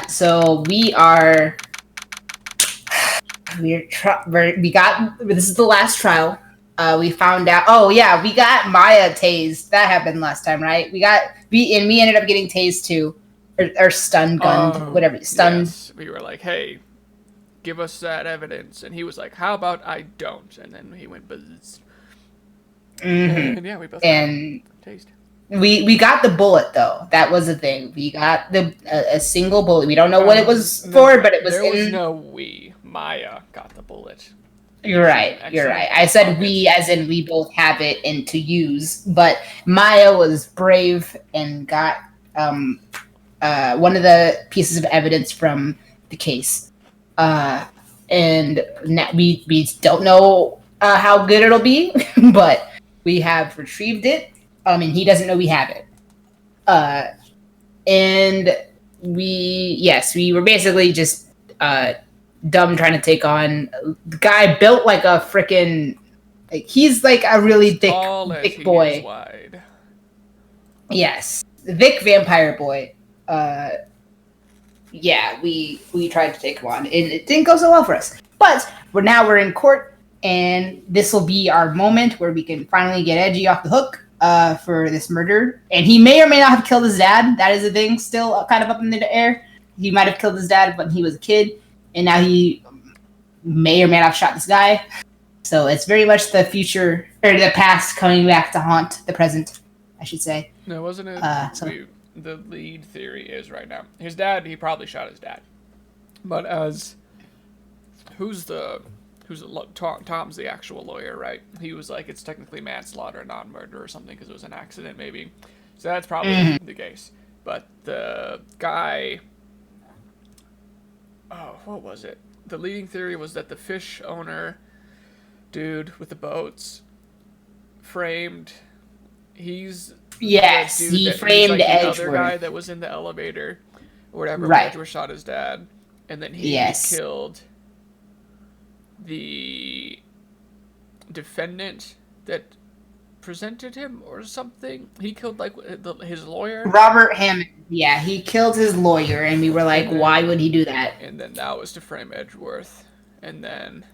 So we are. We got. This is the last trial. We found out. Oh yeah, we got Maya tased. That happened last time, right? We ended up getting tased too, or stun gunned, whatever. Stunned. Yes, we were like, hey, give us that evidence, and he was like, how about I don't? And then he went buzz. And yeah, we both got tased. We got the bullet though. That was the thing. We got a single bullet. We don't know what it was for, but it was. There was no we. Maya got the bullet. You're right. I said we, as in we both have it and to use. But Maya was brave and got one of the pieces of evidence from the case. And now we don't know how good it'll be, but we have retrieved it. And he doesn't know we have it. And we were basically just dumb trying to take on the guy built like a freaking. Like, he's like a really thick boy. Wide. Yes, the thick vampire boy. Yeah, we tried to take him on, and it didn't go so well for us. But we're in court, and this will be our moment where we can finally get Edgy off the hook for this murder. And he may or may not have killed his dad. That is a thing still kind of up in the air. He might have killed his dad when he was a kid, and now he may or may not have shot this guy. So it's very much the future, or the past coming back to haunt the present, I should say. No, wasn't it? The lead theory is right now. His dad, he probably shot his dad. But as... Tom's the actual lawyer, right? He was like, it's technically manslaughter, not murder or something, because it was an accident, maybe. So that's probably the case. But the guy... Oh, what was it? The leading theory was that the fish owner dude with the boats framed... Yes, he framed Edgeworth. The other guy that was in the elevator, or whatever, right. Edgeworth shot his dad. And then he killed the defendant that presented him or something. He killed his lawyer. Robert Hammond. Yeah, he killed his lawyer, and we were like, why would he do that? And then that was to frame Edgeworth. And then...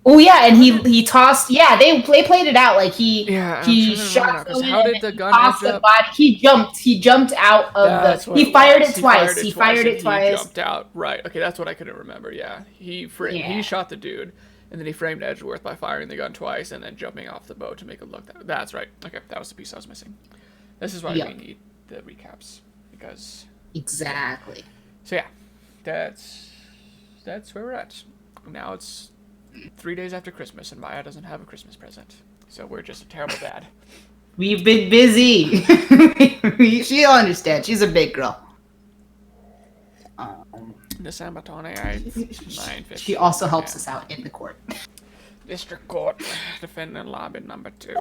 Oh yeah, and he tossed. Yeah, they played it out like he shot. How did the gun toss the body? He jumped out of the. He fired it twice. He fired it twice. He jumped out. Right. Okay, that's what I couldn't remember. Yeah, he shot the dude, and then he framed Edgeworth by firing the gun twice and then jumping off the boat to make it look. That's right. Okay, that was the piece I was missing. This is why we need the recaps, because exactly. So yeah, that's where we're at. Now it's 3 days after Christmas, and Maya doesn't have a Christmas present. So we're just a terrible dad. We've been busy. She'll understand. She's a big girl. December 28th, She also helps us out in the court. District Court, defendant lobby number 2.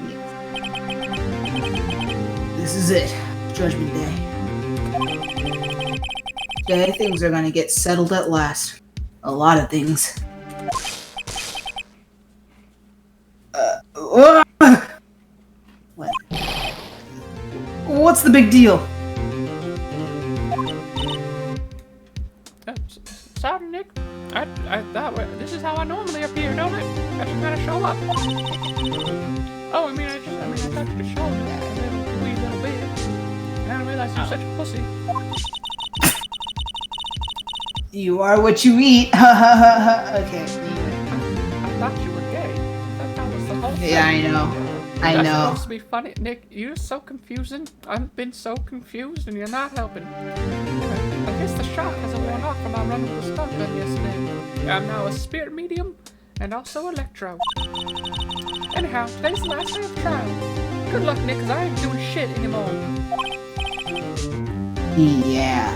Yes. This is it. Judgment Day. Today things are gonna get settled at last. A lot of things. What? What's the big deal? Sorry, Nick. This is how I normally appear, don't it? I just kind of show up. Oh, I thought you could show me that a wee little bit. I didn't realize you're such a pussy. You are what you eat. Okay. I thought you were gay. That was the whole thing. Yeah, I know. That's supposed to be funny. Nick, you're so confusing. I've been so confused and you're not helping. I guess the shock hasn't worn off from our run with the stun gun yesterday. I'm now a spirit medium and also electro. Anyhow, today's the last day of trial. Good luck, Nick, because I ain't doing shit anymore. Yeah.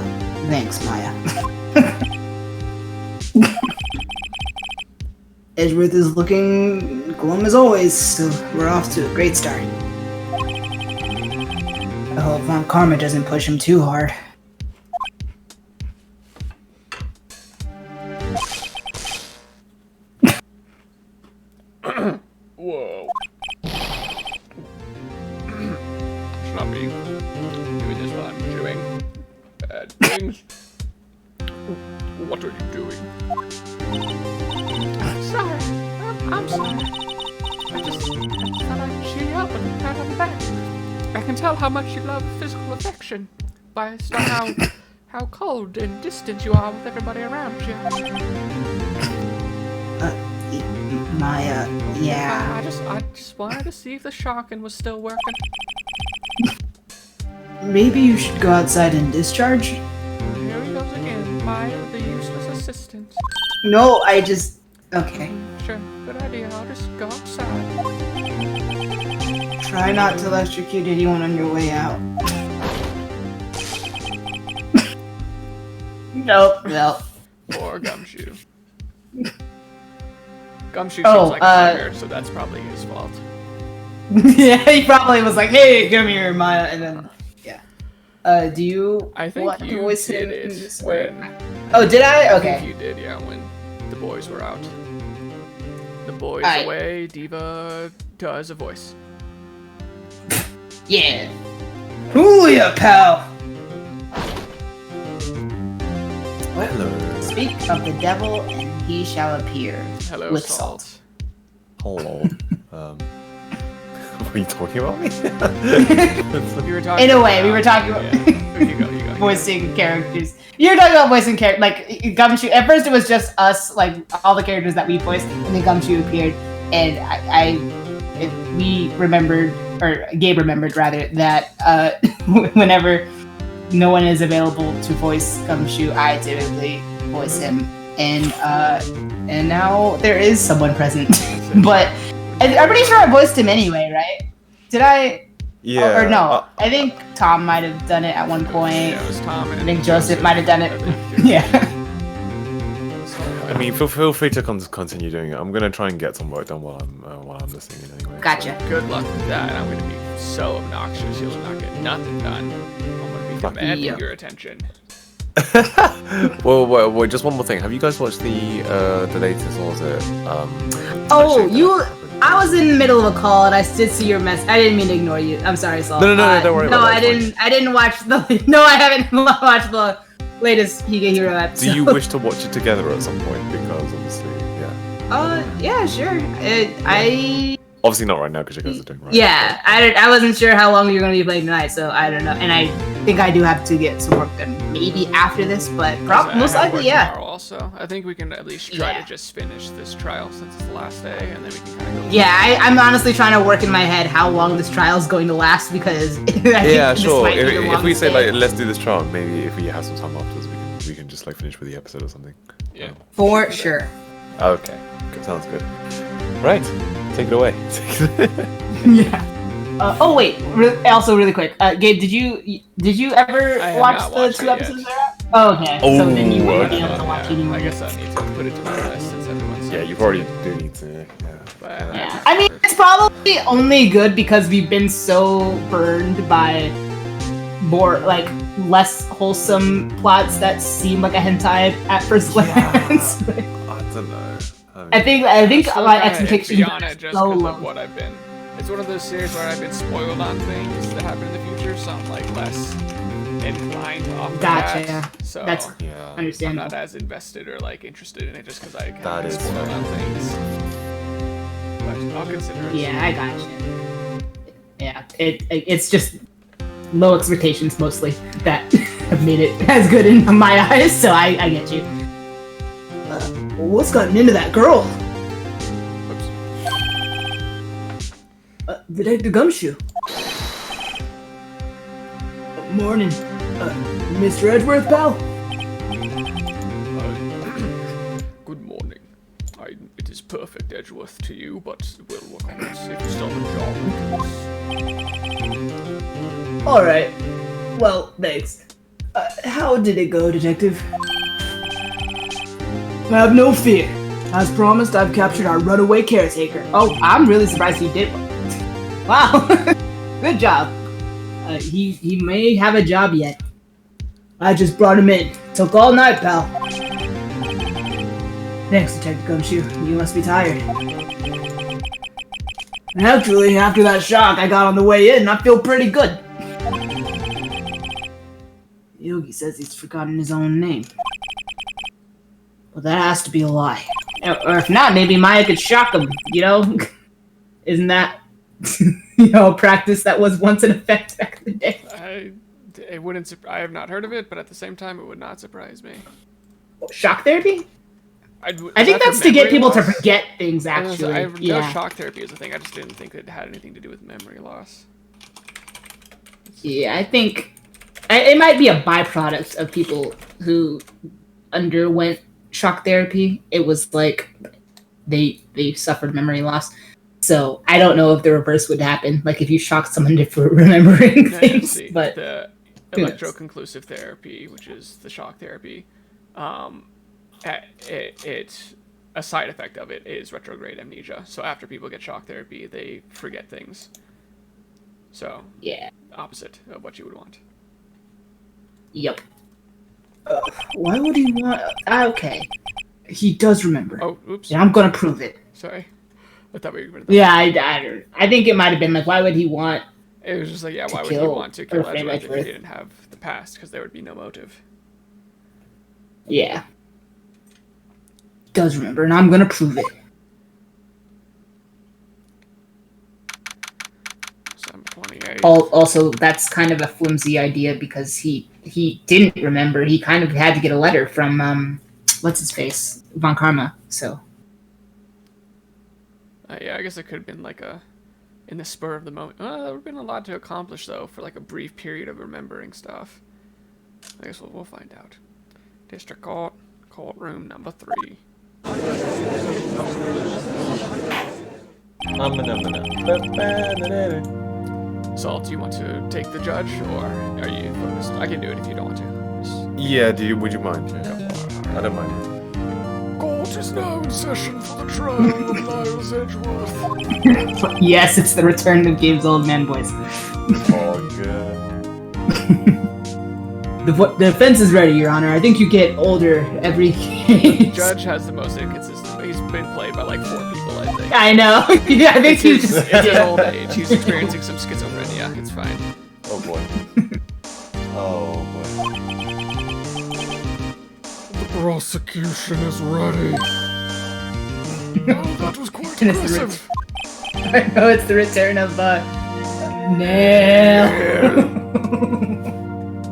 Thanks, Maya. Edgeworth is looking glum as always, so we're off to a great start. I hope Von Karma doesn't push him too hard. Whoa. Should not be doing this while I'm chewing. doing? What are you doing? I'm sorry. I'm sorry. I just thought I'd cheer you up and pat on the back. I can tell how much you love physical affection based on how cold and distant you are with everybody around you. Yeah. I just wanted to see if the shocking was still working. Maybe you should go outside and discharge? Here he goes again, Maya, the useless assistant. No, I just... Okay. Sure, good idea. I'll just go outside. Try not to electrocute anyone on your way out. Nope. Poor Gumshoe. Gumshoe seems like a partner, so that's probably his fault. Yeah, he probably was like, "Hey, come here, Maya," and then, yeah. Do you? I think want you to voice did him it when. Oh, did I? I Okay. think you did, yeah, when the boys were out. The boys Alright. away. Diva does a voice. Yeah. Julia, pal. What? Hello. Speak of the devil, and he shall appear. Hello, With Salt. Hello. Were you talking about me? You were talking In a way, we were talking yeah. about You go. voicing characters. You were talking about voicing characters, like Gumshoe. At first, it was just us, like all the characters that we voiced, and then Gumshoe appeared, and we remembered, or Gabe remembered rather, that whenever no one is available to voice Gumshoe, I typically voice him, and now there is someone present, but I'm pretty sure I voiced him anyway, right? Did I? Yeah. Or no, I think Tom might have done it at one point. Yeah, it was Tom and I think Joseph might have done it. I think you're- Yeah. I mean, feel free to continue doing it. I'm gonna try and get some work done while I'm listening in anyway. Gotcha. Good luck with that. I'm gonna be so obnoxious you'll not get nothing done. I'm gonna be demanding Yep. your attention. Wait, just one more thing. Have you guys watched the latest, or was it? Oh, I was in the middle of a call and I did see your mess. I didn't mean to ignore you. I'm sorry, Saul. No, don't worry no, about that. I didn't watch the. No, I haven't watched the latest Higehiro episode. Do you wish to watch it together at some point? Because obviously, yeah. Yeah, sure. I Obviously not right now because you guys are doing right. Yeah, I wasn't sure how long you're going to be playing tonight, so I don't know. And I think I do have to get some work done maybe after this, but most likely, yeah. Tomorrow also, I think we can at least try to just finish this trial since it's the last day, and then we can kind of go. Yeah, I'm honestly trying to work in my head how long this trial is going to last because I think Yeah, this sure. might be the If we longest say day. like let's do this trial, maybe if we have some time afterwards, we can just like finish with the episode or something. Yeah. For sure. Okay, sounds good. Right, take it away. Yeah. Oh wait. Also, really quick, Gabe, did you ever I have watch not the watched 2 it episodes yet. there? Oh, okay. So then you wouldn't be okay. able to watch Yeah, anymore. I guess I need to put it to my list since everyone's. Yeah, you probably do need to. Yeah. But Yeah. I mean, it's probably only good because we've been so burned by more like less wholesome plots that seem like a hentai at first glance. I don't know. I think my expectations beyond are it just so because low. of what I've been. It's one of those series where I've been spoiled on things that happen in the future, so I'm like less inclined off the Gotcha. bat. So That's Yeah. I'm understandable. not as invested or like interested in it just because I kind That of is spoiled fair. on things. But I'll consider it. Yeah, I got you. Yeah, it's just low expectations mostly that have made it as good in my eyes. So I get you. What's gotten into that girl? Oops. Detective Gumshoe. Morning, Mr. Edgeworth, pal. Good morning. It is perfect, Edgeworth, to you, but we'll work on this. If you still have a job, All right. Well, thanks. How did it go, Detective? Have no fear. As promised, I've captured our runaway caretaker. Oh, I'm really surprised he did. Wow. Good job. He may have a job yet. I just brought him in. Took all night, pal. Thanks, Detective Gumshoe. You must be tired. Actually, after that shock I got on the way in, I feel pretty good. Yogi says he's forgotten his own name. Well, that has to be a lie. Or if not, maybe Maya could shock him, you know? Isn't that, a practice that was once in effect back in the day? I have not heard of it, but at the same time, it would not surprise me. Shock therapy? I think that that's for to get memory people to loss? forget things, actually. I know shock therapy is a thing. I just didn't think it had anything to do with memory loss. Yeah, I think it might be a byproduct of people who underwent shock therapy. It was like they suffered memory loss. So I don't know if the reverse would happen, like if you shock someone for remembering things. See, but the electroconclusive therapy, which is the shock therapy, it's a side effect of it is retrograde amnesia. So after people get shock therapy, they forget things. So yeah, opposite of what you would want. Yep. Why would he want? Okay, he does remember. Oh, oops. And I'm gonna prove it. Sorry, I thought we were gonna. Yeah, I think it might have been like, why would he want? It was just like, yeah, why would he want to kill Edgeworth if he didn't have the past? Because there would be no motive. Yeah. He does remember, and I'm gonna prove it. 728. Also, that's kind of a flimsy idea because he didn't remember. He kind of had to get a letter from what's his face, Von Karma. So. Yeah, I guess it could have been like in the spur of the moment. There would have been a lot to accomplish though for like a brief period of remembering stuff. I guess we'll find out. District Court, courtroom number 3. Salt, do you want to take the judge, or are you focused? I can do it if you don't want to. Yeah, would you mind? Yeah. I don't mind. Court is now in session for the trial of Niles Edgeworth. Yes, it's the return of Gabe's old man voice. Oh, good. The defense is ready, Your Honor. I think you get older every case. The judge has the most inconsistent. He's been played by like 4 people, I think. I know. Yeah, I think he's just... It's his old age. He's experiencing some schizophrenia. It's fine. Oh boy. Oh boy. The prosecution is ready. Oh, that was quite aggressive. I know, it's the return of, Nail.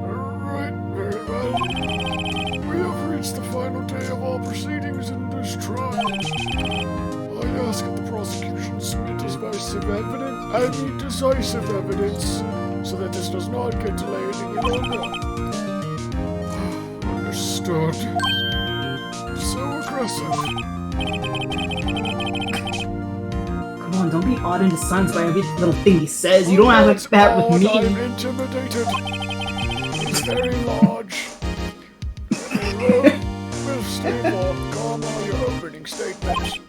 Alright, very well. We have reached the final day of all proceedings in this trial. I ask that the prosecution submit decisive evidence, so that this does not get delayed any longer. Understood. So aggressive. Come on, don't be awed into silence by every little thing he says. You don't have like that with me. I'm intimidated. It's very large. Mr. Calm on your opening statements.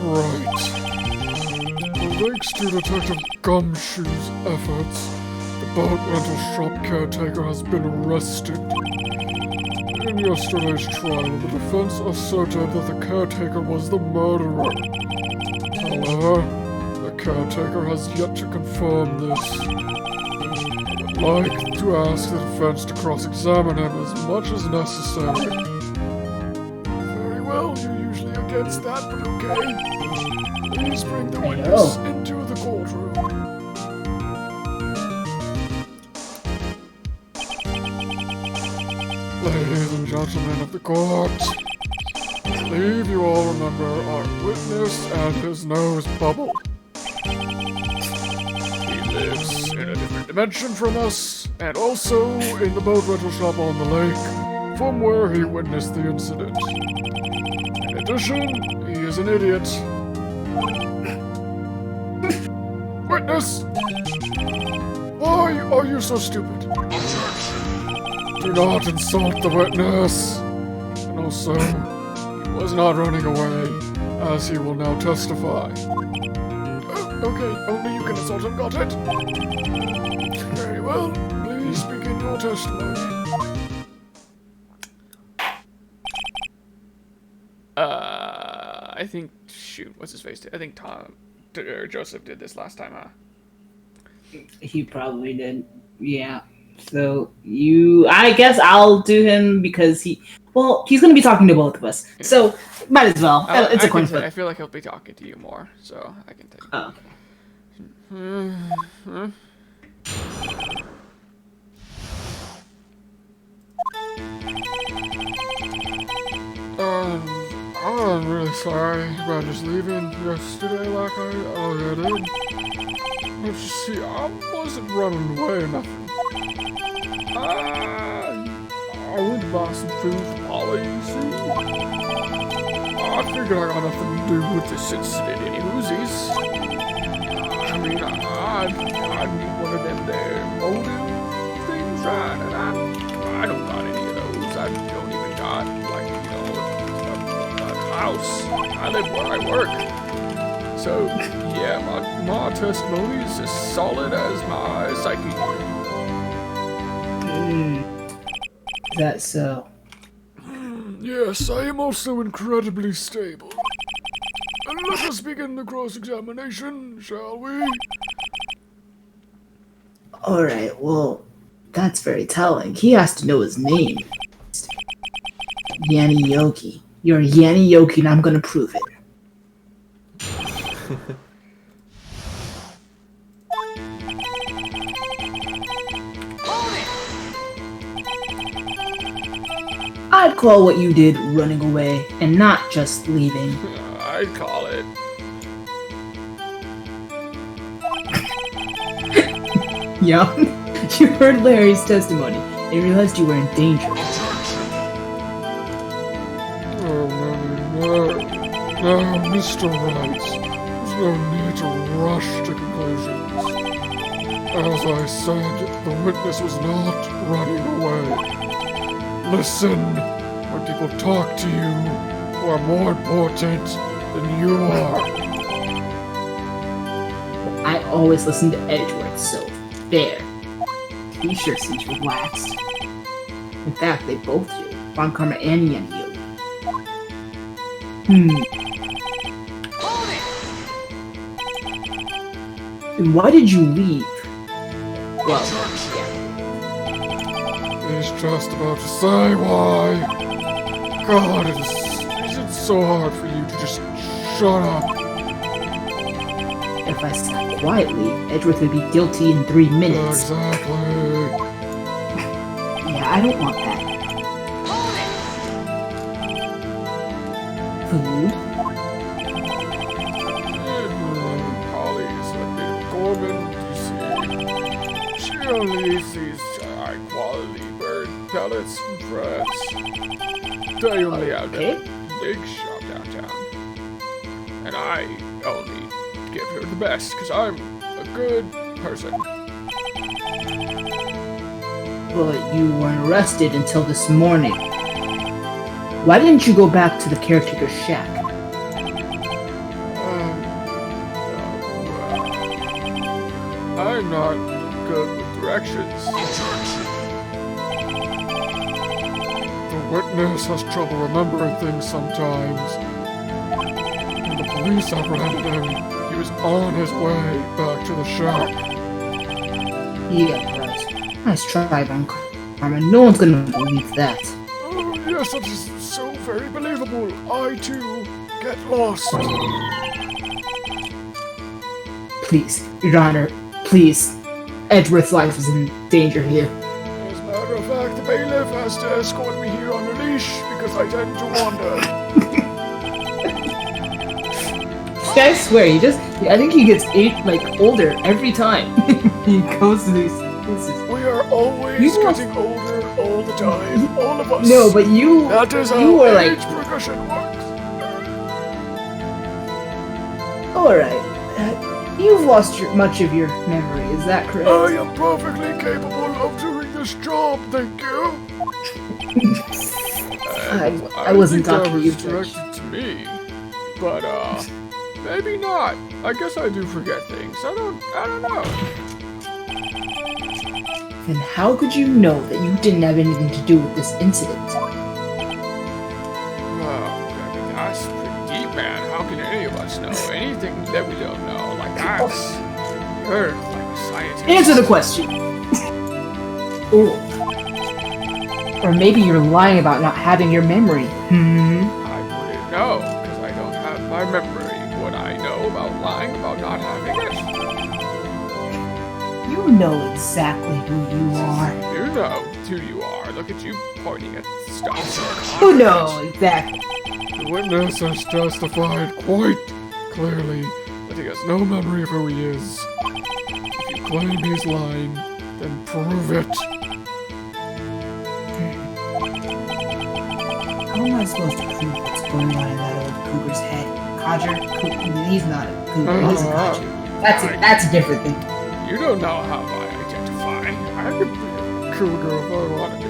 Right. Thanks to Detective Gumshoe's efforts, the boat rental shop caretaker has been arrested. In yesterday's trial, the defense asserted that the caretaker was the murderer. However, the caretaker has yet to confirm this. I would like to ask the defense to cross-examine him as much as necessary. Very well, you're usually against that, but okay. Please bring the witness into the courtroom. Ladies and gentlemen of the court, I believe you all remember our witness and his nose bubble. He lives in a different dimension from us, and also in the boat rental shop on the lake, from where he witnessed the incident. In addition, he is an idiot. Witness! Why are you so stupid? Do not insult the witness. And also, he was not running away, as he will now testify. Oh, okay, only you can insult him, got it? Very well, please begin your testimony. I think, shoot, what's his face? I think Joseph did this last time, huh? He probably did, yeah. So I guess I'll do him because he's going to be talking to both of us. So might as well. It's a coin flip. I feel like he'll be talking to you more, so I can take. Oh. I'm really sorry about just leaving yesterday like I did. But you see, I wasn't running away or nothing. I went to buy some food for Polly, you see. I figured I got nothing to do with this incident any whoosies. I mean, I need one of them there motive things, right? And I don't got any of those. I don't even got, like, you know, a house. I live where I work. So, yeah, my testimony is as solid as my psyche. Is that so? Yes, I am also incredibly stable. And let us begin the cross-examination, shall we? Alright, well, that's very telling. He has to know his name. Yanni Yoki. You're Yanni Yoki and I'm gonna prove it. I'd call what you did running away and not just leaving. I'd call it. Yeah, you heard Larry's testimony and realized you were in danger. No, Mr. Wright. There's no need to rush to conclusions. As I said, the witness was not running away. Listen, when people talk to you who are more important than you are. I always listen to Edgeworth, so there. He sure seems relaxed. In fact, they both do. Von Karma and Yanni. Then why did you leave? Well, He's just about to say why. God, is it so hard for you to just shut up? If I sat quietly, Edgeworth would be guilty in 3 minutes. Exactly. Yeah, I don't want that. Food? Polly's a bit Gorman, you see. She only eats these high-quality bird pellets from France. They only have that big shop downtown. And I only give her the best, because I'm a good person. But you weren't arrested until this morning. Why didn't you go back to the caretaker's shack? I'm not good with directions. The witness has trouble remembering things sometimes. When the police apprehended him, he was on his way back to the shack. Yeah, right. Nice try, Von Karma. No one's gonna believe that. Oh, yes, that is so very believable. I, too, get lost. Please, Your Honor, please. Edgeworth's life is in danger here. As a matter of fact, the bailiff has to escort me here on a leash because I tend to wander. I swear, I think he gets older every time he goes to these places. We are always getting older all the time, all of us. No, but you... That is how you were age progression works. Alright. You've lost much of your memory, is that correct? I am perfectly capable of doing this job, thank you. I wasn't talking to you, directed to me, but maybe not. I guess I do forget things. I don't know. Then how could you know that you didn't have anything to do with this incident? That's pretty deep, man. How can any of us know anything that we don't know? Like that's hurt, like a scientist. Answer the question. Ooh. Or maybe you're lying about not having your memory. I wouldn't know, because I don't have my memory. Would I know about lying about not having it? You know exactly who you are. You know who you are. Look at you pointing at stuff. You know exactly. The witness has testified quite clearly that he has no memory of who he is. If you claim he's lying, then prove it. How am I supposed to prove what's going on in that old cougar's head? Codger? He's not a cougar. He's a codger. That's a different thing. You don't know how I identify. I could be a cougar if I wanted to.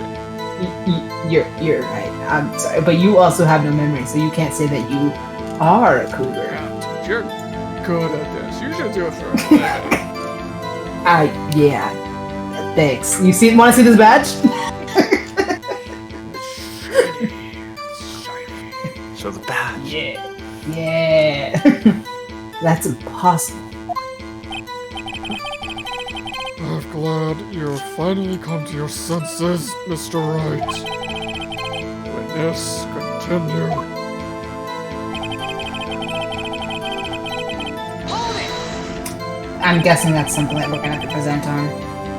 You're right. I'm sorry, but you also have no memory, so you can't say that you are a cougar. Yeah, you're good at this. You should do it for a living. Yeah. Thanks. Want to see this badge? Show the badge. Yeah. That's impossible. I'm glad you've finally come to your senses, Mr. Wright. Witness, continue. I'm guessing that's something that we're gonna have to present on,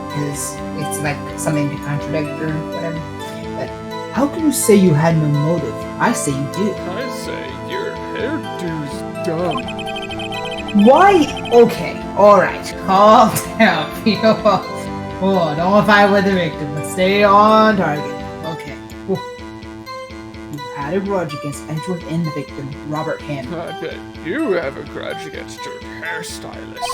because it's like something to contradict or whatever. But how can you say you had no motive? I say you do. I say your hairdo's dumb. Why? Okay, alright. Calm down, people. Oh, don't fight with the victim, but stay on target. Okay. Ooh. You had a grudge against Edgeworth and the victim, Robert Hammond. I bet you have a grudge against your hairstylist.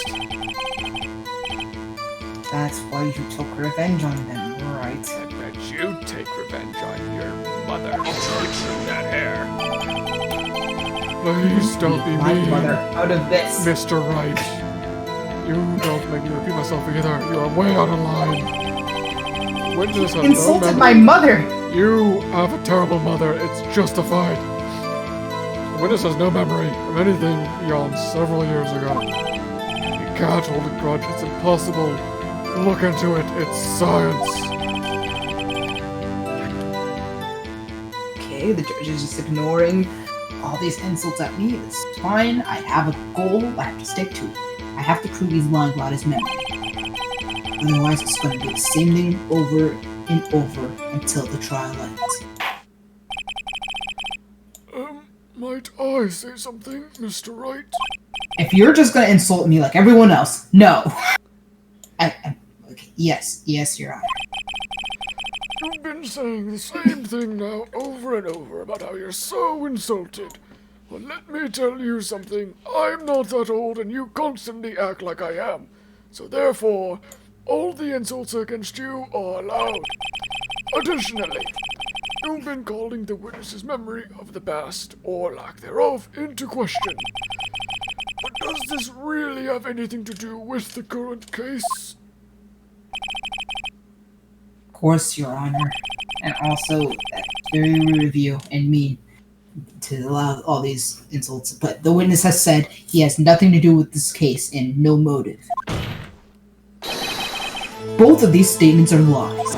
That's why you took revenge on them, right? I bet you take revenge on your mother for bleaching that hair. Please don't be My mean, mother out of this. Mr. Wright. You don't make me repeat myself either. You are way out of line. Witness has Insulted no my memory. mother. You have a terrible mother. It's justified. Witness has no memory of anything beyond several years ago. You can't hold a grudge. It's impossible. Look into it. It's science. Okay, the judge is just ignoring all these insults at me. It's fine. I have a goal. I have to stick to it. I have to prove he's lying about his memory. Otherwise, it's going to be the same thing over and over until the trial ends. Might I say something, Mr. Wright? If you're just going to insult me like everyone else, no. Okay, yes, Your Honor. You've been saying the same thing now over and over about how you're so insulted. Well, let me tell you something. I'm not that old and you constantly act like I am. So therefore, all the insults against you are allowed. Additionally, you've been calling the witness's memory of the past, or lack thereof, into question. But does this really have anything to do with the current case? Of course, Your Honor. And also, that's very rude of you and mean to allow all these insults. But the witness has said he has nothing to do with this case and no motive. Both of these statements are lies.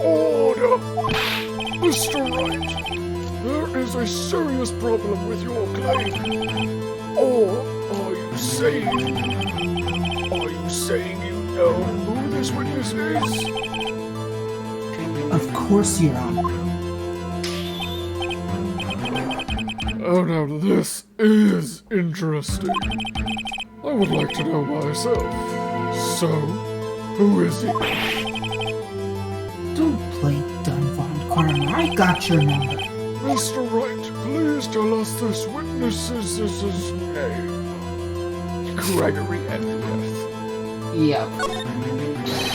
Order! Mr. Wright, there is a serious problem with your claim. Or are you saying you know who this witness is? Of course, Your Honor. Oh, now this is interesting. I would like to know myself. So, who is he? Don't play dumb, Von Karma. I got your number. Mr. Wright, please tell us this witness's name. Gregory Edgeworth. Yep.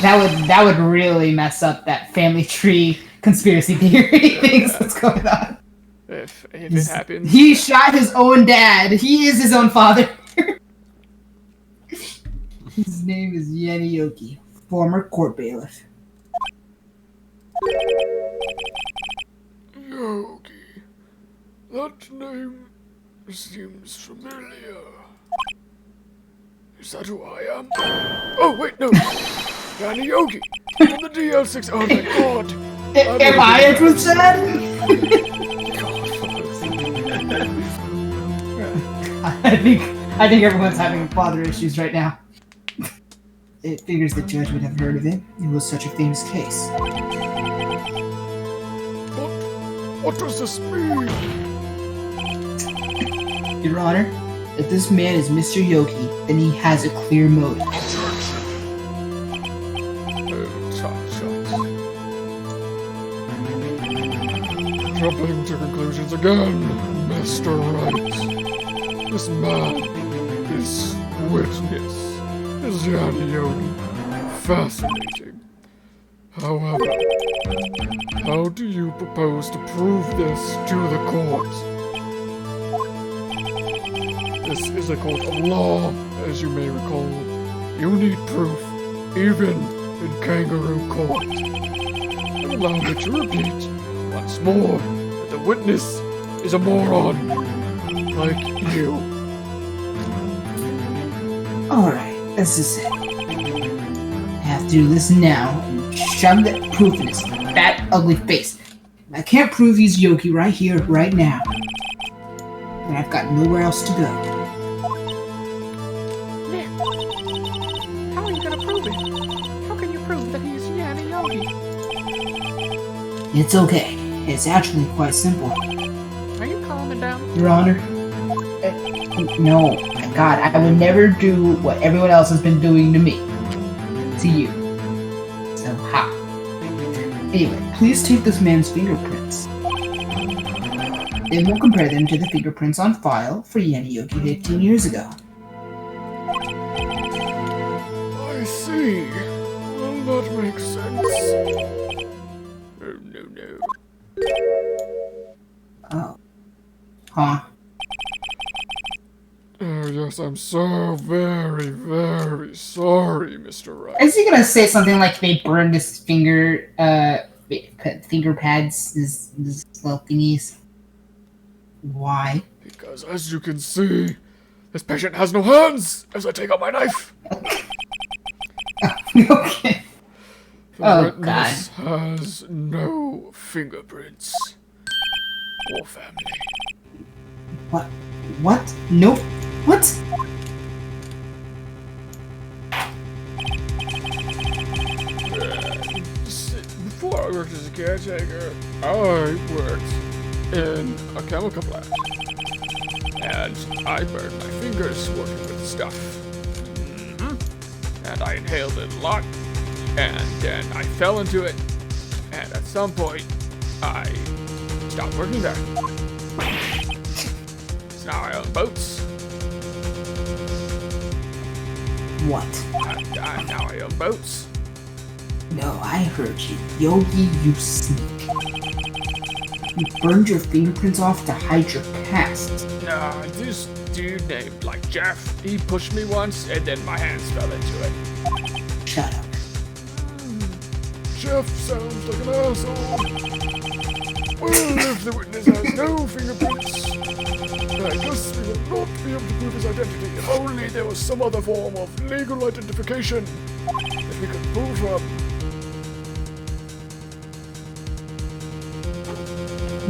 That would really mess up that family tree conspiracy theory things that's going on. If it happens. He shot his own dad. He is his own father. His name is Yenny Yoki, former court bailiff. Yogi. That name seems familiar. Is that who I am? Oh, wait, no. Danny Yogi from the DL6. Oh, my God. Am I Edgeworth's dad? I think everyone's having father issues right now. It figures the judge would have heard of it. It was such a famous case. What does this mean? Your Honor, if this man is Mr. Yogi, then he has a clear motive. Jumping to conclusions again, Mr. Wright. This man, this witness, is Danny Yogi. Fascinating. However, how do you propose to prove this to the court? This is a court of law, as you may recall. You need proof, even in kangaroo court. And allow me to repeat once more that the witness is a moron, like you. Alright, this is it. I have to do this now and shove that proof in his fat, ugly face. I can't prove he's Yogi right here, right now. And I've got nowhere else to go. Nick, how are you gonna prove it? How can you prove that he's Danny Yogi? It's okay. It's actually quite simple. Are you calming down? Your Honor? No. My God, I would never do what everyone else has been doing to me. To you. So, ha. Anyway, please take this man's fingerprints. Then we'll compare them to the fingerprints on file for Danny Yogi 15 years ago. I see. Well, that makes sense. Oh, no. Oh. Huh. Oh, yes, I'm so very, very sorry, Mr. Wright. Is he gonna say something like they burned his finger pads, his little thingies? Why? Because, as you can see, this patient has no hands as I take out my knife. Okay. The God. witness has no fingerprints or family. What? What? Nope. What? Before I worked as a caretaker, I worked in a chemical plant. And I burned my fingers working with stuff. And I inhaled it a lot. And then I fell into it. And at some point, I stopped working there. So now I own boats. What? Now I own boats. No, I heard you. Yogi, you sneak. You burned your fingerprints off to hide your past. No, this dude named, Jeff, he pushed me once, and then my hands fell into it. Shut up. Jeff sounds like an asshole. Well, if the witness has no fingerprints, I guess we will not be able to prove his identity. If only there was some other form of legal identification that we could pull from.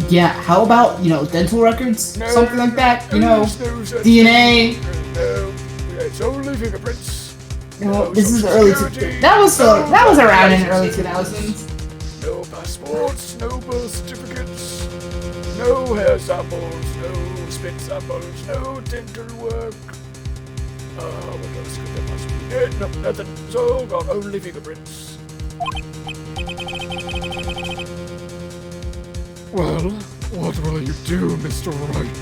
Yeah, how about, dental records? No, Something like that? no, DNA? No, it's only fingerprints. No, this is the early... That was around in the early 2000s. No passports, no birth certificates, no hair samples, no spit samples, no dental work. What else could there possibly be? No, nothing. It's all gone, only fingerprints. Well, what will you do, Mr. Wright?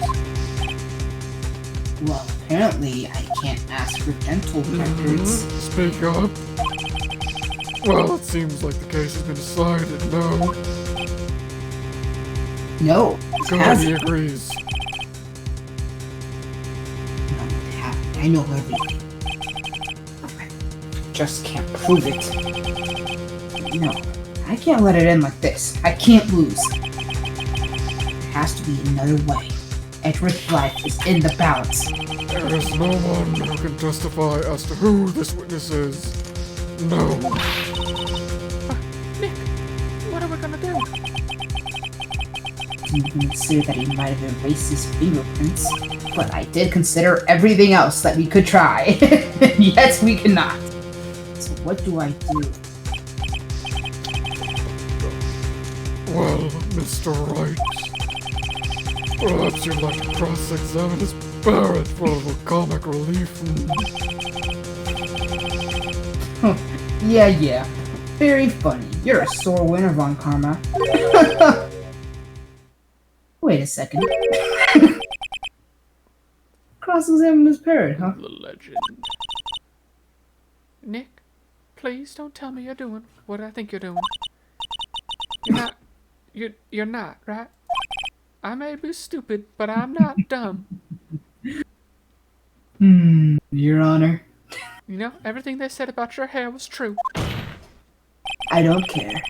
Well, apparently I can't ask for dental records. Speak up. Well, it seems like the case has been decided, no? No. Cody agrees. No, it happened. I know everything. I just can't prove it. No, I can't let it end like this. I can't lose. There has to be another way. Edgeworth's life is in the balance. There is no one who can testify as to who this witness is. No. Nick, what are we gonna do? You can consider that he might have erased his fingerprints, but I did consider everything else that we could try. Yes, we cannot. So what do I do? Well, Mr. Wright, perhaps you'd like to cross-examine his parrot for a little comic relief. Yeah. Very funny. You're a sore winner, Von Karma. Wait a second. Cross-examine his parrot, huh? The legend. Nick, please don't tell me you're doing what I think you're doing. You're not. You're not, right? I may be stupid, but I'm not dumb. Your Honor. You know, everything they said about your hair was true. I don't care.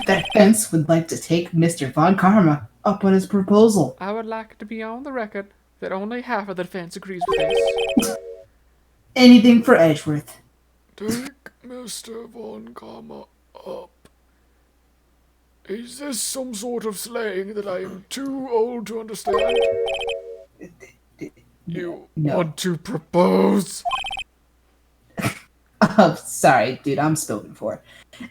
The defense would like to take Mr. Von Karma up on his proposal. I would like to be on the record that only half of the defense agrees with this. Anything for Edgeworth. Take Mr. Von Karma up. Is this some sort of slang that I am too old to understand? You No. want to propose? Oh, sorry, dude, I'm spoken for.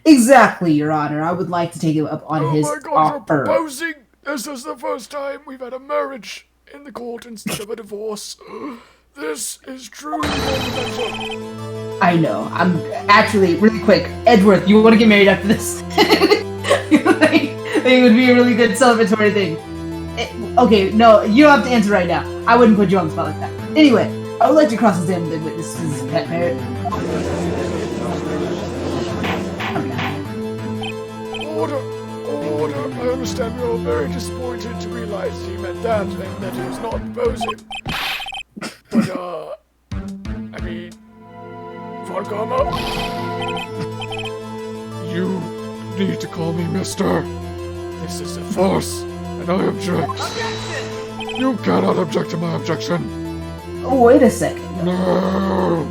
Exactly, Your Honor. I would like to take him up on his Oh my god, you're offer. proposing! This is the first time we've had a marriage in the court instead of a divorce. This is truly monumental. I know. I'm actually really quick. Edgeworth, you want to get married after this? I think it would be a really good celebratory thing. Okay, no, you don't have to answer right now. I wouldn't put you on the spot like that. Anyway, I would like to cross-examine the witness's pet parrot. Order! I understand we are very disappointed to realize he meant that and that he was not proposing. But, I mean, Von Karma? You need to call me Mister. This is a farce, and I object. You cannot object to my objection. Oh, wait a second. No.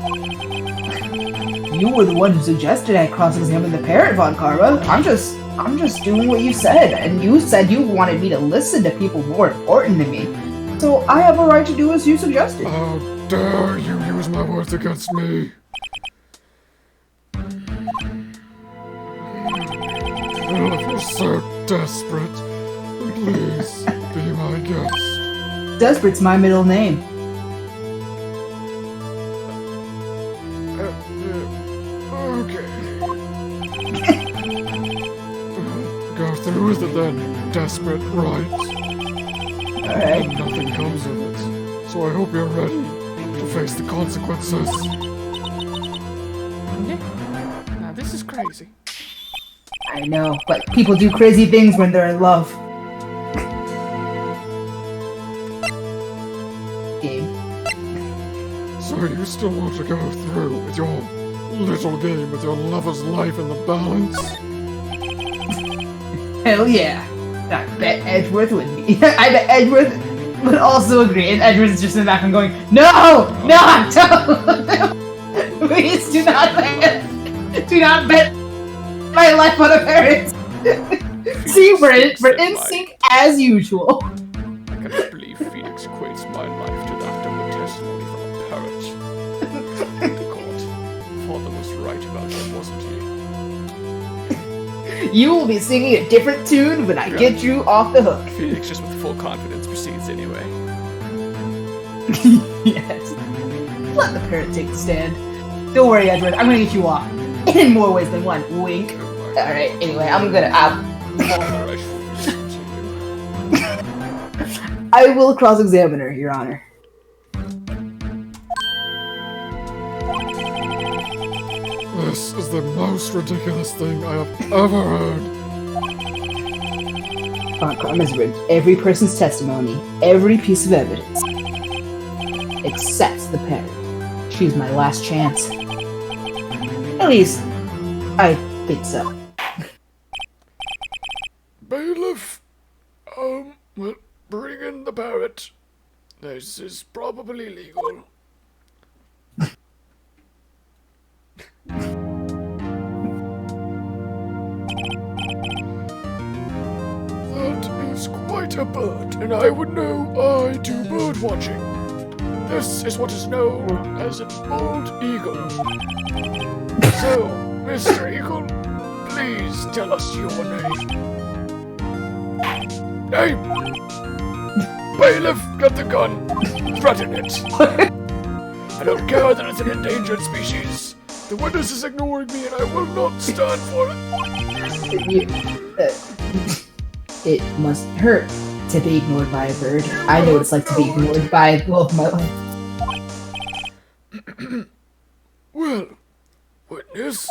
You were the one who suggested I cross-examine the parrot, Von Karma. I'm just doing what you said, and you said you wanted me to listen to people more important than me. So I have a right to do as you suggested. How dare you use my words against me? Well, if you're so desperate, then please be my guest. Desperate's my middle name. Okay. Go through with it then, desperate, right? Alright. And nothing comes of it. So I hope you're ready to face the consequences. Nick, now this is crazy. I know, but people do crazy things when they're in love. Game. So you still want to go through with your little game with your lover's life in the balance? Hell yeah. I bet Edgeworth would be. I bet Edgeworth would also agree, and Edgeworth's just in the background going, No! Don't! Please do not bet! Do not bet my life on a parrot! See, we're in sync as usual. I cannot believe Phoenix equates my life to that of a testimony from a parrot. The court. Father was right about that, wasn't he? You will be singing a different tune when I get you off the hook. Phoenix, just with full confidence, proceeds anyway. Yes. Let the parrot take the stand. Don't worry, Edward. I'm gonna get you off. In more ways than one. Wink. Alright, anyway, I'm gonna... I will cross-examine her, Your Honor. This is the most ridiculous thing I have ever heard. Von Karma's read every person's testimony, every piece of evidence. Except the parrot. She's my last chance. At least, I think so. Bailiff, well, bring in the parrot. This is probably legal. That is quite a bird, and I would know I do bird watching. This is what is known as a bald eagle. So, Mr. Eagle, please tell us your name. Name! Bailiff, get the gun. Threaten it. I don't care that it's an endangered species. The witness is ignoring me and I will not stand for it. It must hurt to be ignored by a bird. I know what it's like to be ignored by the love of my life. Well, witness,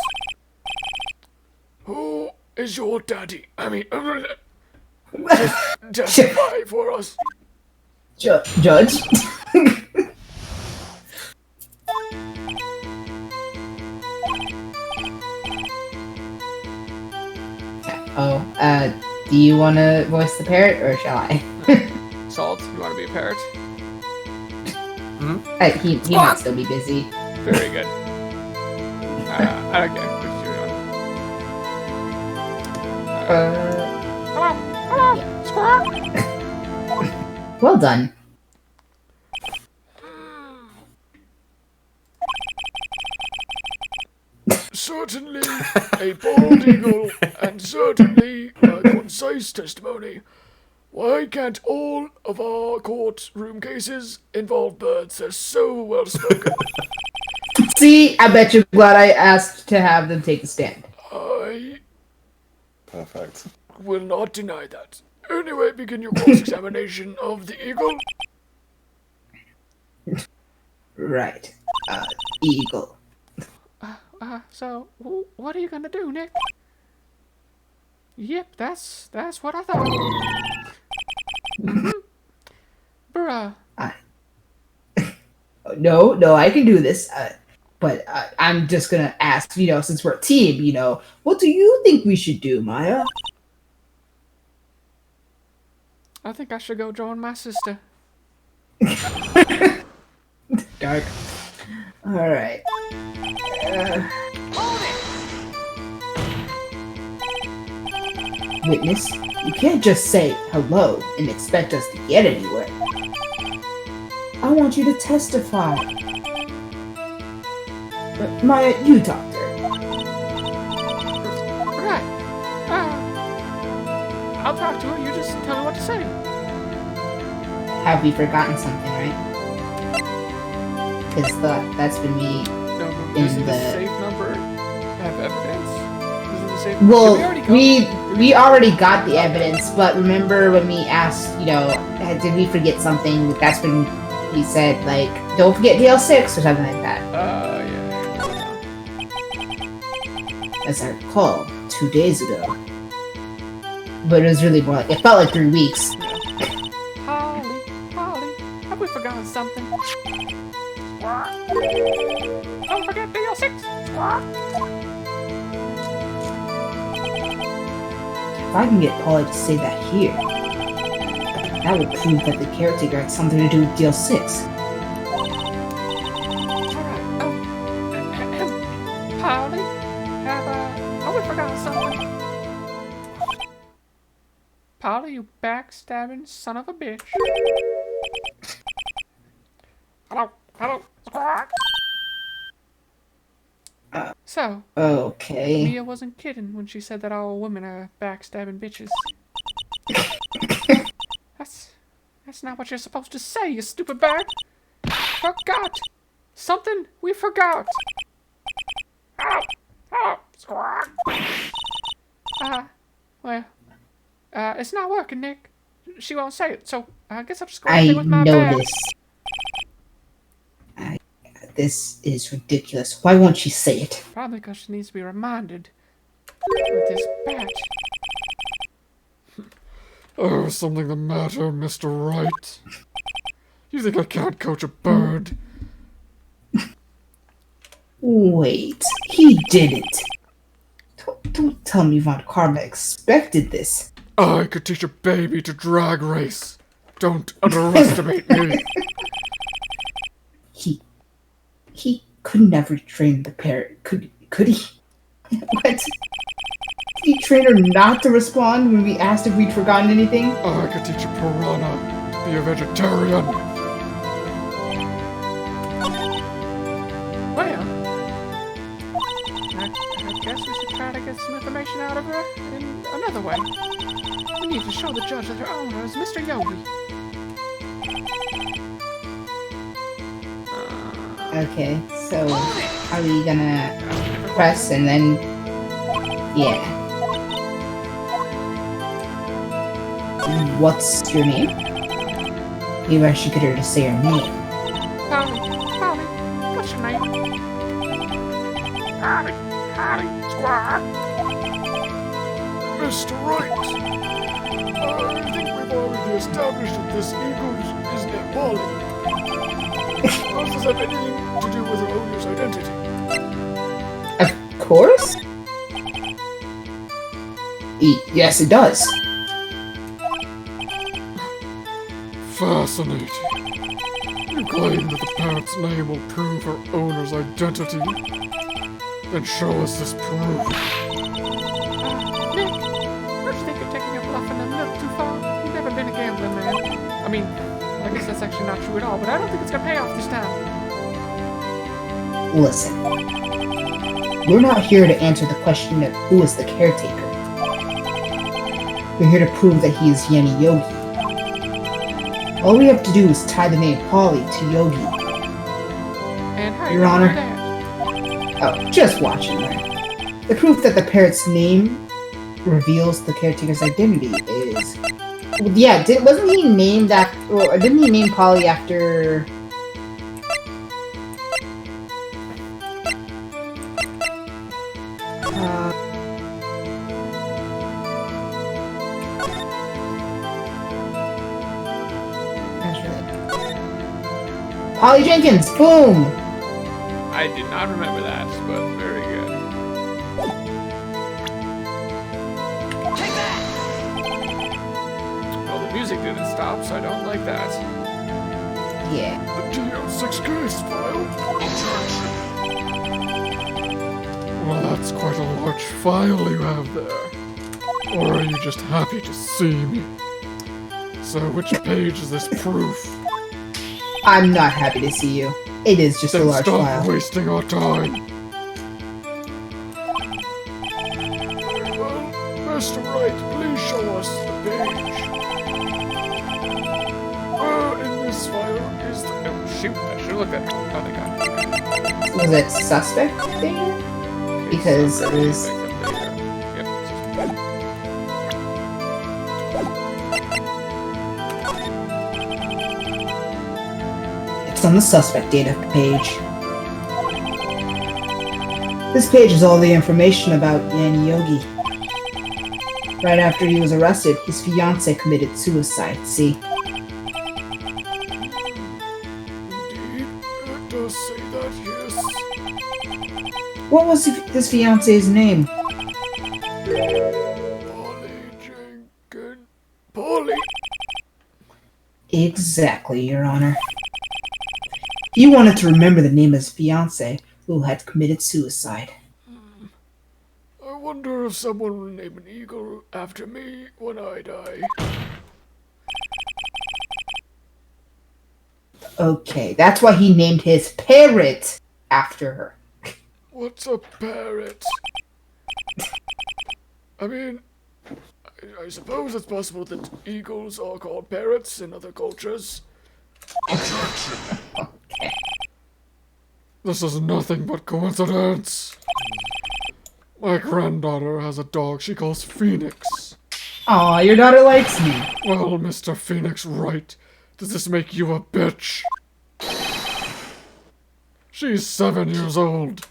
who is your daddy? I mean, testify for us. Judge? Do you want to voice the parrot, or shall I? Salt, you want to be a parrot? He might still be busy. Very good. Okay, what you doing? Hello, squawk. Well done. Certainly a bald eagle, and certainly a concise testimony. Why can't all of our courtroom cases involve birds? They're so well spoken. See, I bet you're glad I asked to have them take a stand. I Perfect. will not deny that. Anyway, begin your cross-examination of the eagle. Right. Eagle. So, what are you gonna do, Nick? Yep, that's what I thought. Bruh. No, I can do this. But I'm just gonna ask, since we're a team, what do you think we should do, Maya? I think I should go join my sister. Dark. Alright. Witness, you can't just say hello and expect us to get anywhere. I want you to testify. Maya, you talk to her. Right. I'll talk to her. You just tell me what to say. Have we forgotten something, right? Because that's been me No, in isn't the the... safe number have evidence? Isn't the safe... Well, Did we already got the evidence, but remember when we asked, did we forget something? That's when we said, like, don't forget DL6 or something like that. Yeah. As I recall, 2 days ago. But it was really more like, it felt like 3 weeks. Holly, have we forgotten something? Don't forget DL6! If I can get Polly to say that here, that would prove that the caretaker had something to do with DL6. Polly, have we forgotten something? Polly, you backstabbing son of a bitch. Hello. So, Okay. Mia wasn't kidding when she said that all women are backstabbing bitches. That's not what you're supposed to say, you stupid bird. Forgot. Something we forgot. Squawk. It's not working, Nick. She won't say it, so I guess I'll just go I with my know bad. this. This is ridiculous. Why won't she say it? Probably because she needs to be reminded with this bat. Oh, something the matter, Mr. Wright? You think I can't coach a bird? Wait, he didn't. Don't tell me Von Karma expected this. I could teach a baby to drag race. Don't underestimate me. He could never train the parrot. Could he? What? Did he train her not to respond when we asked if we'd forgotten anything? I could teach a piranha to be a vegetarian. Well, I guess we should try to get some information out of her in another way. We need to show the judge that her owner is Mr. Yogi. Okay, so are we gonna press and then... Yeah. What's your name? Maybe I should get her to say her name. Polly, what's your name? Holly, Squire. Mr. Wright. I think we've already established that this eagle is named Polly. Does this have anything to do with her owner's identity? Of course? Yes, it does. Fascinating. You claim that the parrot's name will prove her owner's identity? Then show us this proof. Nick, don't you think you're taking your bluffing a little too far? You've never been a gambling man. I mean, I guess that's actually not true at all, but I don't think it's gonna pay off this time. Listen. We're not here to answer the question of who is the caretaker. We're here to prove that he is Yanni Yogi. All we have to do is tie the name Polly to Yogi. And how Your Honor. that? Oh, just watch and learn. The proof that the parrot's name reveals the caretaker's identity is... Well, yeah, wasn't he named after... Or didn't he name Polly after... Polly Jenkins! Boom! I did not remember that, but very good. Take that! Well, the music didn't stop, so I don't like that. Yeah. The DL6 case file? Well, that's quite a large file you have there. Or are you just happy to see me? So, which page is this proof? I'm not happy to see you. It is just Then a large stop file. wasting our time. Well, Mr. Wright, please show us the page. In this file is the... Oh, shoot, I should have looked at it. Oh, they got it. Was it suspect there? Because it was... Yep. It's on the suspect data page. This page is all the information about Yanni Yogi. Right after he was arrested, his fiancée committed suicide, see? Indeed, it does say that, yes. What was his fiancée's name? Polly Jenkins. Polly! Exactly, Your Honor. He wanted to remember the name of his fiancée, who had committed suicide. I wonder if someone will name an eagle after me when I die. Okay, that's why he named his parrot after her. What's a parrot? I mean, I suppose it's possible that eagles are called parrots in other cultures. This is nothing but coincidence. My granddaughter has a dog she calls Phoenix. Aw, your daughter likes me. Well, Mr. Phoenix Wright, does this make you a bitch? She's 7 years old.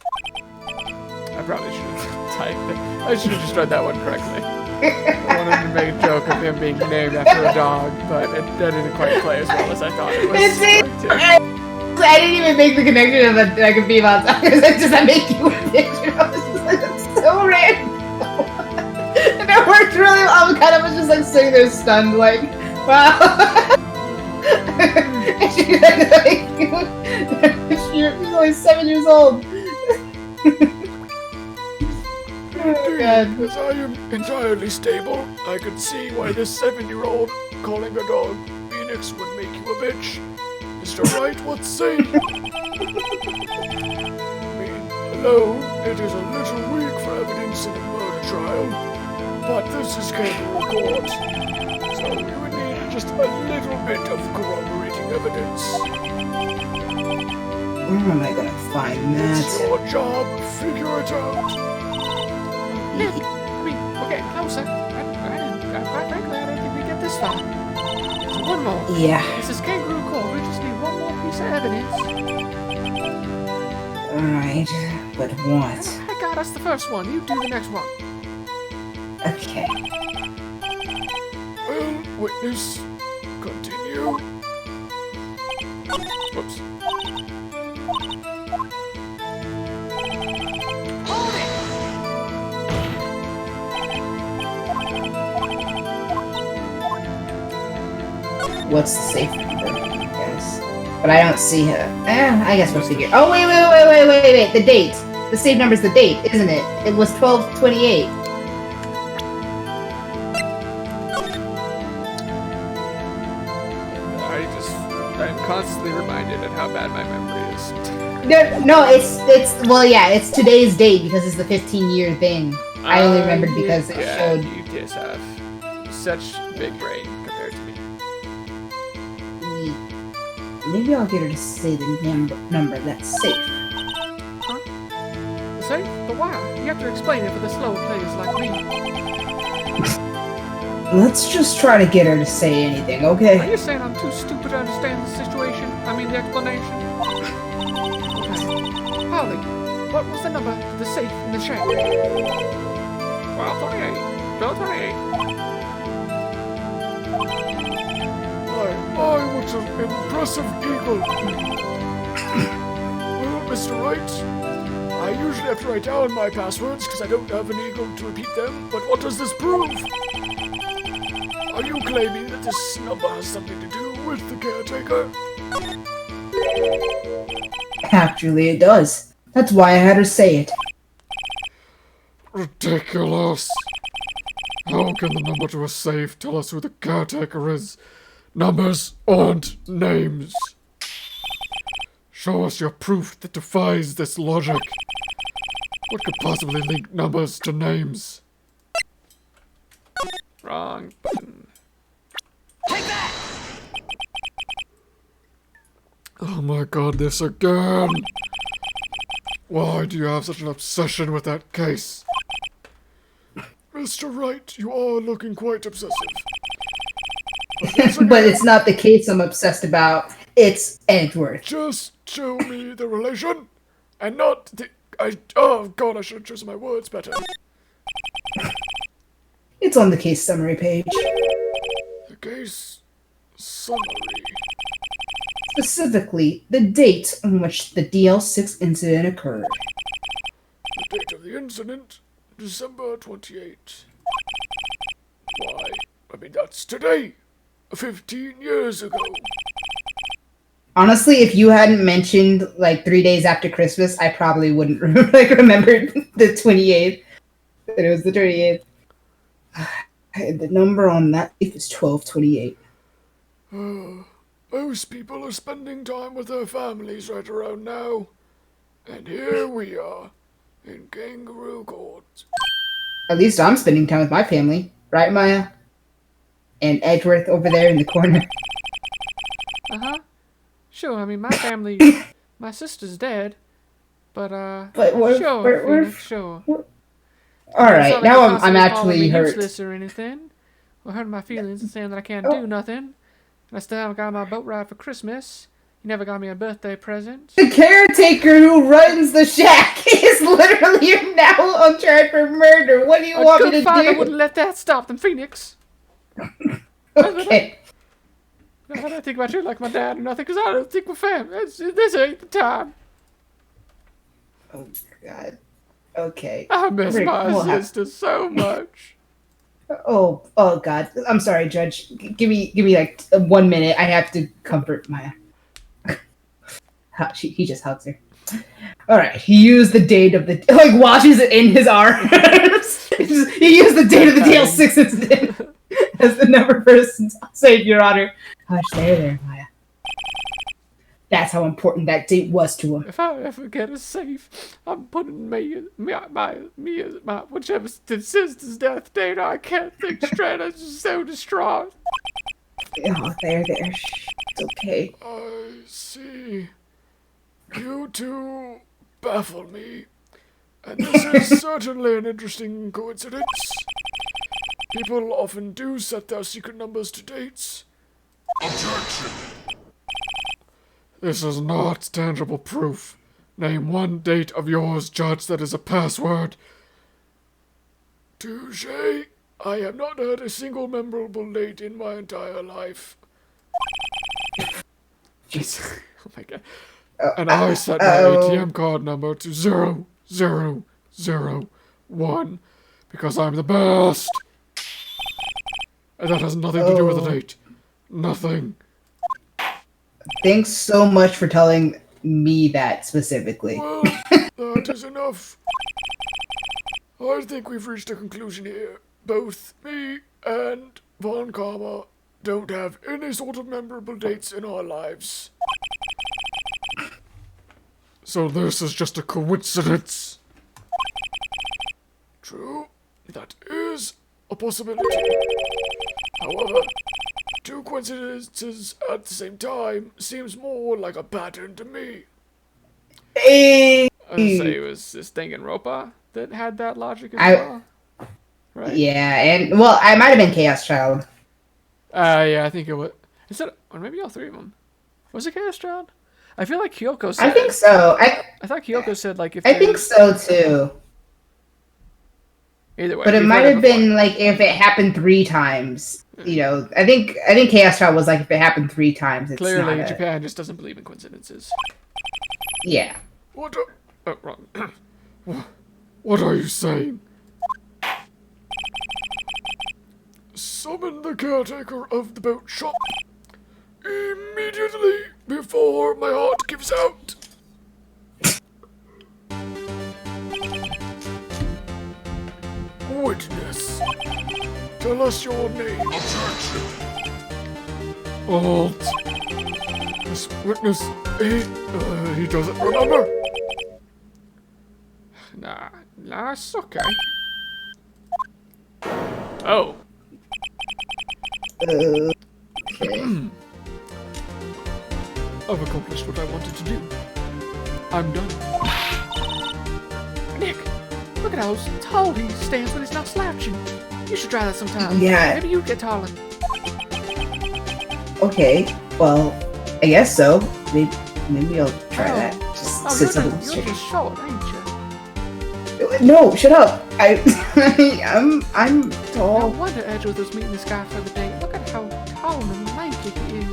I probably should have typed it. I should have just read that one correctly. I wanted to make a joke of him being named after a dog, but that didn't quite play as well as I thought it was. I didn't even make the connection of like a female dog. Does that make you a bitch? I was just like, that's so random. And it worked really well. I kind of was just like sitting there stunned, like, wow. She's only 7 years old. Oh, God. As I am entirely stable, I could see why this 7-year-old calling a dog Phoenix would make you a bitch. Mr. Wright, what say you? I mean, hello, it is a little weak for evidence in a murder trial, but this is kangaroo court, so we would need just a little bit of corroborating evidence. Where am I gonna find It's that? your job, figure it out. I mean, we're getting closer. Quite frankly, I don't think we get this far. So one more. Yeah. This is kangaroo court. We just need one more piece of evidence. Alright, but what? I got us the first one. You do the next one. Okay. Well, witness, continue. Whoops. Hold it! What's the safe number? I guess. But I don't see her. I guess we'll figure. Oh, wait. The date. The safe number's the date, isn't it? It was 12/28. I'm constantly reminded of how bad my memory is. No, well, yeah, it's today's date because it's the 15-year thing. I only remembered because it showed. You just have such big brain compared to me. Maybe I'll get her to say the number that's safe. Safe? But why? You have to explain it for the slow players like me. Let's just try to get her to say anything, Are okay? you saying I'm too stupid to understand the situation? I mean the explanation? Okay. Holly, what was the number to the safe in the shack? 1228. 1228. What an impressive eagle. Well, Mr. Wright, I usually have to write down my passwords because I don't have an eagle to repeat them, but what does this prove? Are you claiming that this number has something to do with the caretaker? Actually, it does. That's why I had her say it. Ridiculous. How can the number to a safe tell us who the caretaker is? Numbers aren't names. Show us your proof that defies this logic. What could possibly link numbers to names? Wrong button. Take that! Oh my god, this again! Why do you have such an obsession with that case? Mr. Wright, you are looking quite obsessive. But it's not the case I'm obsessed about. It's Edgeworth. Just show me the relation, and not the... oh god, I should have chosen my words better. It's on the case summary page. The case summary. Specifically, the date on which the DL6 incident occurred. The date of the incident, December 28. Why, I mean, that's today. 15 years ago. Honestly, if you hadn't mentioned like 3 days after Christmas, I probably wouldn't remember the 28th. That it was the 28th. The number on that is 12/28. Most people are spending time with their families right around now. And here we are, in Kangaroo Court. At least I'm spending time with my family, right, Maya? And Edgeworth over there in the corner. Uh-huh. Sure, I mean, my family, my sister's dead. But we're- sure, we're- Phoenix, sure. All It's not right, like now you're I'm constantly calling actually me hurt. useless or anything, or hurting my feelings and saying that I can't do nothing. And I still haven't got my boat ride for Christmas. You never got me a birthday present. The caretaker who runs the shack is literally now on trial for murder. What do you want me good to father do? wouldn't let that stop them, Phoenix. Okay. I don't think about you like my dad or nothing, because I don't think we're family. This ain't the time. Oh God. Okay. I miss Rick, my we'll have- sister so much. Oh God. I'm sorry, Judge. Give me like 1 minute. I have to comfort Maya. He just hugs her. All right. He used the date of the like washes it in his arms. He used the date of the DL6 incident as the number first saved Your Honor. Hush, there, Maya. That's how important that date was to him. If I ever get a safe, I'm putting me whichever sister's death date. I can't think straight. I'm just so distraught. Oh, there. Shh, it's okay. I see. You two baffle me. And this is certainly an interesting coincidence. People often do set their secret numbers to dates. Objection! This is not tangible proof. Name one date of yours, Judge, that is a password. Touche. I have not had a single memorable date in my entire life. Jesus. Oh my god. And I set my ATM card number to 0001 because I'm the best. And that has nothing to do with the date. Nothing. Thanks so much for telling me that specifically. Well, that is enough. I think we've reached a conclusion here. Both me and Von Karma don't have any sort of memorable dates in our lives. So this is just a coincidence. True, that is a possibility. However, two coincidences at the same time seems more like a pattern to me. Hey. I would say it was this thing in Ropa that had that logic as well. Right? Yeah, and well, I might have been Chaos Child. Yeah, I think it was. Instead, or maybe all three of them. Was it Chaos Child? I feel like Kyoko said. I think so. I thought Kyoko said like if. I think so too. Either way, But it we've might heard have before. been like if it happened 3 times. You know, I think Chaos Child was like if it happened 3 times. It's Clearly, not Japan just doesn't believe in coincidences. Yeah. What? Oh, wrong. What are you saying? Summon the caretaker of the boat shop immediately before my heart gives out. Witness, tell us your name. Objection! Alt. This witness, he doesn't remember. Nah, it's okay. Oh. I've accomplished what I wanted to do. I'm done. Nick, look at how tall he stands when he's not slouching. You should try that sometime. Yeah. Maybe you'd get taller. Okay. Well, I guess so. Maybe I'll try that. Just sit you're, something you're straight. just short, ain't you? No, shut up. I'm No tall. wonder Edgeworth was meeting this guy for the day. Look at how tall and lanky he is.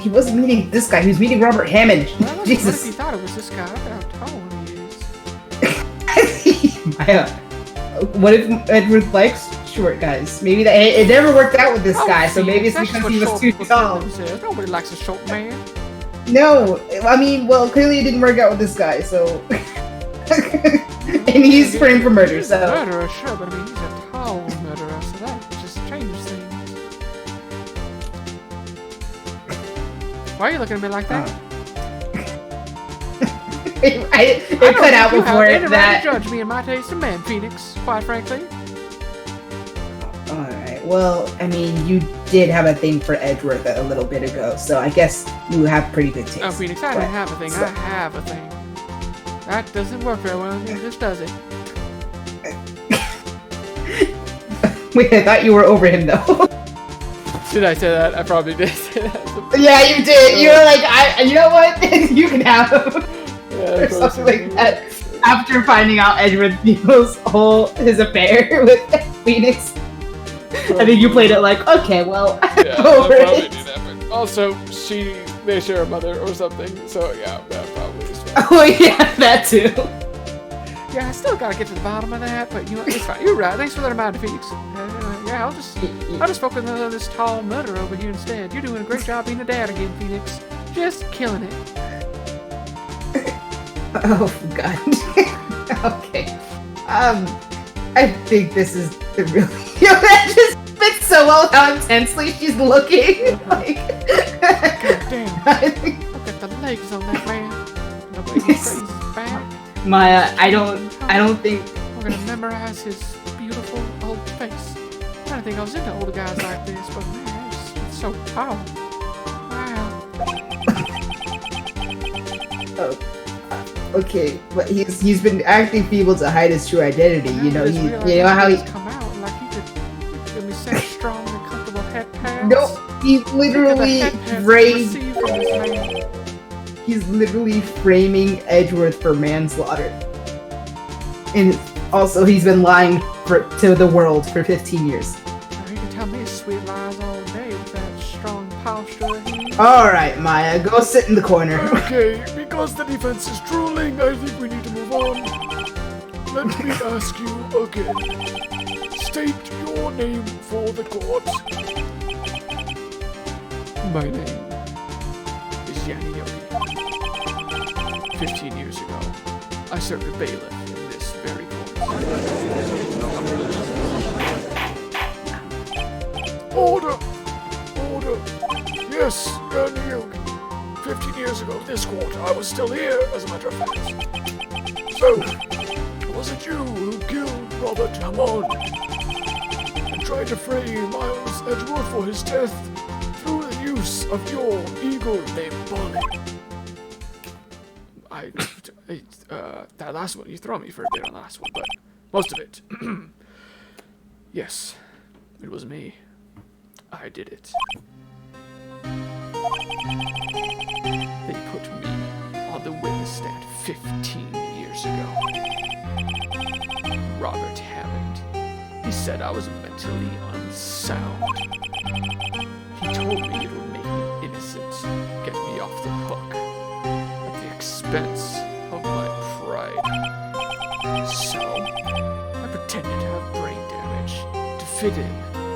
He wasn't meeting this guy. He was meeting Robert Hammond. Well, what if Jesus. he thought it was this guy? Look at how tall he is. Maya, what if Edward likes short guys? Maybe that it never worked out with this guy, so maybe it's That's because what he was short too people tell tall. themselves. Nobody likes a short man. No, I mean, well, clearly it didn't work out with this guy, so. And he's framed for murder, He's so. a murderer, sure, but I mean, he's a tall murderer, so that just changes things. Why are you looking at me like that? It cut out before you have any right that. to judge me and my taste in man, Phoenix, quite frankly. Alright, well, I mean, you did have a thing for Edgeworth a little bit ago, so I guess you have pretty good taste. Oh, Phoenix, I But- don't have a thing. I have a thing. That doesn't work very well. It just does it. Wait, I thought you were over him, though. Did I say that? I probably did say that. Yeah, you did. You were like, you know what? You can have him. Yeah, Or something like that. After finding out Edward Beagle's his affair with Phoenix. I think you played it like, okay, well, Yeah, I'm I over probably it. do that. But also, they share a mother or something. So yeah, that probably is fine. Oh yeah, that too. Yeah, I still gotta get to the bottom of that, but you know, it's fine. You're right. Thanks for that reminder, Phoenix. Yeah, I'll just focus on this tall murderer over here instead. You're doing a great job being a dad again, Phoenix. Just killing it. Oh God. Okay. I think this is really. That just fits so well how intensely she's looking. Like. God damn. I think Look at the legs on that man. The way he sprays his back. Maya, I don't think. We're gonna memorize his beautiful old face. I didn't think I was into older guys like this, but man, it's so powerful. Wow. Oh, okay, but he's been acting feeble to hide his true identity. You know, you know how he. Come out like he could give me such strong and comfortable head pads. No, he's literally framed. man. He's literally framing Edgeworth for manslaughter. And also, he's been lying to the world for 15 years. Now, you can tell me sweet lies all day with that strong posture. Alright, Maya, go sit in the corner. Okay, because the defense is drooling, I think we need to move on. Let me ask you again. State your name for the court. My name is Yanni Yogi. 15 years ago, I served a bailiff in this very court. Order! Order! Yes, Yanni Yogi. 15 years ago, this court, I was still here, as a matter of fact. So, was it you who killed Robert Hammond and tried to frame Miles Edgeworth for his death through the use of your eagle named Bonnie? That last one, you throw me for a bit on the last one, but most of it. Yes, it was me. I did it. They put me on the witness stand 15 years ago. Robert Hammond. He said I was mentally unsound. He told me it would make me innocent, get me off the hook, at the expense of my pride. So, I pretended to have brain damage to fit in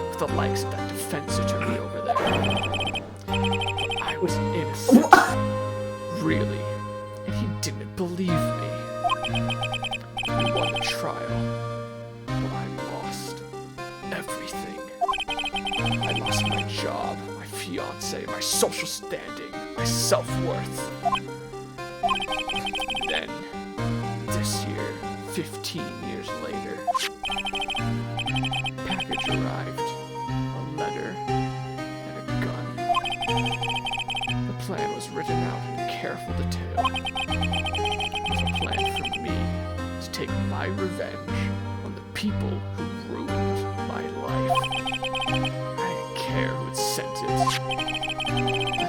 with the likes of that defense attorney over there. But I was innocent. Really. And he didn't believe me. We won the trial. But I lost everything. I lost my job, my fiance, my social standing, my self-worth. Then, this year, 15 years later, package arrived. A letter and a gun. The plan was written out in careful detail. It was a plan for me to take my revenge on the people who ruined my life. I didn't care who had sent it. I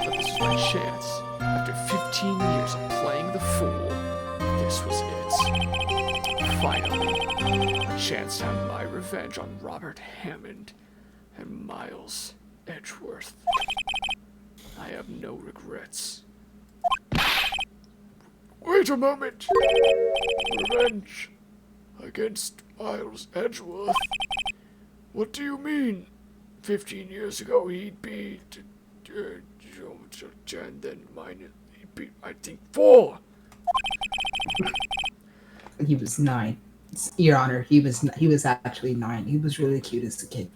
thought this was my chance. After 15 years of playing the fool, this was it. Finally, a chance to have my revenge on Robert Hammond and Miles Edgeworth. I have no regrets. Wait a moment! Revenge against Miles Edgeworth? What do you mean? 15 years ago he'd be... and then mine, he'd be, I think, 4! He was 9. Your Honor, he was actually 9. He was really cute as a kid.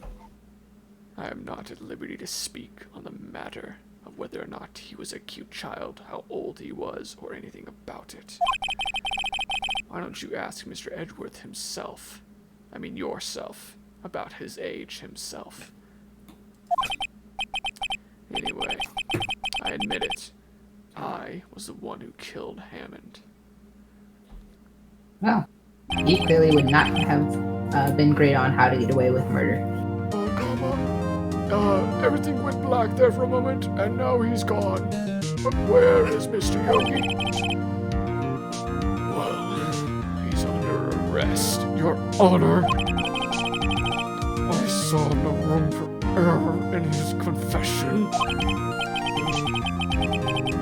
I am not at liberty to speak on the matter of whether or not he was a cute child, how old he was, or anything about it. Why don't you ask Mr. Edgeworth himself, I mean yourself, about his age himself. Anyway, I admit it. I was the one who killed Hammond. Well, he clearly would not have been great on how to get away with murder. Oh, come on. Everything went black there for a moment, and now he's gone. But where is Mr. Yogi? Well, he's under arrest, Your Honor. I saw no room for error in his confession.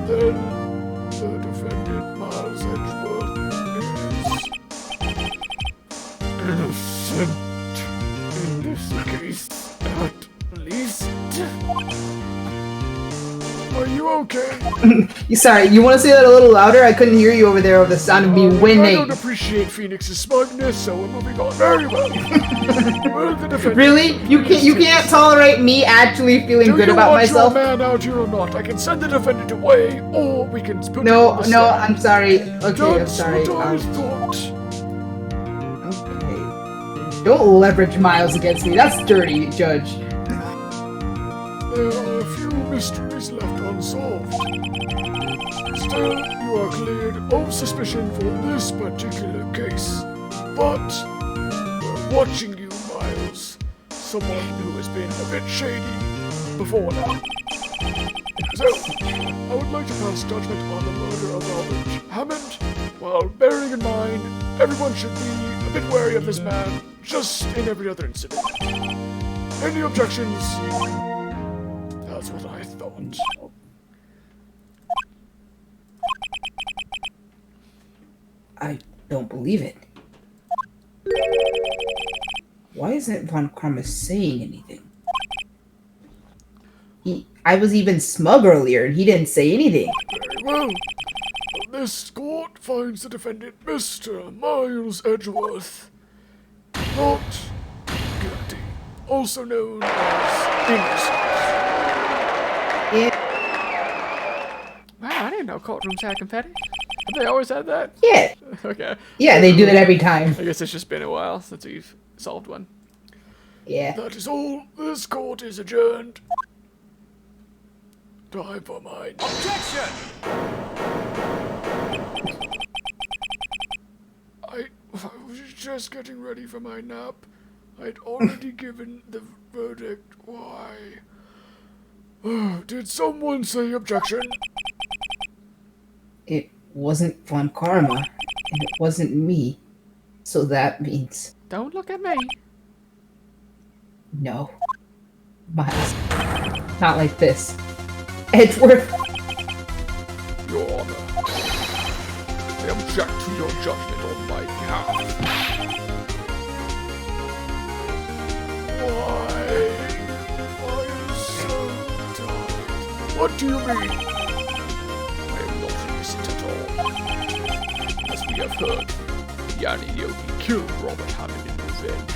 Then the defendant, Miles Edgeworth, is Innocent in this case, at least. Are you okay? Sorry, you want to say that a little louder? I couldn't hear you over there over the sound of me I winning. don't appreciate Phoenix's smugness, so we're moving on very well. We're the defenders. Really? You can't tolerate me actually feeling good about myself? Do you want your man out here or not? I can send the defendant away, or we can put him No, on the no, stand. I'm sorry. Okay, I'm That's sorry. what I thought. Okay. Don't leverage Miles against me. That's dirty, Judge. There are a few mysteries left unsolved. Still, you are cleared of suspicion for this particular case. But we're watching you, Miles. Someone who has been a bit shady before now. So, I would like to pass judgment on the murder of Robert Hammond, while bearing in mind everyone should be a bit wary of this man, just in every other incident. Any objections? That's what I thought. I don't believe it. Why isn't Von Karma saying anything? I was even smug earlier and he didn't say anything. Very well. This court finds the defendant, Mr. Miles Edgeworth, not guilty, also known as innocent. Yeah. Wow, I didn't know courtrooms had confetti. Have they always had that? Yeah. Okay. Yeah, they do that every time. I guess it's just been a while since we've solved one. Yeah. That is all. This court is adjourned. Time for mine. Objection! I was just getting ready for my nap. I'd already given the verdict. Why? Did someone say objection? It wasn't Von Karma, and it wasn't me. So that means Don't look at me. no. Miles. Not like this. Edgeworth. Your Honor, I object to your judgment on my behalf. Why? I am so tired. What do you mean? I am not innocent at all. As we have heard, Yanni Yogi killed Robert Hammond in revenge.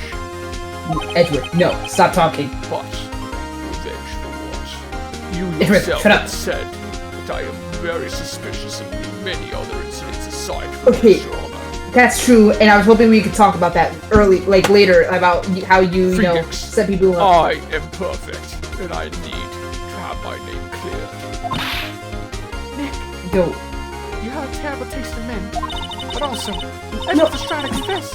Edgeworth, no. Stop talking. But revenge for what? You Edgeworth, yourself shut up. had said that I am very suspicious of many other incidents aside from Okay. this, Your Honor. That's true, and I was hoping we could talk about that later, about how you know, Phoenix, set people up. I am perfect, and I need to have my name cleared. Nick, Yo, you have a terrible taste in men. But also, Edgeworth is trying to confess.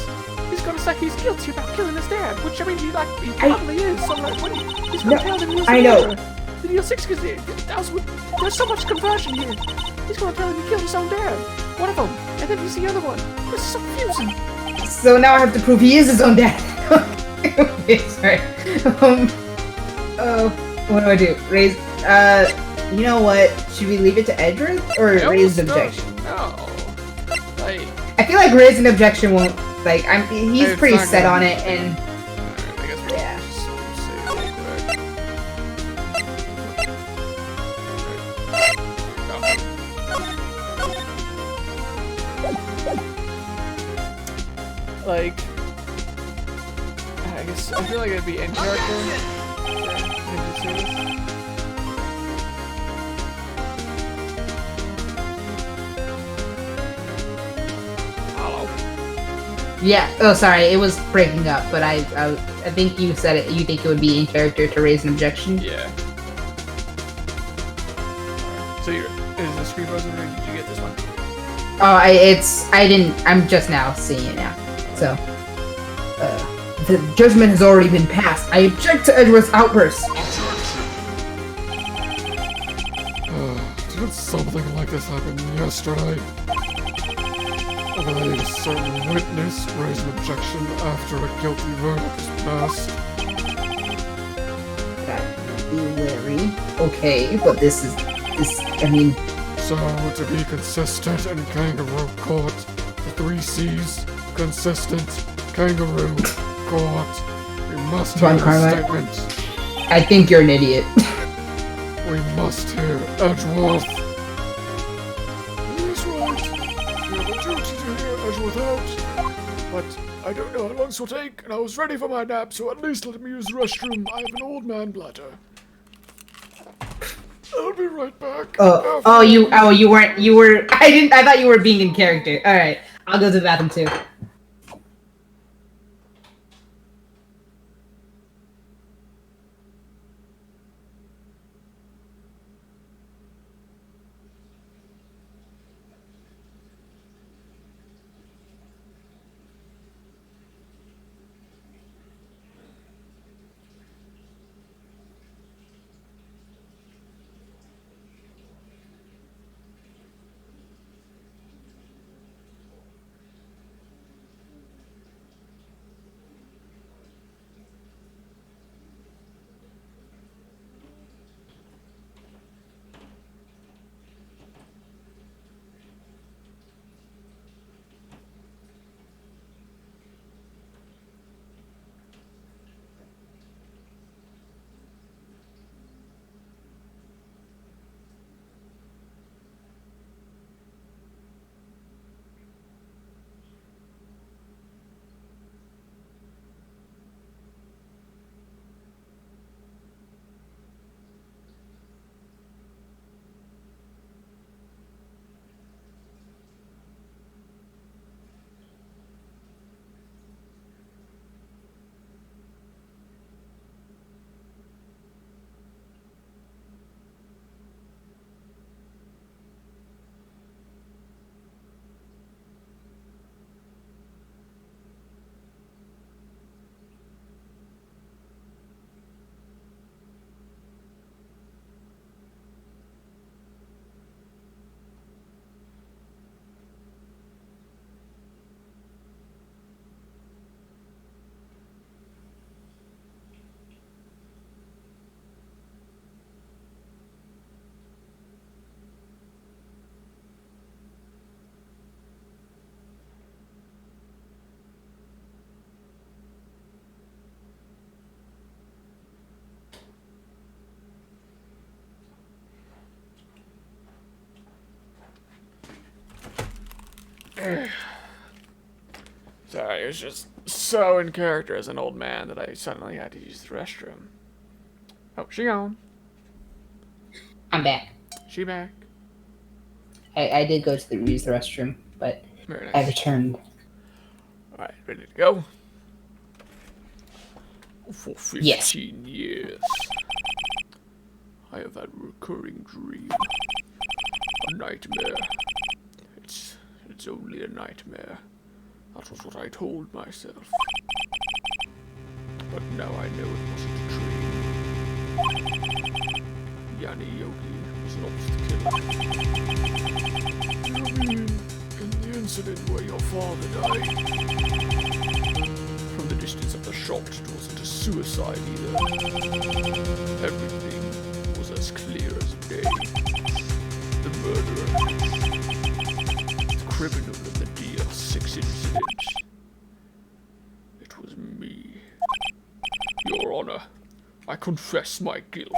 He's gonna say he's guilty about killing his dad, which I mean, he probably is. So like, what he's gonna tell him he was the I know. murderer. Then you'll six because there's so much conversion here. He's gonna tell him he killed his own dad, one of them, and then he's the other one. This is so confusing. so now I have to prove he is his own dad. Okay, sorry. What do? Raise, you know what? Should we leave it to Edgeworth, or I raise an almost objection? don't know. Like, I feel like raise an objection won't, he's It's pretty not set gonna on be- it, and I guess we'll Yeah. just say it real quick. Like, I guess I feel like it'd be in character. for him to say this. Hello. yeah. Oh, sorry, it was breaking up, but I think you said it. You think it would be in character to raise an objection? Yeah. Alright. So is the screen frozen, or did you get this one? Oh, I'm just now seeing it now. So, the judgment has already been passed. I object to Edgeworth's outburst. Did something like this happen yesterday? A certain witness raised an objection after a guilty verdict was passed. Gotta be wary. Okay, but this, I mean, So, to be consistent in kangaroo court, the 3 C's, consistent, kangaroo court, we must Von have a Karma. statement. I think you're an idiot. We must hear Edgeworth. He's right. We have a duty to hear Edgeworth out. But I don't know how long this will take, and I was ready for my nap, so at least let me use the restroom. I have an old man bladder. I'll be right back. You weren't. You were. I thought you were being in character. All right. I'll go to the bathroom too. Sorry, I was just so in character as an old man that I suddenly had to use the restroom. Oh, she gone. I'm back. She back. I did go to use the restroom, but Very nice. I returned. Alright, ready to go? For 15 Yes. years, I have had a recurring dream. A nightmare. It's only a nightmare. That was what I told myself. But now I know it wasn't a dream. Yanni Yogi was not the killer. You mean in the incident where your father died? From the distance of the shot, it wasn't a suicide either. Everything was as clear as day. The murderer. The criminal in the DL6 incident. It was me. Your Honor, I confess my guilt.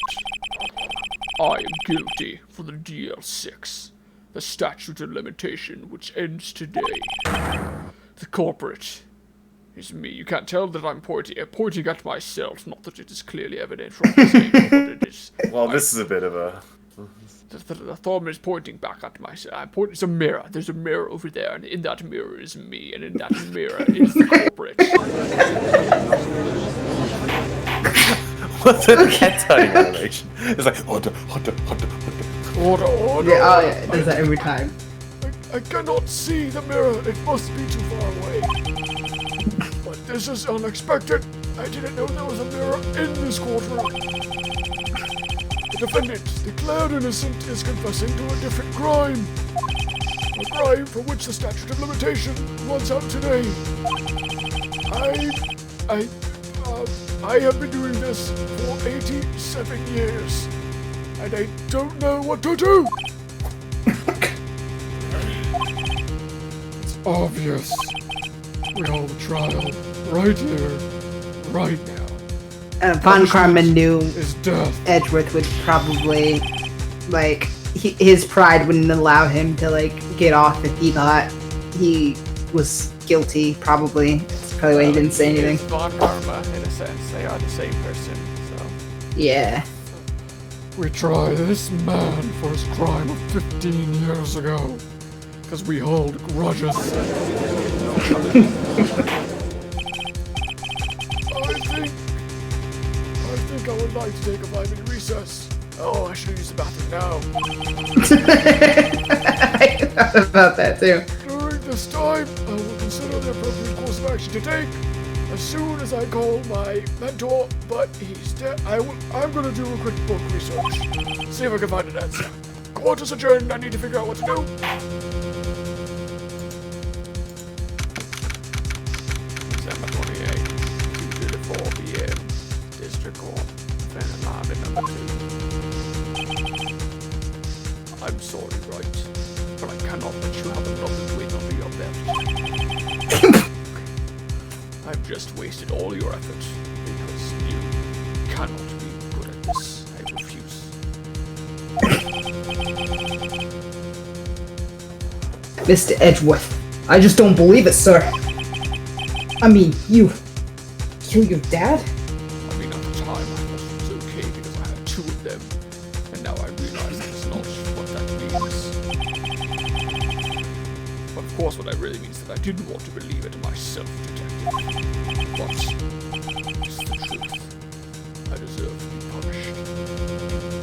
I am guilty for the DL6, the statute of limitation which ends today. The culprit is me. You can't tell that I'm pointing at myself, not that it is clearly evident from the table, but it is... Well, this is a bit of a... The thumb is pointing back at myself. It's a mirror. There's a mirror over there, and in that mirror is me, and in that mirror is the culprit. What's a hentai animation? It's like, order. Order. Yeah, it does that every time. I cannot see the mirror. It must be too far away. But this is unexpected. I didn't know there was a mirror in this courtroom. The defendant, declared innocent, is confessing to a different crime. A crime for which the statute of limitation runs out today. I have been doing this for 87 years, and I don't know what to do. It's obvious. We hold a trial right here, right now. Von Karman knew is death. Edgeworth would probably, like, his pride wouldn't allow him to, like, get off if he thought he was guilty, probably. That's probably why he didn't say anything. It's Von Karma, in a sense. They are the same person, so. Yeah. We try this man for his crime of 15 years ago. Because we hold grudges. I think I would like to take a 5-minute recess. Oh, I should use the bathroom now. I thought about that too. During this time, I will consider the appropriate course of action to take. As soon as I call my mentor, but he's dead, I'm gonna do a quick book research. See if I can find an answer. Court is adjourned, I need to figure out what to do. December 28th, 2:04 p.m. District Court. Defendant live at number 2. I'm sorry, right? But I cannot let you have another win under your belt. I've just wasted all your effort because you cannot be good at this. I refuse. Mr. Edgeworth, I just don't believe it, sir. I mean, you killed your dad? I mean, at the time, I thought it was okay because I had 2 of them. And now I realize that's not what that means. But of course, what that really means is that I didn't want to believe it myself, detective. But it's the truth. I deserve to be punished.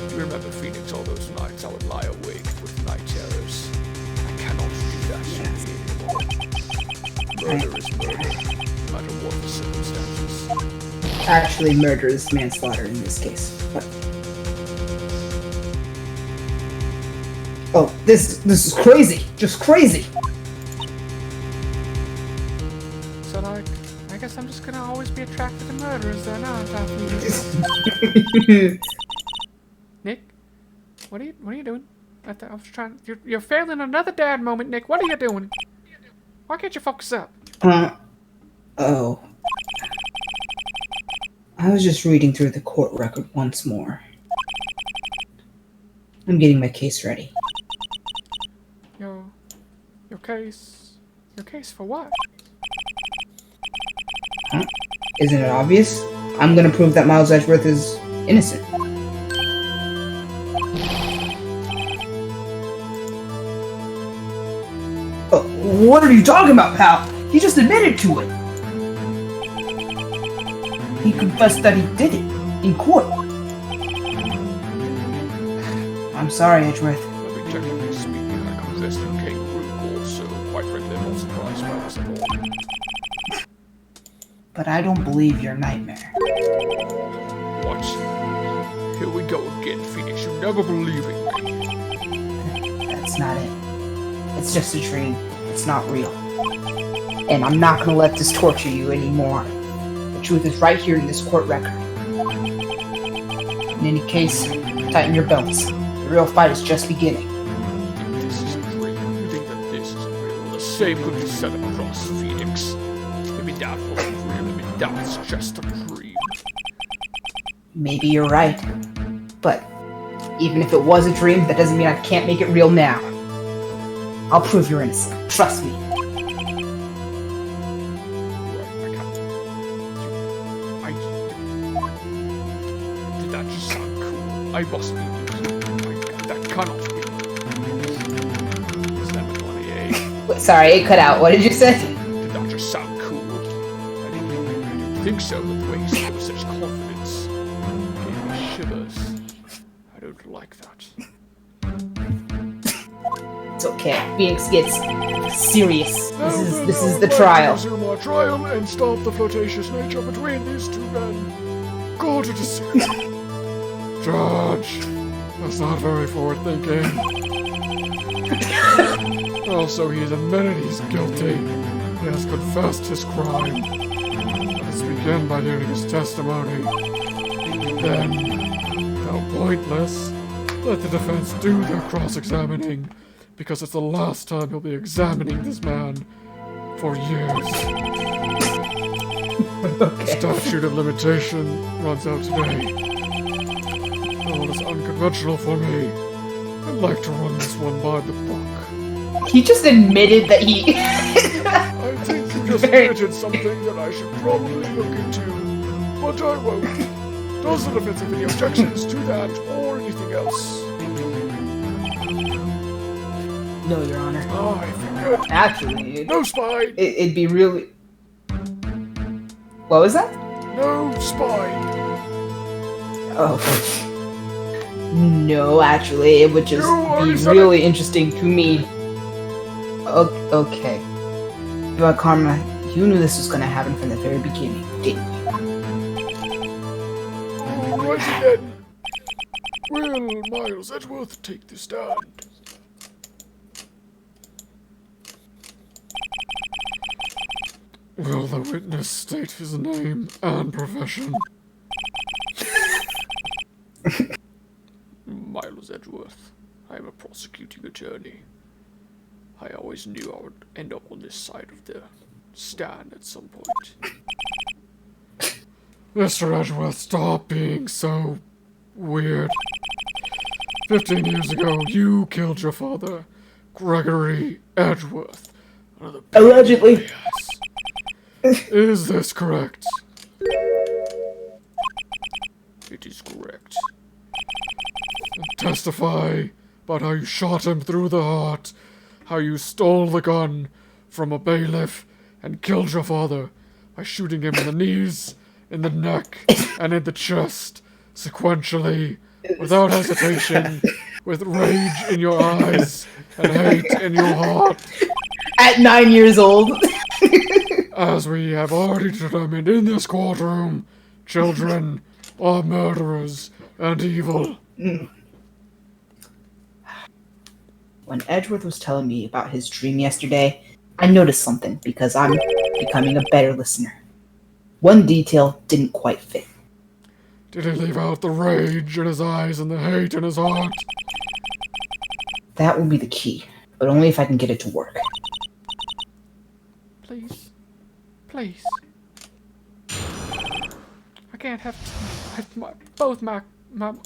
Do you remember, Phoenix, all those nights I would lie awake with night terrors? I cannot do that anymore. Murder is murder, no matter what the circumstances. Actually, murder is manslaughter in this case. But... Oh, this is crazy. Just crazy. So, like, I guess I'm just gonna always be attracted to murderers then, aren't I? Nick? What are you doing? I was trying. You're failing another dad moment, Nick. What are you doing? Why can't you focus up? Oh. I was just reading through the court record once more. I'm getting my case ready. Your case? Your case for what? Huh? Isn't it obvious? I'm gonna prove that Miles Edgeworth is innocent. What are you talking about, pal? He just admitted to it. He confessed that he did it in court. I'm sorry, Edgeworth. Let me technically speaking, I confessed in kangaroo court, so quite frankly, I'm not surprised by this at all. But I don't believe your nightmare. What? Here we go again, Phoenix. You never believing me. That's not it. It's just a dream. It's not real. And I'm not gonna let this torture you anymore. The truth is right here in this court record. In any case, tighten your belts. The real fight is just beginning. This is a dream. You think that this is real? Well, the same could be said across Phoenix. Maybe that wasn't real. Maybe that was just a dream. Maybe you're right. But even if it was a dream, that doesn't mean I can't make it real now. I'll prove you're innocent. Trust me. Right, I can't. Did that just sound cool? I must be losing. That cannot be. December 28th. Sorry, it cut out. What did you say? Did that just sound cool? I didn't think so, but the way you said it with such confidence gave me shivers. I don't like that. It's okay. Phoenix gets serious. This is the trial. Resume our trial and stop the flirtatious nature between these 2 men. Go to decision. Judge, that's not very forward-thinking. Also, he's admitted he's guilty. He has confessed his crime. Let's begin by hearing his testimony. Then, though pointless, let the defense do their cross-examining, because it's the last time he'll be examining this man for years. Okay. Statute of limitation runs out today. Oh, it's unconventional for me. I'd like to run this one by the book. He just admitted that he. I think you just admitted something that I should probably look into, but I won't. Doesn't offense have any objections to that or anything else. No, Your Honor. Oh, I forget. Actually, No spine. it'd be really. What was that? No spine. Oh. No, actually, it would just You already be said really interesting to me. Okay. But Karma, you knew this was gonna happen from the very beginning, didn't you? Alright then. Will Miles Edgeworth take the stand? Will the witness state his name and profession? Miles Edgeworth. I am a prosecuting attorney. I always knew I would end up on this side of the stand at some point. Mr. Edgeworth, stop being so weird. 15 years ago, you killed your father, Gregory Edgeworth. Allegedly. Is this correct? It is correct. Testify about how you shot him through the heart, how you stole the gun from a bailiff and killed your father by shooting him in the knees, in the neck, and in the chest, sequentially, without hesitation, with rage in your eyes and hate in your heart. At 9 years old. As we have already determined in this courtroom, children are murderers and evil. When Edgeworth was telling me about his dream yesterday, I noticed something because I'm becoming a better listener. One detail didn't quite fit. Did he leave out the rage in his eyes and the hate in his heart? That will be the key, but only if I can get it to work. Please. Please. I can't have both my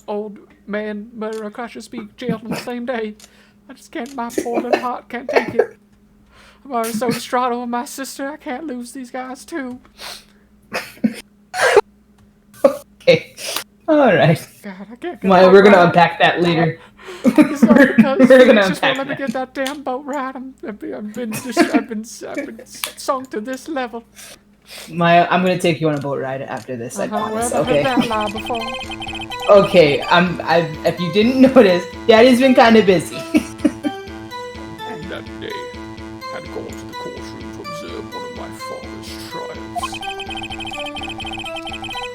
old man murderer crushes be jailed on the same day. I just can't, my poor little heart can't take it. I'm already so distraught over my sister, I can't lose these guys too. Okay. Alright. God, I can't get Well, we're gonna unpack that later. We're gonna just unpack won't let me that. get that damn boat right. I've been sunk to this level. I'm gonna take you on a boat ride after this, I promise, Well, I've okay? heard that lie before. Okay, if you didn't notice, Daddy's been kinda busy. And that day, I'd gone to the courtroom to observe one of my father's trials.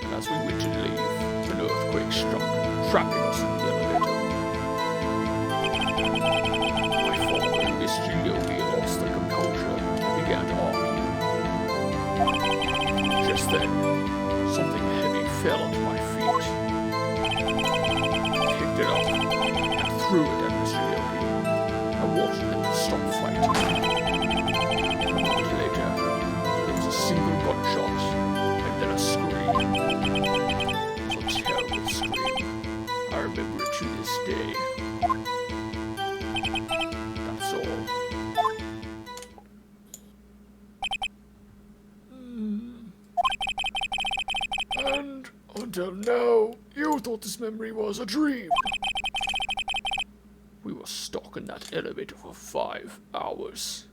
And as we went to leave, an earthquake struck, trapping us in the elevator. My father and Mr. Yogi lost their composure and began to argue. Just then, something heavy fell at my feet. I picked it up and threw it at Mr. Yogi. I wanted them to stop fighting. A moment later, there was a single gunshot, and then a scream. It was a terrible scream. I remember it to this day. That's all. And until now, you thought this memory was a dream. We were stuck in that elevator for 5 hours.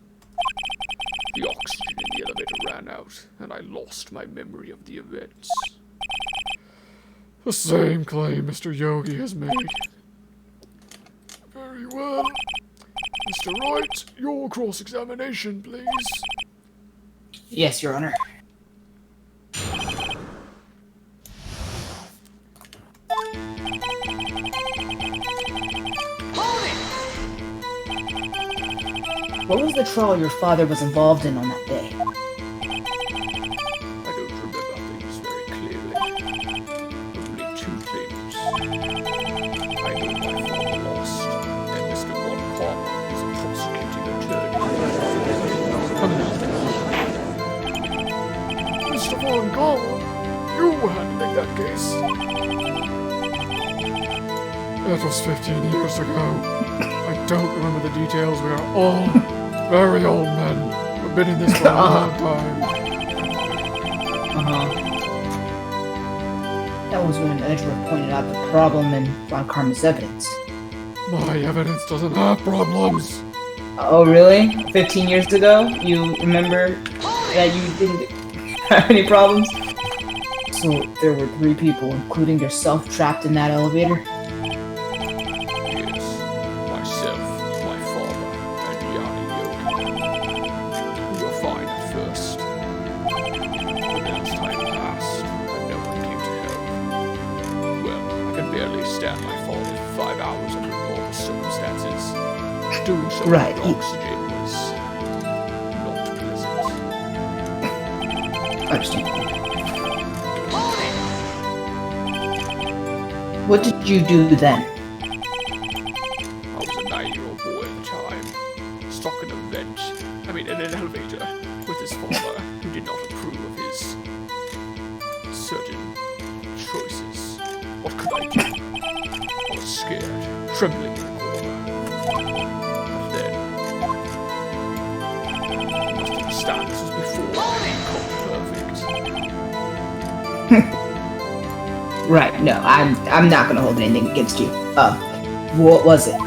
The oxygen in the elevator ran out, and I lost my memory of the events. The same claim Mr. Yogi has made. Very well. Mr. Wright, your cross-examination, please. Yes, Your Honor. What was the trial your father was involved in on that day? I don't remember things very clearly. Only 2 things. I know my father lost, and Mr. Von Carver is a prosecuting attorney. Mr. First of all, Gollum, you were handling that case. That was 15 years ago. I don't remember the details. We are all very old men. We've been in this for a long time. That was when Edgeworth pointed out the problem in Von Karma's evidence. My evidence doesn't have problems. Oh, really? 15 years ago? You remember that you didn't have any problems? So there were 3 people, including yourself, trapped in that elevator? Yes, myself, my father, and Yanni Yogi. We were fine at first. But as time passed, and no one came to help. Well, I could barely stand my fall for 5 hours under normal circumstances. Doing so Right. with oxygen was not pleasant. Understand. What did you do then? I was a 9-year-old boy at the time, stuck in in an elevator with his father, who did not approve of his certain choices. What could I do? I was scared, trembling in the corner. But then, you must understand this was before I became perfect. Right, no, I'm not gonna hold anything against you. What was it?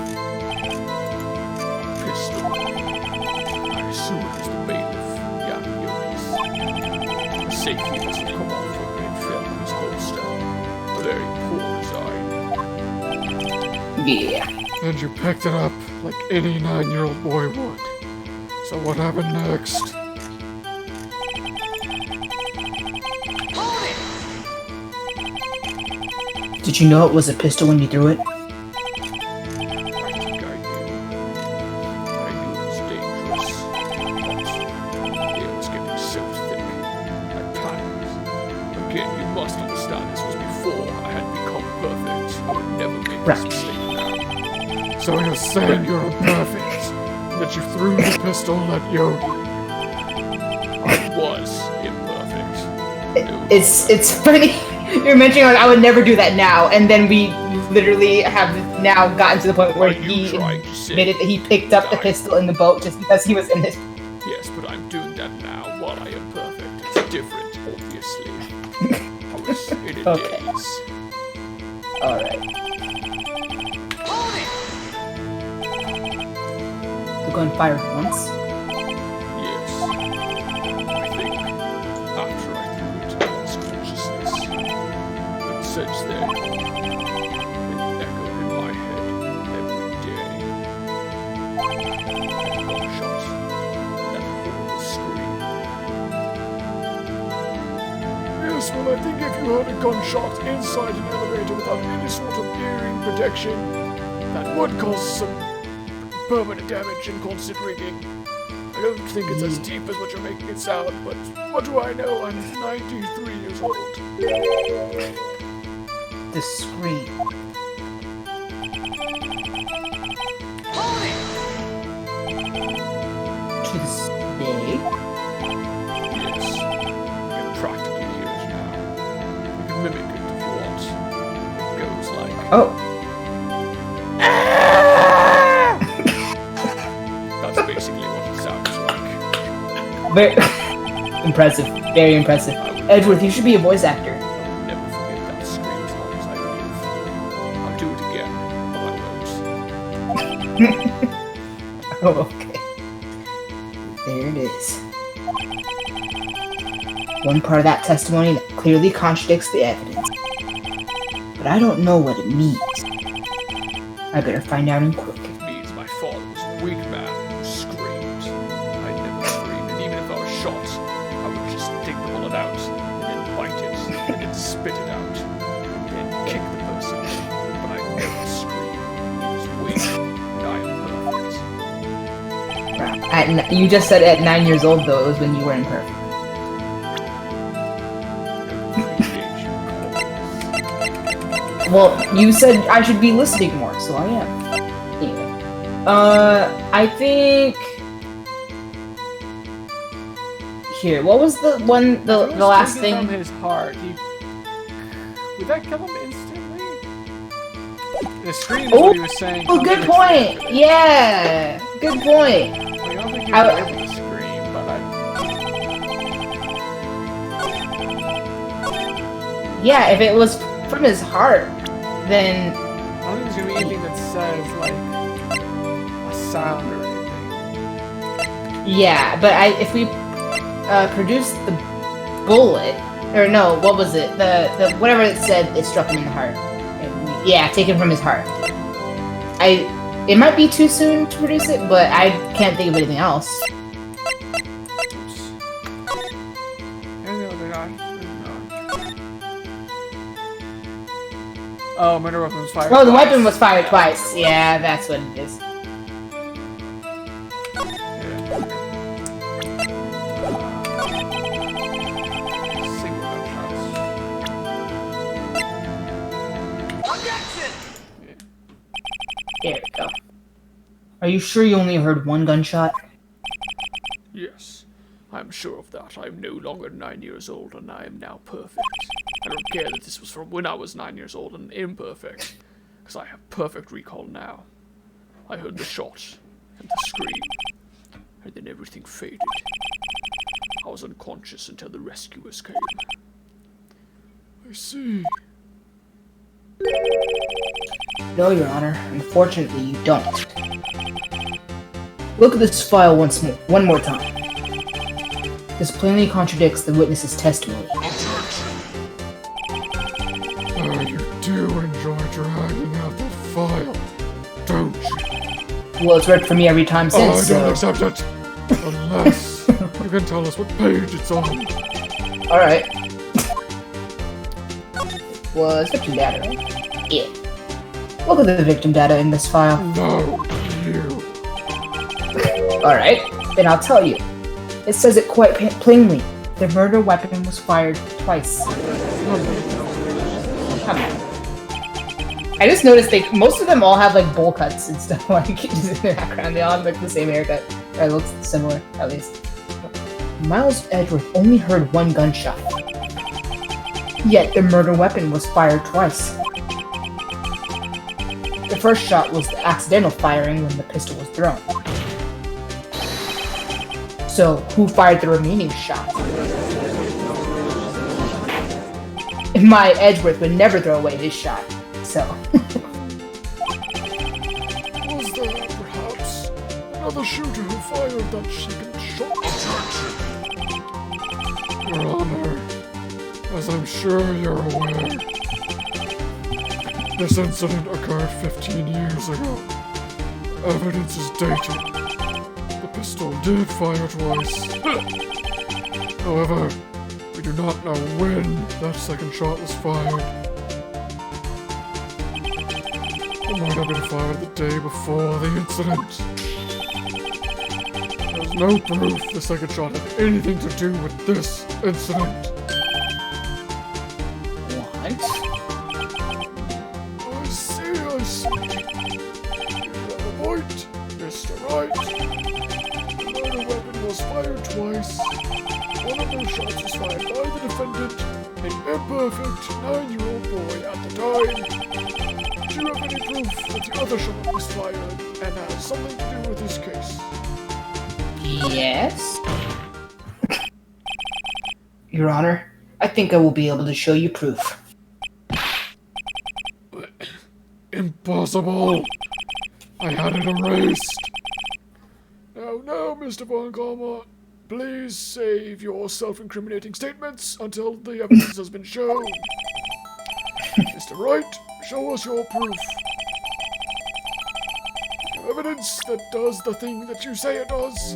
Pistol. I assume it was the bailiff, Yanni Yogi's. The safety must have come off when it fell in his holster. A very poor design. Yeah. And you picked it up like any 9-year-old boy would. So what happened next? Did you know it was a pistol when you threw it? I think I knew. I knew it was dangerous. But the air was getting so thick. I panicked. Again, you must understand this was before I had become perfect. I would never make this mistake now. So you're saying you're imperfect? That you threw the pistol at Yogi? I was imperfect. It's funny. You're mentioning like I would never do that now, and then we literally have now gotten to the point where he admitted that he picked up the pistol in the boat just because he was in this. Yes, but I'm doing that now while I am perfect. It's different, obviously. I was in a Okay. daze. Alright. The gun fired once. Yes. I think after I threw it, I lost consciousness. But since then, it echoed in my head every day. That gunshot. That horrible scream. Yes, well, I think if you heard a gunshot inside an elevator without any sort of earring protection, that would cause some permanent damage and constant ringing. I don't think it's as deep as what you're making it sound, but what do I know? I'm 93 years old. The scream. To this day. Yes, I can practically hear it now. You can mimic it if you want. It goes like... Oh. That's basically what it sounds like. Very impressive. Very impressive. Edgeworth, you should be a voice actor. I will never forget that scream as long as I live. I'll do it again, but I won't. Oh, okay. There it is. One part of that testimony that clearly contradicts the evidence. But I don't know what it means. I better find out in quick. It means my father was a weak man who screamed. I never screamed, and even if I was shot, I would just dig the bullet out, and then bite it, and then spit it out, and then kick the person. But I never screamed. He was weak, and I am perfect. You just said at 9 years old, though, it was when you were imperfect. Well, you said I should be listening more, so I am. Anyway. I think... Here, what was the one, the last thing? From his heart, would that kill him instantly? The scream is what he was saying. Oh, good point. Yeah, good point. I don't think he was able to scream, but yeah, if it was from his heart, then I don't think there's gonna be anything that says like a sound or anything. yeah. But if we produced the bullet, or no, what was it? The whatever it said, it struck him in the heart. Yeah, taken from his heart. It might be too soon to produce it, but I can't think of anything else. Oh, murder weapon was fired. Oh, the weapon was fired twice. Yeah, that's what it is. There we go. Are you sure you only heard one gunshot? Yes, I'm sure of that. I'm no longer 9 years old, and I am now perfect. I don't care that this was from when I was 9 years old and imperfect, because I have perfect recall now. I heard the shot, and the scream, and then everything faded. I was unconscious until the rescuers came. I see. No, Your Honor. Unfortunately, you don't. Look at this file one more time. This plainly contradicts the witness's testimony. Oh, you do enjoy dragging out that file, don't you? Well, it's read for me every time since, I don't so... accept it! Unless you can tell us what page it's on. Alright. Was victim data, right? Yeah. Look at the victim data in this file. No, you. Alright, then I'll tell you. It says it quite plainly. The murder weapon was fired twice. Come on. I just noticed most of them all have like bowl cuts and stuff like just in the background. They all have like the same haircut. Or it looks similar, at least. Miles Edgeworth only heard one gunshot. Yet the murder weapon was fired twice. The first shot was the accidental firing when the pistol was thrown. So, who fired the remaining shot? My Edgeworth would never throw away his shot, so... Was there, perhaps, another shooter who fired that second shot? Your Honor, as I'm sure you're aware, this incident occurred 15 years ago. Evidence is dated. The pistol did fire twice. However, we do not know when that second shot was fired. It might have been fired the day before the incident. There's no proof the second shot had anything to do with this incident. What? I see. You have a point, Mr. Wright. The murder weapon was fired twice. One of those shots was fired by the defendant, an imperfect 9-year-old boy at the time. Do you have any proof that the other shot was fired and has something to do with this case? Yes? Your Honor, I think I will be able to show you proof. Impossible! I had it erased. Now, Mr. Von Kalmar, please save your self-incriminating statements until the evidence has been shown. Mr. Wright, show us your proof. Evidence that does the thing that you say it does.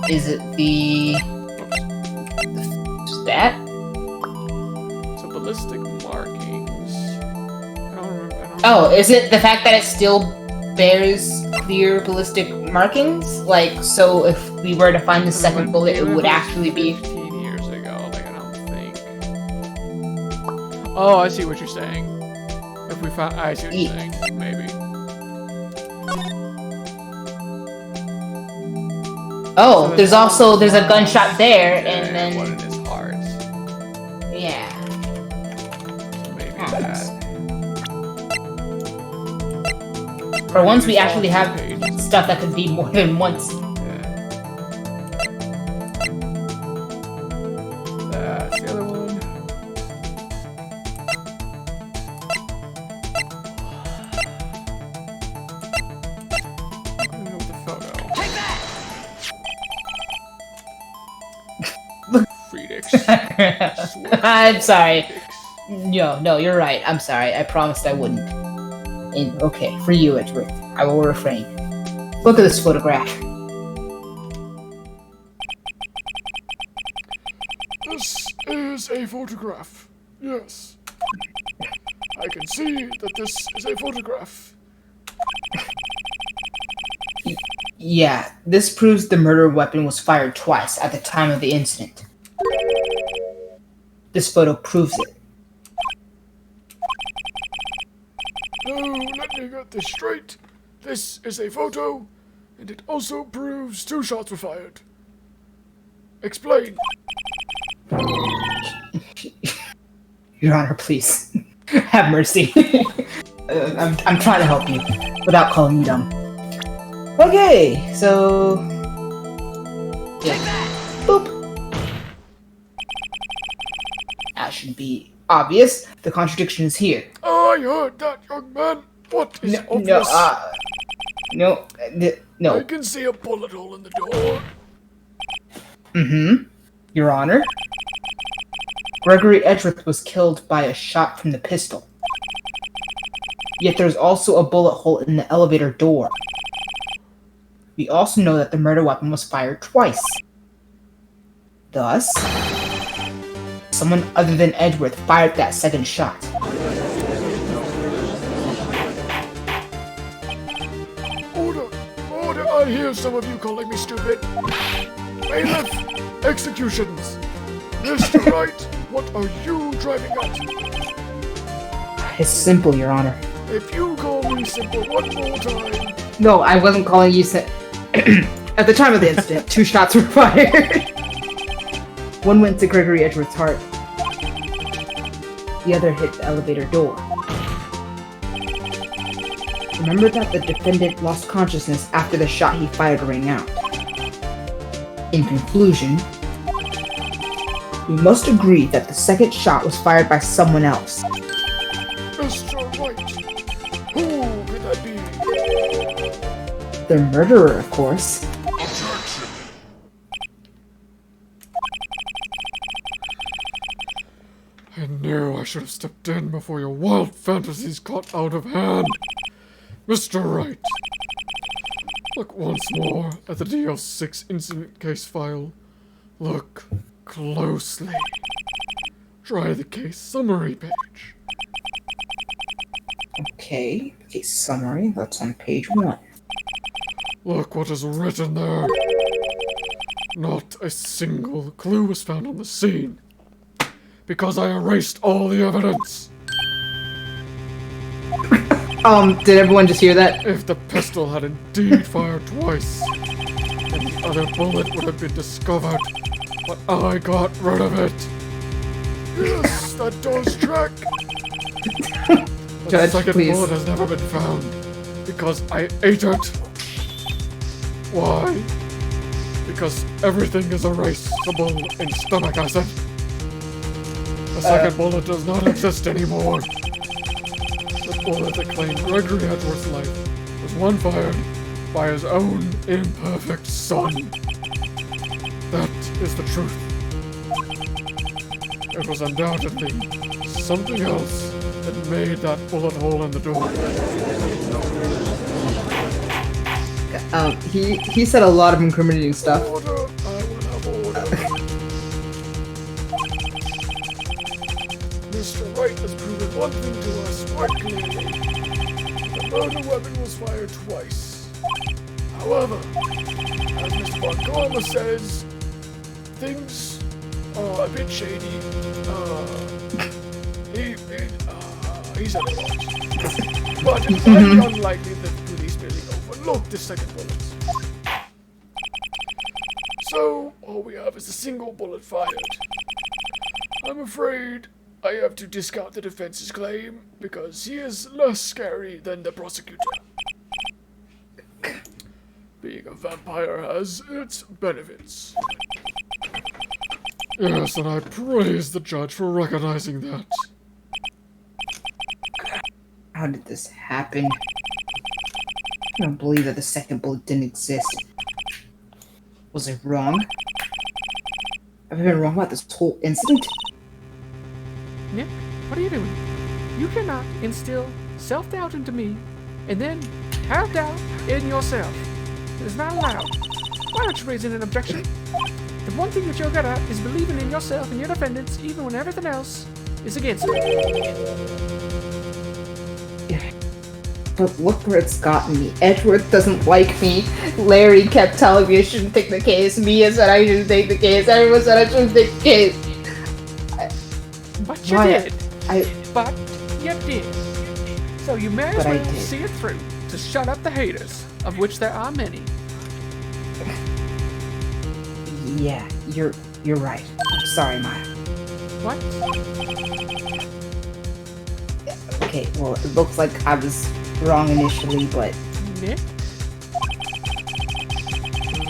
Is it the... that? So ballistic markings. I don't remember. Oh, is it the fact that it still bears clear ballistic markings? Like, so if we were to find the second bullet, it would actually be... 15 years ago, like I don't think. Oh, I see what you're saying. If we found... I see what you're saying. Maybe. Oh, So there's a gunshot there, yeah, and one in then his heart. yeah. So maybe Oh, that. For once, we Maybe actually it's all have 2 pages. stuff that could be more than once. Yeah. That's the other one. I'm gonna go with the photo. Freedix. I'm sorry. No, you're right. I'm sorry. I promised I wouldn't. And okay, for you, Edgeworth, I will refrain. Look at this photograph. This is a photograph. Yes. I can see that this is a photograph. Yeah, this proves the murder weapon was fired twice at the time of the incident. This photo proves it. No, let me get this straight. This is a photo, and it also proves 2 shots were fired. Explain. Your Honor, please. Have mercy. I'm trying to help you without calling you dumb. Okay, so... Yeah. Boop. That should be obvious. The contradiction is here. I heard that, young man. What is obvious? No, no. I can see a bullet hole in the door. Your Honor. Gregory Edgeworth was killed by a shot from the pistol. Yet there's also a bullet hole in the elevator door. We also know that the murder weapon was fired twice. Thus, someone other than Edgeworth fired that second shot. Order, I hear some of you calling me stupid. Bailiff, executions. Mr. Wright, what are you driving at? It's simple, Your Honor. If you call me simple one more time... No, I wasn't calling you At the time of the incident, 2 shots were fired. One went to Gregory Edgeworth's heart. The other hit the elevator door. Remember that the defendant lost consciousness after the shot he fired rang out. In conclusion, we must agree that the second shot was fired by someone else. Mr. Wright, who could that be? The murderer, of course. Objection. I knew I should have stepped in before your wild fantasies got out of hand. Mr. Wright, look once more at the DL6 incident case file. Look closely. Try the case summary page. Okay, case summary, that's on page 1. Look what is written there. Not a single clue was found on the scene. Because I erased all the evidence. Did everyone just hear that? If the pistol had indeed fired twice, then the other bullet would have been discovered, but I got rid of it. Yes, that does track. The Judge, second please. bullet has never been found, because I ate it. Why? Because everything is erasable in stomach acid. The second bullet does not exist anymore. The bullet that claimed Gregory Edgeworth's life was one fired by his own imperfect son. That is the truth. It was undoubtedly something else that made that bullet hole in the door. He said a lot of incriminating stuff. Order! I will have order. Mr. Wright has proven one thing to us quite clearly. The murder weapon was fired twice. However, as Mr. Montgomery says, things are a bit shady. He said a lot. But it's highly unlikely that the police merely overlooked the second bullet. have is a single bullet fired. I'm afraid I have to discount the defense's claim because he is less scary than the prosecutor. Being a vampire has its benefits. Yes, and I praise the judge for recognizing that. How did this happen? I don't believe that the second bullet didn't exist. Was I wrong? Have I been wrong about this whole incident? Nick, what are you doing? You cannot instill self-doubt into me and then have doubt in yourself. It is not allowed. Why aren't you raising an objection? The one thing that you're good at is believing in yourself and your defendants even when everything else is against you. But look where it's gotten me. Edgeworth doesn't like me. Larry kept telling me I shouldn't take the case. Mia said I shouldn't take the case. Everyone said I shouldn't take the case. But you did. But you did. So you may as well see it through to shut up the haters, of which there are many. Yeah, you're right. I'm sorry, Maya. What? Okay, well, it looks like I was wrong initially, but Nick?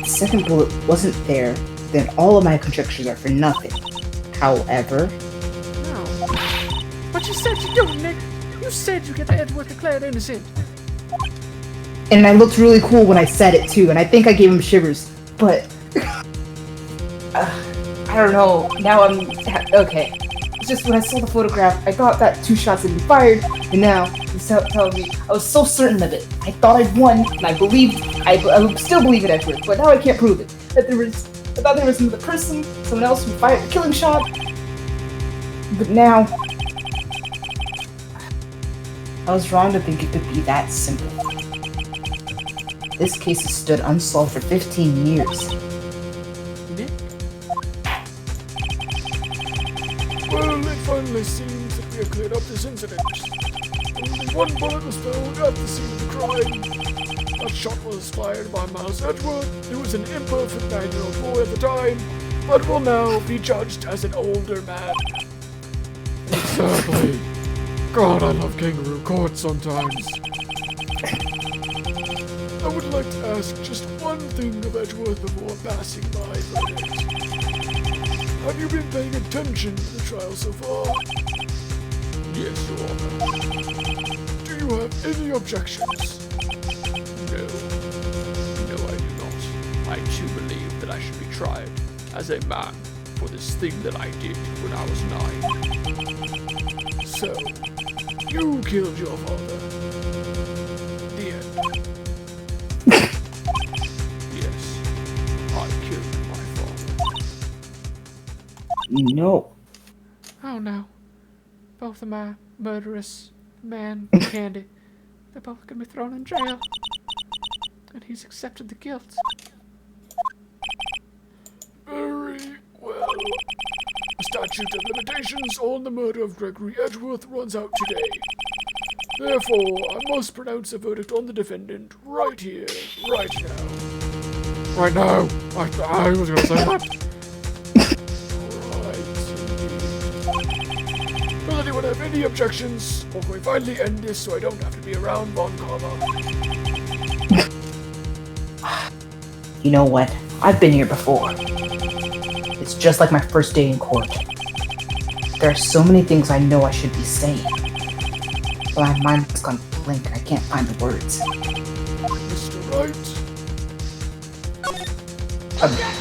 the second bullet wasn't there, then all of my conjectures are for nothing. However... No. But you said you don't, Nick. You said you get the Edgeworth declared innocent. And I looked really cool when I said it, too, and I think I gave him shivers, but... I don't know. Now I'm... Okay. It's just when I saw the photograph, I thought that 2 shots had been fired, and now he's telling me I was so certain of it. I thought I'd won, and I still believe in Edgeworth, but now I can't prove it. I thought there was another person, someone else who fired the killing shot, but now I was wrong to think it could be that simple. This case has stood unsolved for 15 years. Nick? Well, it finally seems that we have cleared up this incident. Only one bullet was found at the scene of the crime. That shot was fired by Miles Edgeworth, who was an imperfect 9-year-old boy at the time, but will now be judged as an older man. Exactly. God, I love kangaroo court sometimes. I would like to ask just one thing of Edgeworth before passing my verdict. Have you been paying attention to the trial so far? Yes, Your Honor. Do you have any objections? No. No, I do not. I too believe that I should be tried as a man for this thing that I did when I was 9. So, you killed your father. The end. Yes, I killed my father. No. Oh no. Both of my murderous man and Candy, they're both gonna be thrown in jail. And he's accepted the guilt. Very well. The statute of limitations on the murder of Gregory Edgeworth runs out today. Therefore, I must pronounce a verdict on the defendant right here, right now. Right now. I was gonna say that. Does anyone have any objections? Or can we finally end this so I don't have to be around Von Karma? You know what? I've been here before. It's just like my first day in court. There are so many things I know I should be saying. But my mind's gone blank and I can't find the words. Mr. Wright?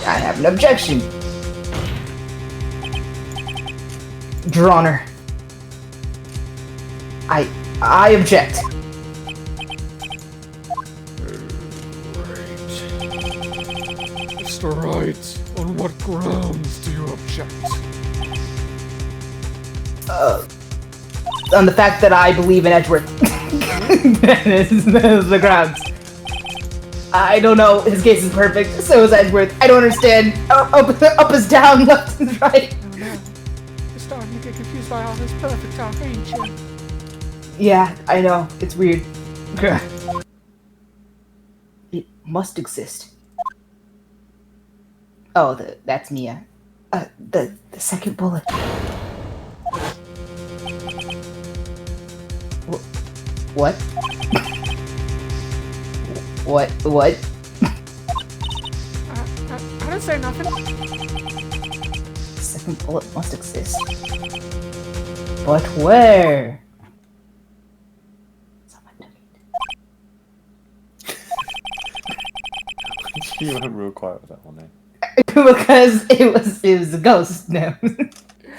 I have an objection. Your Honor. I object. Mr. Wright, on what grounds do you object? On the fact that I believe in Edgeworth. that is the grounds. I don't know, his case is perfect, so is Edgeworth. I don't understand. Up is down, left is right. Oh no. You're starting to get confused by all this perfect talk, ain't you? Yeah, I know. It's weird. It must exist. Oh, that's Mia. The second bullet. What? What? I didn't say nothing. The second bullet must exist. But where? Someone took it. You went real quiet with that one, eh? Because it was a ghost. No. It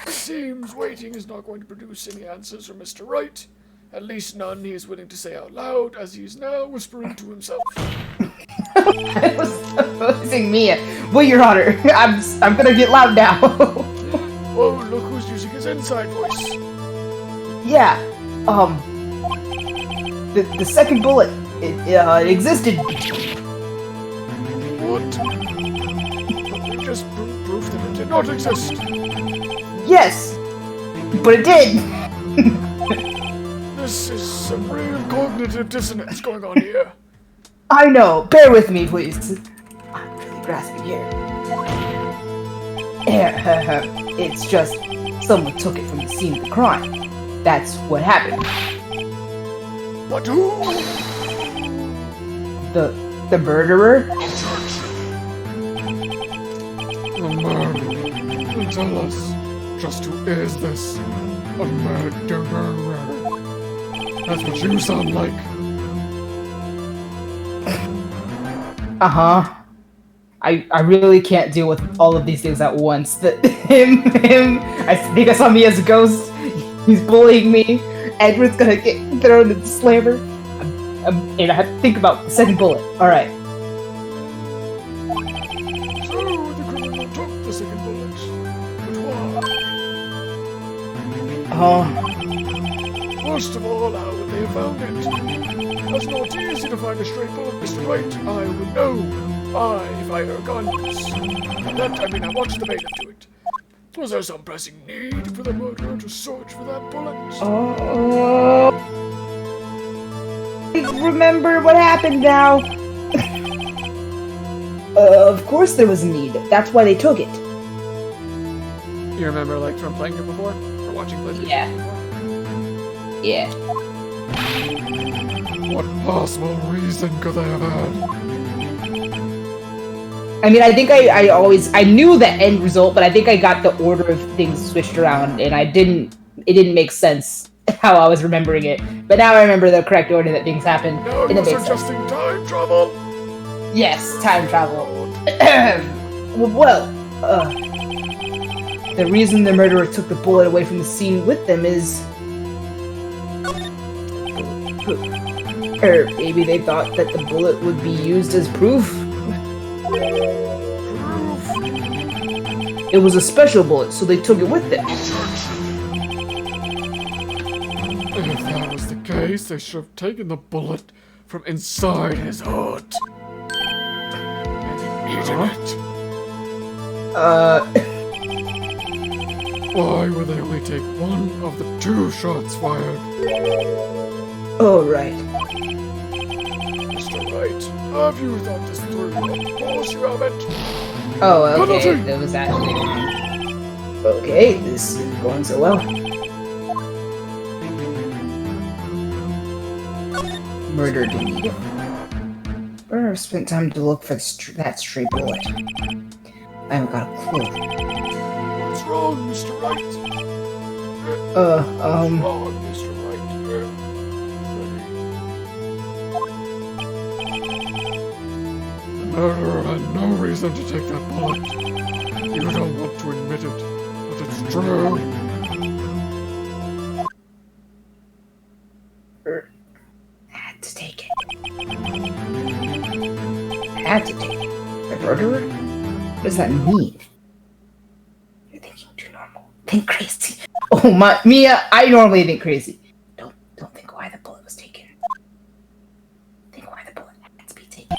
seems waiting is not going to produce any answers from Mr. Wright. At least none he is willing to say out loud, as he is now whispering to himself. I was opposing Mia. Well, Your Honor, I'm gonna get loud now. Oh, look who's using his inside voice. Yeah. The second bullet, it existed. What? But we just proved that it did not exist. Yes, but it did. This is some real cognitive dissonance going on here. I know. Bear with me, please. I'm really grasping here. It's just someone took it from the scene of the crime. That's what happened. But who? The murderer? The murderer. Tell us, just who is this? A murderer. That's what you sound like. Uh-huh. I really can't deal with all of these things at once. Him, I think I saw me as a ghost. He's bullying me. Edward's gonna get thrown into the slammer. And I have to think about the second bullet. Alright. So, the criminal took the second bullet. But why? First of all, how would they have found it? It's not easy to find a stray bullet, Mr. Wright. I would know. I fire guns. And that, I watched the bailiff do it. Was there some pressing need for the murderer to search for that bullet? I remember what happened now. Of course there was a need. That's why they took it. You remember, like, from playing it before? Or watching playthroughs Yeah. before? Yeah. What possible reason could they have had? I mean, I think I knew the end result, but I think I got the order of things switched around, and it didn't make sense how I was remembering it. But now I remember the correct order that things happened. Now and you're it makes sense. suggesting time travel? Yes, time travel. The reason the murderer took the bullet away from the scene with them is... Or maybe they thought that the bullet would be used as proof? It was a special bullet, so they took it with them. If that was the case, they should have taken the bullet from inside his hood. And eaten it. Why would they only take one of the 2 shots fired? Oh, right. Mr. Wright, have you thought this through? Of course you haven't. Oh, okay. Penalty. That was actually... Okay, this is going so well. Murdered India. Or spent time to look for that stray bullet. I haven't got a clue. What's wrong, Mr. Wright? What's wrong, Mr. Wright? The murderer had no reason to take that bullet. You don't want to admit it, but it's true. Had to take it. Had to take it. The murderer? What does that mean? You're thinking too normal. Think crazy. Oh my, Mia! I normally think crazy. Don't think why the bullet was taken. Think why the bullet had to be taken.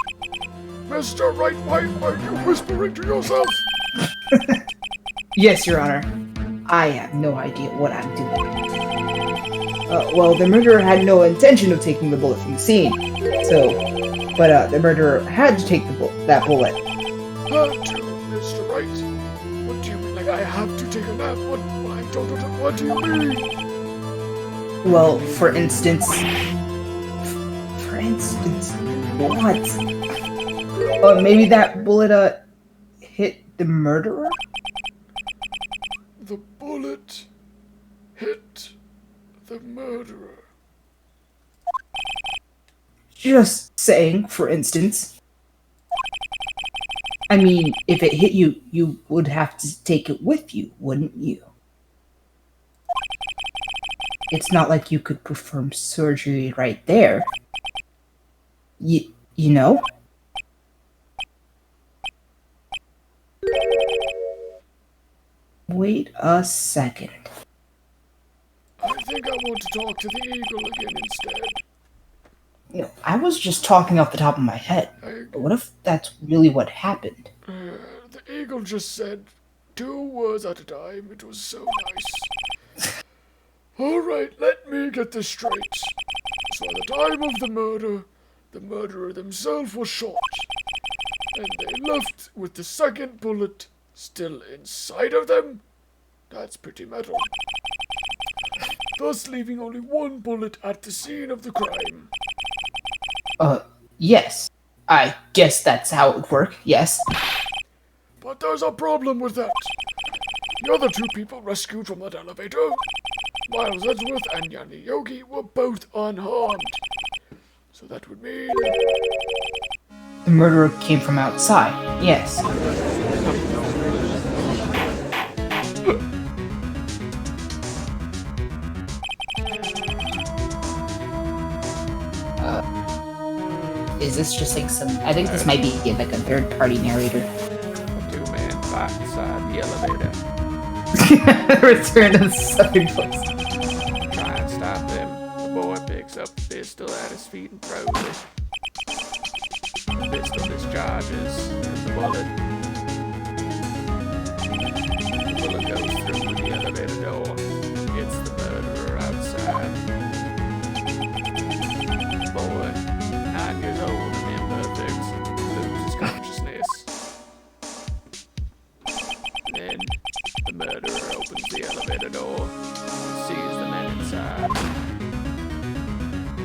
Mr. Wright, why are you whispering to yourself? Yes, Your Honor. I have no idea what I'm doing. Well, the murderer had no intention of taking the bullet from the scene. But the murderer had to take that bullet. Had to, Mr. What do you mean? Well, for instance, what? Maybe that bullet hit the murderer? The bullet hit the murderer. Just saying, for instance. I mean, if it hit you, you would have to take it with you, wouldn't you? It's not like you could perform surgery right there. You know? Wait a second. I think I want to talk to the eagle again instead. No, I was just talking off the top of my head. But what if that's really what happened? The eagle just said 2 words at a time. It was so nice. Alright, let me get this straight. So at the time of the murder, the murderer themselves was shot. And they left with the second bullet still inside of them? That's pretty metal. Thus leaving only 1 bullet at the scene of the crime. Yes. I guess that's how it would work, yes. But there's a problem with that. The other 2 people rescued from that elevator, Miles Edgeworth and Yanni Yogi, were both unharmed. So that would mean... The murderer came from outside, yes. Is this just like some... I think this might be like a third-party narrator. A 2-man fight inside the elevator. Return to the southern place. Try and stop them. The boy picks up the pistol at his feet and throws it. The pistol discharges the bullet. The bullet goes through the elevator door. Hits the murderer outside. The boy, 9 years old and imperfect, loses consciousness. Then the murderer opens the elevator door and sees the men inside.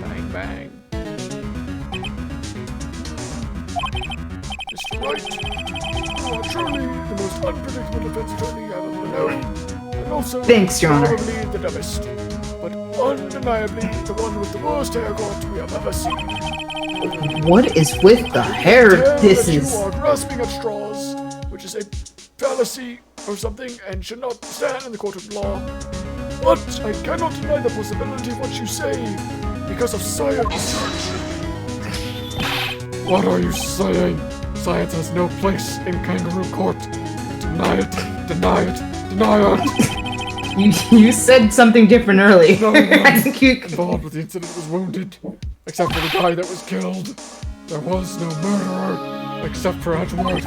Bang, bang. Mr. Wright, you are truly the most unpredictable defense attorney I've ever known. And also, Thanks, Your Honor. probably the dumbest. But undeniably the one with the worst haircut we have ever seen. What is with the hair? This You is... are grasping at straws, which is a fallacy or something and should not stand in the court of law. But I cannot deny the possibility of what you say because of science. What are you saying? Science has no place in kangaroo court. Deny it, deny it, deny it. You said something different earlier. No, I think you... involved with the incident was wounded, except for the guy that was killed. There was no murderer, except for Edgeworth.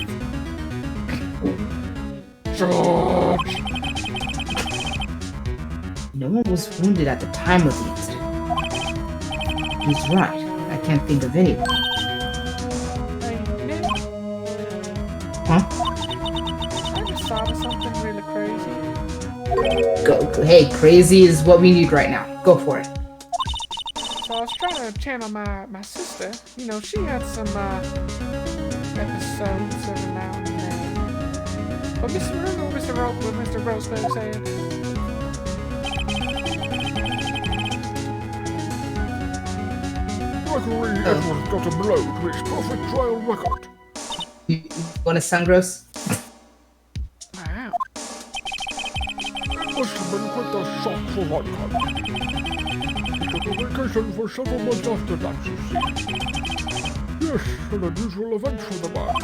George! No one was wounded at the time of the incident. He's right. I can't think of anyone. Hey, Nick, Huh? I just thought of something really crazy. Go. Hey, crazy is what we need right now. Go for it. So I was trying to channel my sister. You know, she had some episodes every now and then. But remember what Mr. Roseberg said? Gregory Edgeworth got a blow to his perfect trial record. You want to sound gross? Wow. It must have been quite a shock for London. He took a vacation for several months after that, you see. Yes, an unusual event for the man.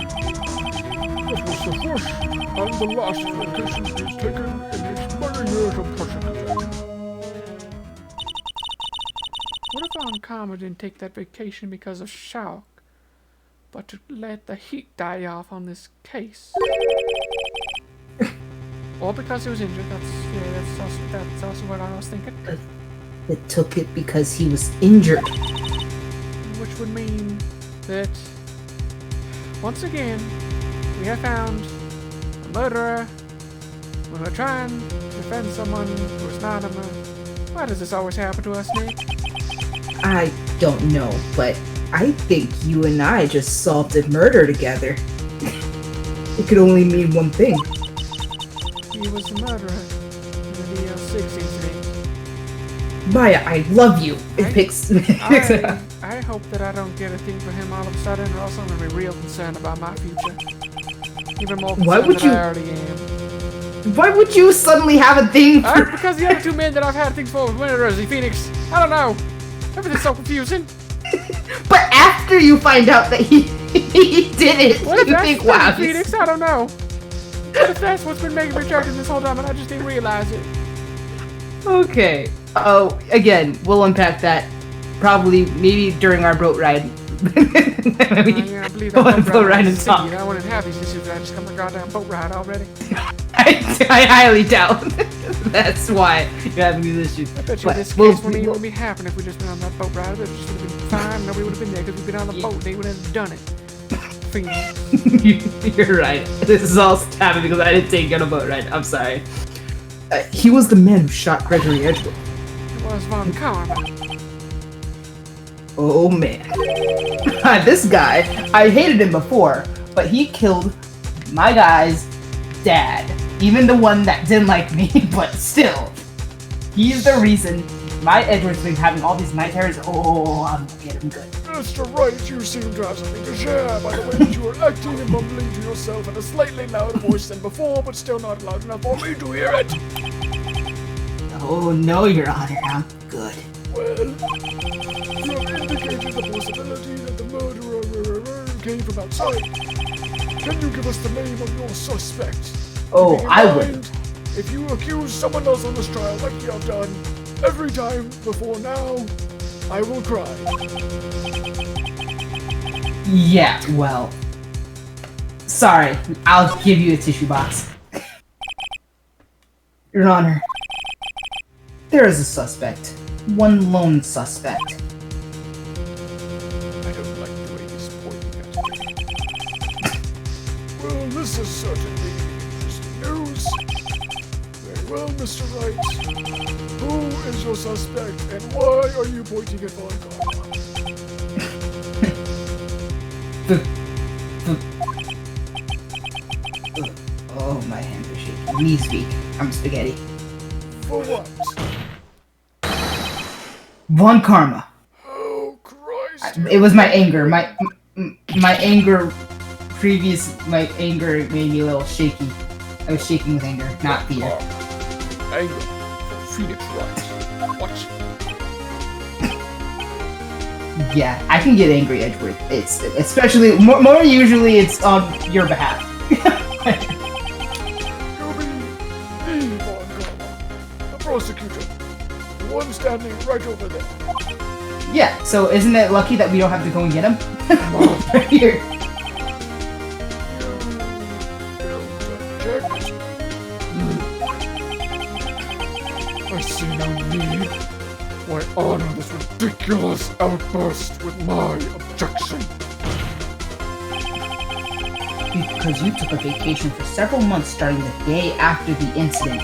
It was the first and the last vacation he's taken in his many years of prosecuting. What if Von Karma didn't take that vacation because of shock, but to let the heat die off on this case? Or because he was injured, that's also what I was thinking. It took it because he was injured. Which would mean that, once again, we have found a murderer when we're trying to defend someone who's not a murderer. Why does this always happen to us, Nick? I don't know, but I think you and I just solved a murder together. It could only mean one thing. He was the murderer in the DL6 incident. Maya, I love you. It picks. I hope that I don't get a thing for him all of a sudden, or else I'm gonna be real concerned about my future. Even more concerned than I already am. Why would you suddenly have a thing for... Because the other two men that I've had things for with murderers in Phoenix. I don't know. Everything's so confusing. But after you find out that he did it, What if you that's think, wow. Phoenix? I don't know. What if that's what's been making me attracted this whole time and I just didn't realize it? Okay. Oh, again, we'll unpack that probably maybe during our boat ride. Yeah, I believe that boat ride and talk. I wouldn't have these issues. I just come a goddamn boat ride already. I highly doubt that's why you're having these issues. I bet you this case wouldn't be happening if we just been on that boat ride. It just would have been fine. Nobody would have been there because we've been on the boat. They would have done it. You're right. This is all happening because I didn't take you on a boat ride. I'm sorry. He was the man who shot Gregory Edgeworth. It was Von Karma. Oh man. This guy, I hated him before, but he killed my guy's dad. Even the one that didn't like me, but still. He's the reason my Edward's been having all these night terrors. Oh, I'm gonna get him good. Mr. Wright, you seem to have something to share by the way that you are acting and mumbling to yourself in a slightly louder voice than before, but still not loud enough for me to hear it. Oh no, Your Honor, I'm good. Well, you have indicated the possibility that the murderer came from outside. Can you give us the name of your suspect? Oh, I would. If you accuse someone else on this trial like you have done every time before now, I will cry. Yeah, well. Sorry, I'll give you a tissue box. Your Honor, there is a suspect. One lone suspect. I don't like the way he's pointing at me. Well, this is certainly interesting news. Very well, Mr. Wright. Who is your suspect, and why are you pointing at Von Karma? Oh, my hands are shaking. Knees weak. I'm spaghetti. For what? Von Karma. Oh, Christ. It was my anger. My anger. My anger made me a little shaky. I was shaking with anger, not fear. Anger for Phoenix Wright. What? Yeah, I can get angry, Edgeworth. It's especially more usually it's on your behalf. You mean me, Von Karma, the prosecutor, the one standing right over there. Yeah, so isn't it lucky that we don't have to go and get him? Right here. You don't object? I see no need. Why honor this ridiculous outburst with my objection? Because you took a vacation for several months starting the day after the incident.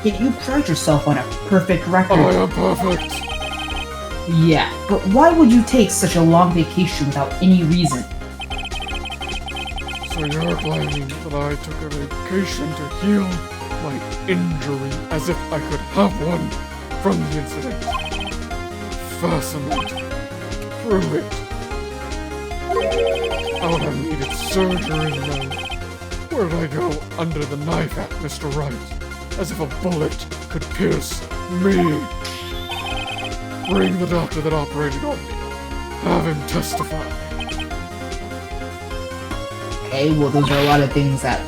Yet you pride yourself on a perfect record. I am perfect. Yeah, but why would you take such a long vacation without any reason? So you're claiming that I took a vacation to heal my injury as if I could have one from the incident. Fascinating. Prove it. I would have needed surgery now. Where'd I go under the knife at, Mr. Wright? As if a bullet could pierce me. Bring the doctor that operated on me. Have him testify. Okay, well those are a lot of things that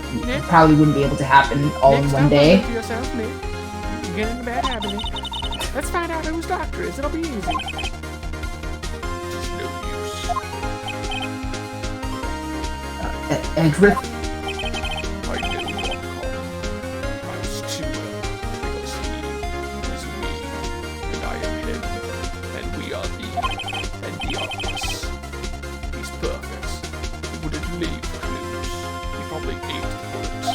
probably wouldn't be able to happen all in one day. To yourself, Nick. You get in a bad habit, Nick. Let's find out whose doctor is. It'll be easy. It's no use. Edgeworth? I knew Von Karma. I was too well, because he is me, and I am him, and we are thee, and the are us. He's perfect. He wouldn't leave clues. He probably ate the bullets.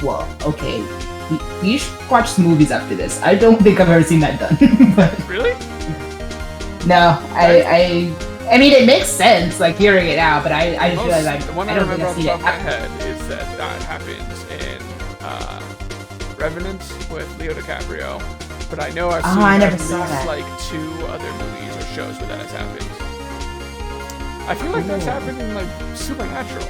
Well, okay. We should watch some movies after this. I don't think I've ever seen that done. But Really? no, I mean, it makes sense, like, hearing it out, but I just realized The one I I don't think remember I've off the seen top it. of my head is that happens in Revenant with Leo DiCaprio. But I know I've seen I never at saw least that. like 2 other movies or shows where that has happened. I feel like that's happened in like Supernatural.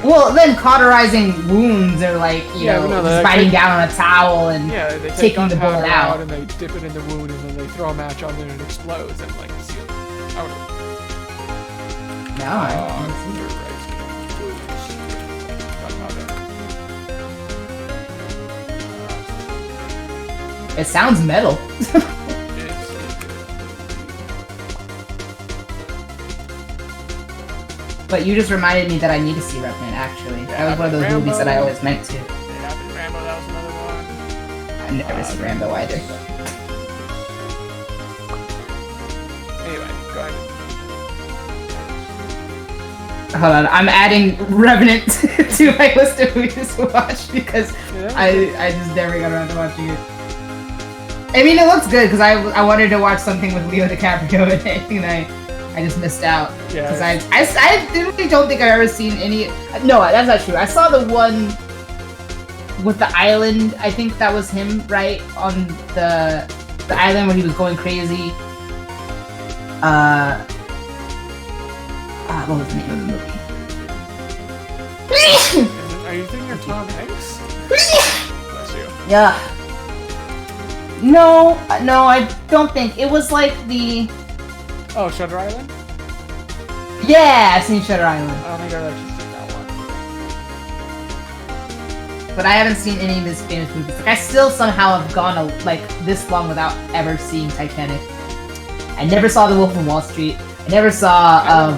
Well, then cauterizing wounds or, like, you Yeah, know, but no, just they- biting down on a towel and Yeah, they take taking the bullet gunpowder out. and they dip it in the wound and then they throw a match on it and it explodes and like seal it. I don't know. No, I haven't seen You're it. right. Wounds. Gunpowder. It sounds metal. But you just reminded me that I need to see Revenant, actually. That was one of those movies that I always meant to. Yeah, but Rambo, that was another one. I've never seen Rambo either. Anyway, go ahead. Hold on, I'm adding Revenant to my list of movies to watch because Yeah. I just never got around to watching it. I mean, it looks good because I wanted to watch something with Leo DiCaprio in it, and I just missed out. Yeah. Because I really don't think I've ever seen any. No, that's not true. I saw the one with the island. I think that was him, right? On the island when he was going crazy. What was the name of the movie? Are you thinking of Tom Hanks? Bless you. Yeah. No, I don't think. It was like the... Oh, Shutter Island? Yeah, I've seen Shutter Island. I don't think I've actually seen that one. But I haven't seen any of his famous movies. Like, I still somehow have gone like this long without ever seeing Titanic. I never saw The Wolf of Wall Street. I never saw,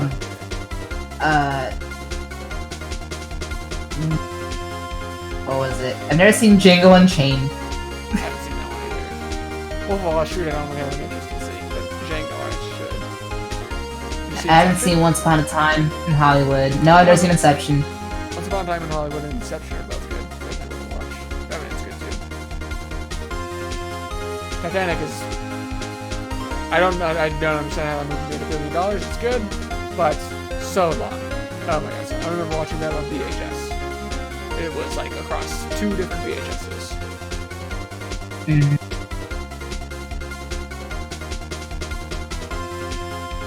what was it? I've never seen Django Unchained. I haven't seen that one either. Wolf of Wall Street, I don't really have an interest in seeing, but Django, I should. You I haven't seen Once Upon a Time in Hollywood. No, I've never seen Inception. Once Upon a Time in Hollywood and Inception are both good. Both I wouldn't watch. Revenant's good too. Titanic is. I don't understand how that movie made $1 billion. It's good, but so long. Oh my god! I remember watching that on VHS. It was like across 2 different VHSs.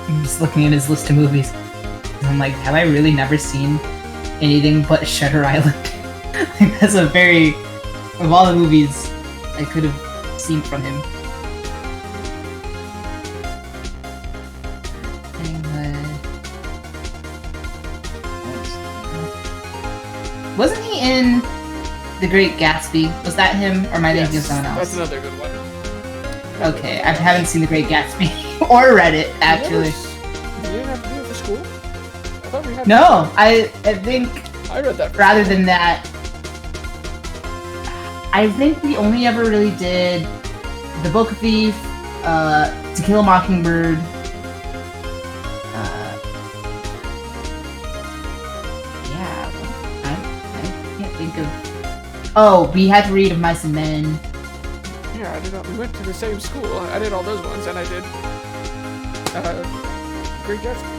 I'm just looking at his list of movies. And I'm like, have I really never seen anything but Shutter Island? Like, that's a very... Of all the movies I could have seen from him. Wasn't he in The Great Gatsby? Was that him, or am I thinking of someone else? That's another good one. Okay, I haven't seen The Great Gatsby or read it, actually. You didn't have to do it for school? I thought we had. No, I think I read that. For rather school. than that, I think we only ever really did The Book Thief, To Kill a Mockingbird. Yeah, I can't think of. Oh, we had to read Of Mice and Men. Yeah, I did. We went to the same school. I did all those ones, and I did. Great Gatsby.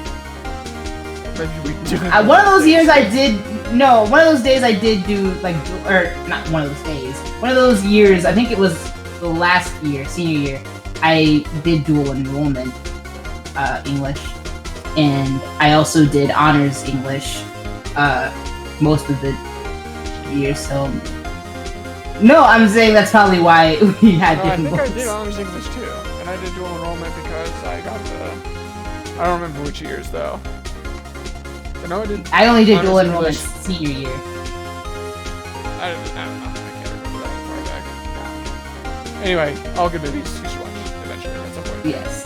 Maybe we do. One of those years I did. No, one of those days I did do like, or not one of those days. One of those years, I think it was the last year, senior year. I did dual enrollment English, and I also did honors English most of the year. So no, I'm saying that's probably why we had I different think books. I did honors English too, and I did dual enrollment because I got the. I don't remember which years though. I know I did. I only did dual honors enrollment English. senior year. I don't know. I can't remember that far back. Anyway, all good movies. You should watch eventually at some point. Yes,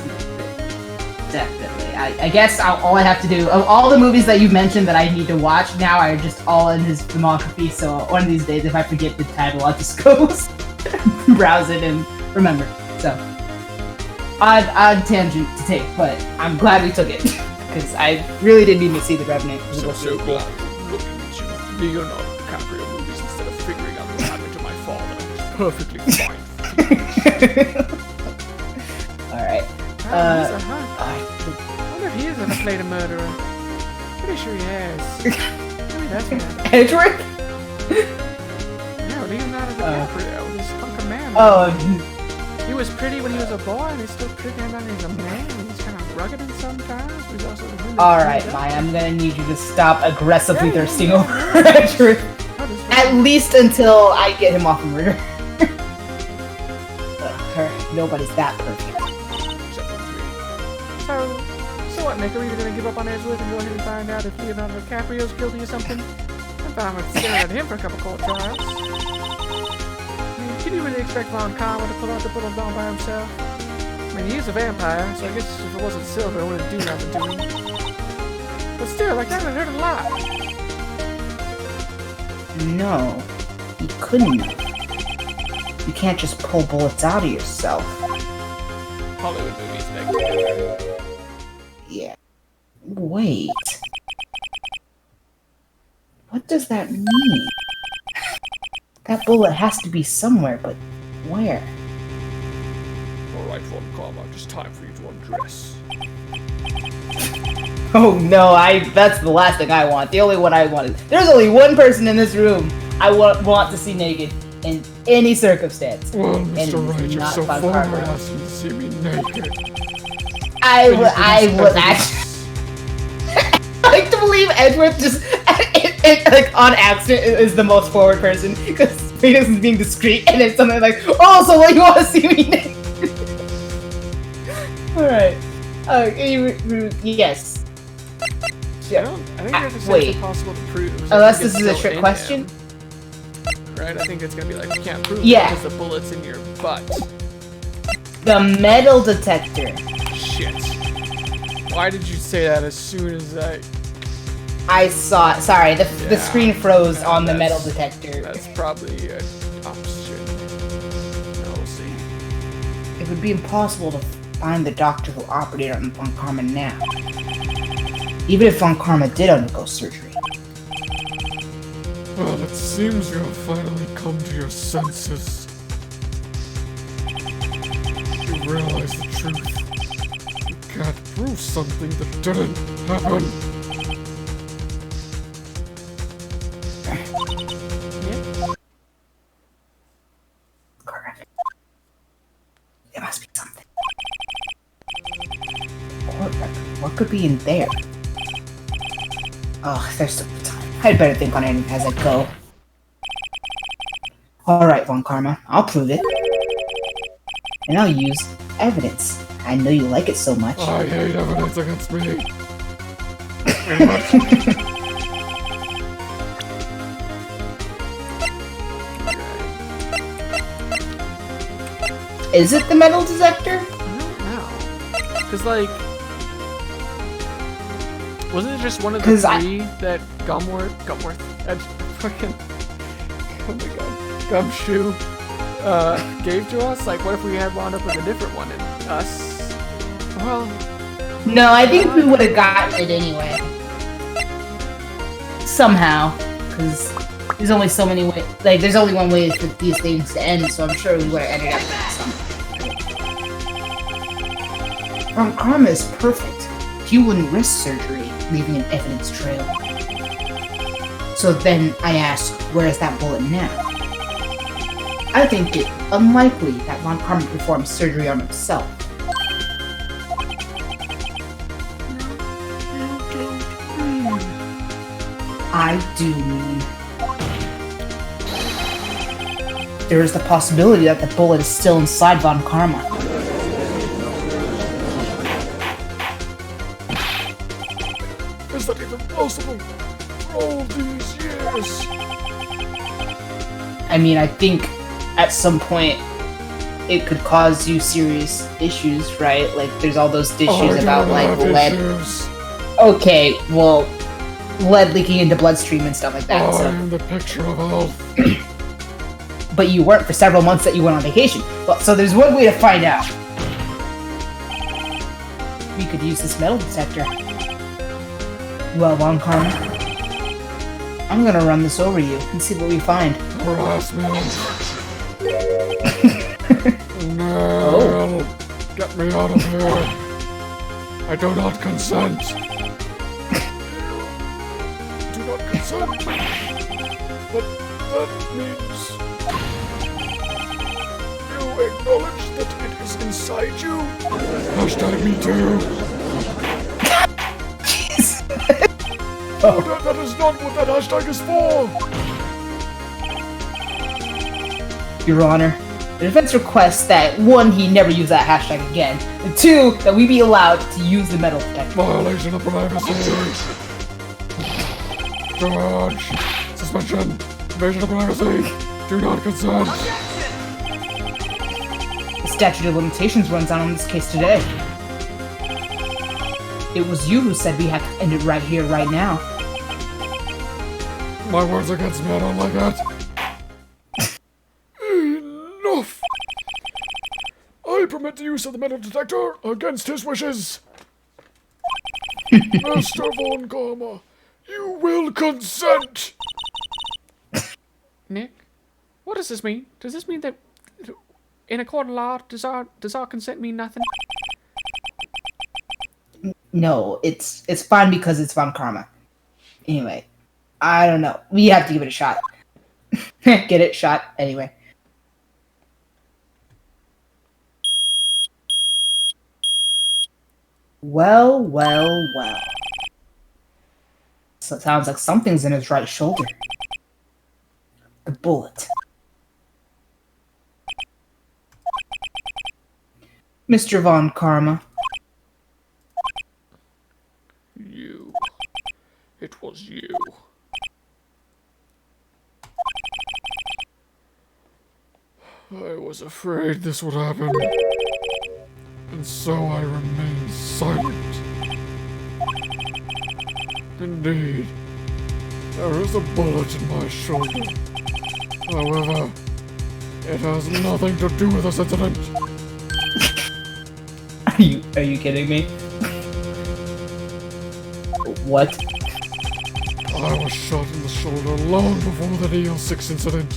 definitely. I guess all I have to do, of all the movies that you've mentioned that I need to watch now, are just all in his filmography. So one of these days, if I forget the title, I'll just go browse it and remember. So odd tangent to take, but I'm glad we took it because I really didn't need to see The Revenant. It was So really cool. glad. Leonardo DiCaprio movies instead of figuring out what happened to my father. It's perfectly fine. Alright. He's a hunk. I wonder if he has ever played a murderer. Pretty sure he has. Maybe that's bad. Edgeworth? No, Leonardo DiCaprio. This hunk of man. Oh, He was pretty when he was a boy, and he's still pretty now that he's a man. He's kind of rugged in sometimes, but he's also really alright, cleaned up. Maya, I'm gonna need you to stop aggressively Yeah, thirsting yeah, over Edgeworth. How does At least until I get him off of murder. Nobody's that perfect. So what, Nick? Are you gonna give up on Edgeworth and go ahead and find out if Leonardo DiCaprio's guilty or something? I'm fine with staring at him for a couple court trials. I mean, can you really expect Von Karma to pull out the bullet all by himself? I mean, he is a vampire, so I guess if it wasn't Silver, it wouldn't do nothing to him. But still, like, that would hurt a lot. No, he couldn't. You can't just pull bullets out of yourself. Hollywood movies make it. Yeah. Wait. What does that mean? That bullet has to be somewhere, but where? Alright, Von Karma, just time for you to undress. Oh no, that's the last thing I want. The only one I wanted. There's only one person in this room I want to see naked in any circumstance. Well, And Mr. it's Wright, you're not so Von formal Karma. asking to see me naked. I would actually like to believe Edgeworth just like on accident is the most forward person because Phoenix is being discreet and it's something like, oh, so what, you want to see me naked? Alright. Yes. I think it's wait. impossible to prove. Unless this is a trick question? Right, I think it's gonna be like, you can't prove Yeah. it because the bullet's in your butt. The metal detector. Shit. Why did you say that as soon as I saw it. Sorry, the Yeah. screen froze Yeah, on the metal that's- detector. That's probably an option. No, we'll see. It would be impossible to find the doctor who operated on Von Karma now. Even if Von Karma did undergo surgery. Well, it seems you have finally come to your senses. You realize the truth. You can't prove something that didn't happen. Correct. There must be something. What could be in there? Oh, there's still time. I'd better think on it as I go. Alright, Von Karma. I'll prove it. And I'll use evidence. I know you like it so much. I hate evidence against me. Very much. Is it the metal detector? I don't know. Because, like, wasn't it just one of the 'Cause I- three that Gumworth, fucking, oh my god, Gumshoe, gave to us? Like, what if we had wound up with a different one and us? Well, No, I think we would have gotten it anyway. Somehow. Because there's only so many ways. Like, there's only one way for these things to end, so I'm sure we would have ended up with something. Von Karma is perfect. He wouldn't risk surgery, leaving an evidence trail. So then I ask, where is that bullet now? I think it unlikely that Von Karma performed surgery on himself. I do mean. There is the possibility that the bullet is still inside Von Karma. Is that even possible? For all these years? I mean, I think at some point it could cause you serious issues, right? Like, there's all those issues about, like, lead. Issues. Okay, well, lead leaking into bloodstream and stuff like that. I So. am the picture of health. But you weren't for several months that you went on vacation. Well, so there's one way to find out. We could use this metal detector. Well, Von Karma, I'm gonna run this over you and see what we find. Harassment. No. Get me out of here. I do not consent. Do not consent. But that means you acknowledge that it is inside you. Hashtag me too. Oh, that is not what that hashtag is for. Your Honor, the defense requests that 1, he never use that hashtag again, and 2, that we be allowed to use the metal detector. Violation of privacy. Charge. Suspension. Invasion of privacy. Do not consent. The statute of limitations runs out on this case today. It was you who said we have to end it right here, right now. My words against me, I don't like that. Enough! I permit the use of the metal detector against his wishes. Mr. Von Karma, you will consent! Nick, what does this mean? Does this mean that in a court of law, does our consent mean nothing? No, it's fine because it's Von Karma. Anyway, I don't know. We have to give it a shot. Get it? Shot? Anyway. Well. So it sounds like something's in his right shoulder. The bullet. Mr. Von Karma. You. It was you. I was afraid this would happen. And so I remained silent. Indeed, there is a bullet in my shoulder. However, it has nothing to do with this incident. Are you kidding me? What? I was shot in the shoulder long before the DL6 incident,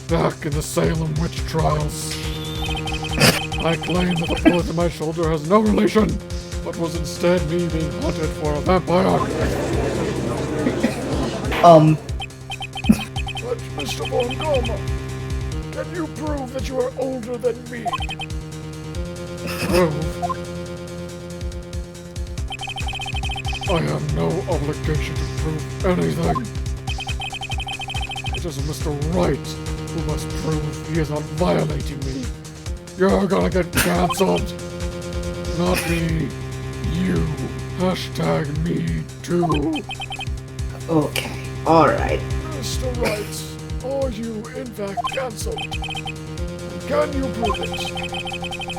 back in the Salem witch trials. I claim that the bullet in my shoulder has no relation, but was instead me being hunted for a vampire. But Mr. Von Karma, can you prove that you are older than me? Prove? I have no obligation to prove anything. It is Mr. Wright who must prove he is not violating me. You're gonna get cancelled. Not me. You. Hashtag me too. Okay, alright. Mr. Wright, are you in fact cancelled? Can you prove it?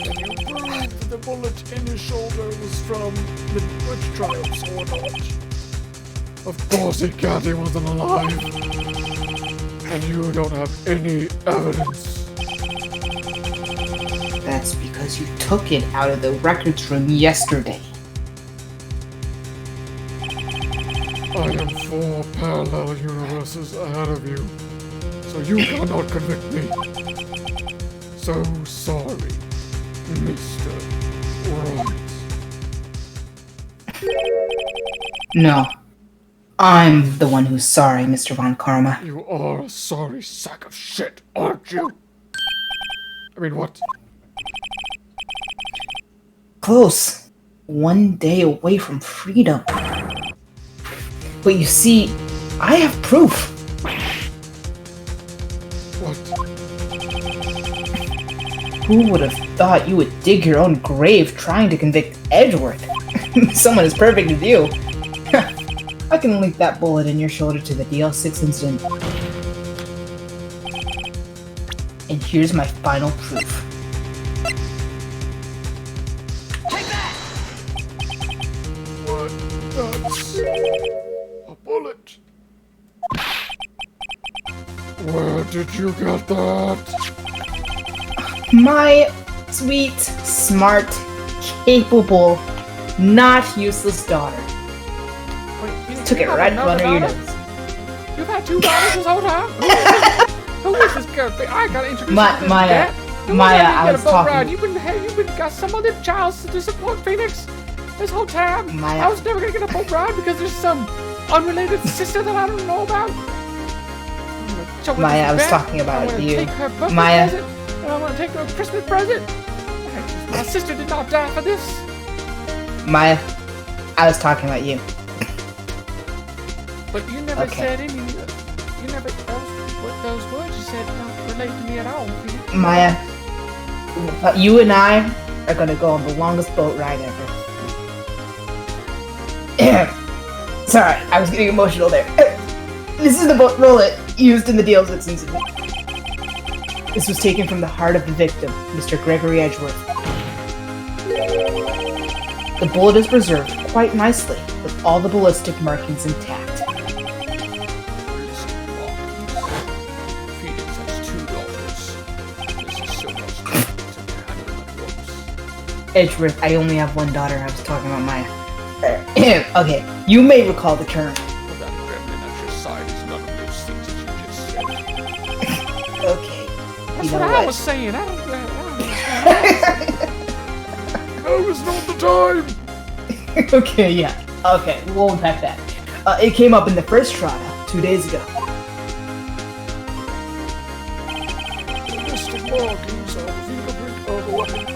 Can you prove that the bullet in your shoulder was from the witch trials or not? Of course he can't, he wasn't alive. And you don't have any evidence. That's because you took it out of the records room yesterday. I am 4 parallel universes ahead of you, so you cannot convict me. So sorry, Mr. Wright. No. I'm the one who's sorry, Mr. Von Karma. You are a sorry sack of shit, aren't you? I mean, what? Close. 1 day away from freedom. But you see, I have proof. What? Who would have thought you would dig your own grave trying to convict Edgeworth? Someone as perfect as you. I can link that bullet in your shoulder to the DL6 incident. And here's my final proof. What? That's a bullet. Where did you get that? My sweet, smart, capable, not useless daughter. Wait, you Took it have right another under your daughter? nose. You've had 2 daughters this whole time? Who is this girl? I gotta introduce you to this Maya, cat. I was talking. You've been got some other child to support Phoenix this whole time. Maya. I was never gonna get a boat ride because there's some unrelated sister that I don't know about. Maya, I was talking about you. Take her birthday Maya. present, and I want to take her a Christmas present. My sister did not die for this. Maya, I was talking about you. But you never Okay. said any. You never. Those words you said don't relate to me at all. Maya, you and I are gonna go on the longest boat ride ever. Sorry, I was getting emotional there. This is the boat roulette used in the deal 6 incident. This was taken from the heart of the victim, Mr. Gregory Edgeworth. The bullet is preserved quite nicely, with all the ballistic markings intact. Phoenix has 2 daughters. This is so much trouble to handle at once. Edgeworth, I only have one daughter. I was talking about Maya. Okay, you may recall the term. But that gremlin at your side is none of those things that you just said. Okay, That's you know what I what? was saying. I don't. Now is not the time! Okay, yeah. Okay, we'll unpack that. It came up in the first trial 2 days ago. Ballistic markings are the fingerprint of a weapon.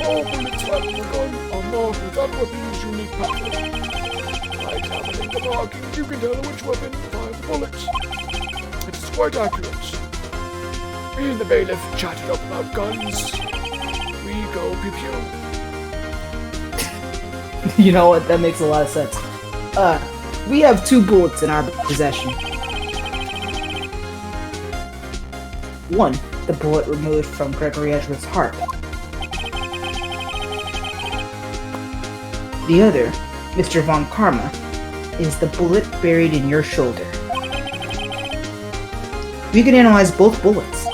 All bullets found in the gun are marked with that weapon's unique pattern. By examining the markings, you can tell which weapon fired the bullets. It is quite accurate. Me and the bailiff chatted up about guns. We go pew-pew. You know what? That makes a lot of sense. We have 2 bullets in our possession. One, the bullet removed from Gregory Edgeworth's heart. The other, Mr. Von Karma, is the bullet buried in your shoulder. We can analyze both bullets.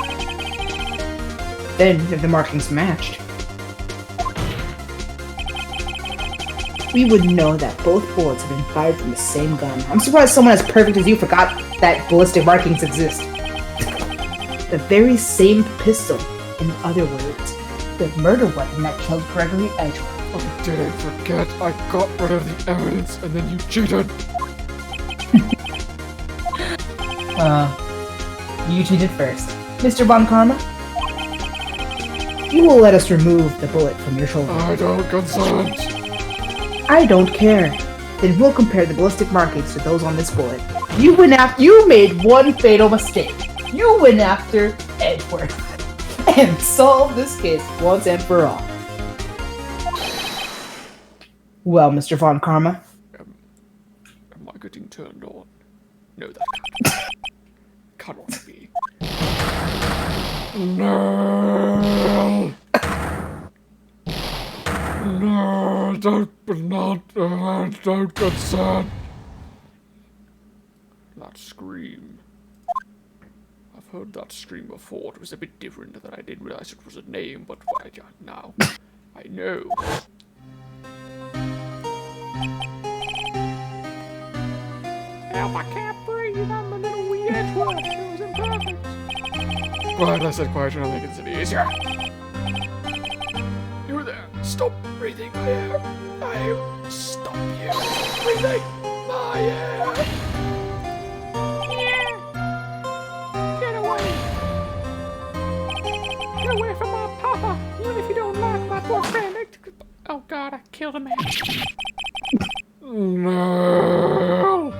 Then, if the markings matched, we would know that both bullets have been fired from the same gun. I'm surprised someone as perfect as you forgot that ballistic markings exist. The very same pistol, in other words, the murder weapon that killed Gregory Edgeworth. I didn't forget. I got rid of the evidence, and then you cheated. You cheated first. Mr. Von Karma? You will let us remove the bullet from your shoulder. I don't consent. I don't care. Then we'll compare the ballistic markings to those on this bullet. You made one fatal mistake. You went after Edgeworth. And solve this case once and for all. Well, Mr. Von Karma, Am I getting turned on? No, that cannot be. No. No, don't consent. That scream. I've heard that scream before. It was a bit different that I didn't realize it was a name, but now I know. Help, I can't breathe. I'm a little wee Edgeworth. It was imperfect. Right, I said quieter and I think it's easier. You're there. Stop breathing my air. I will stop you from breathing my air. Get away. Get away from my papa. Even if you don't like my boyfriend. Oh God, I killed a man. No.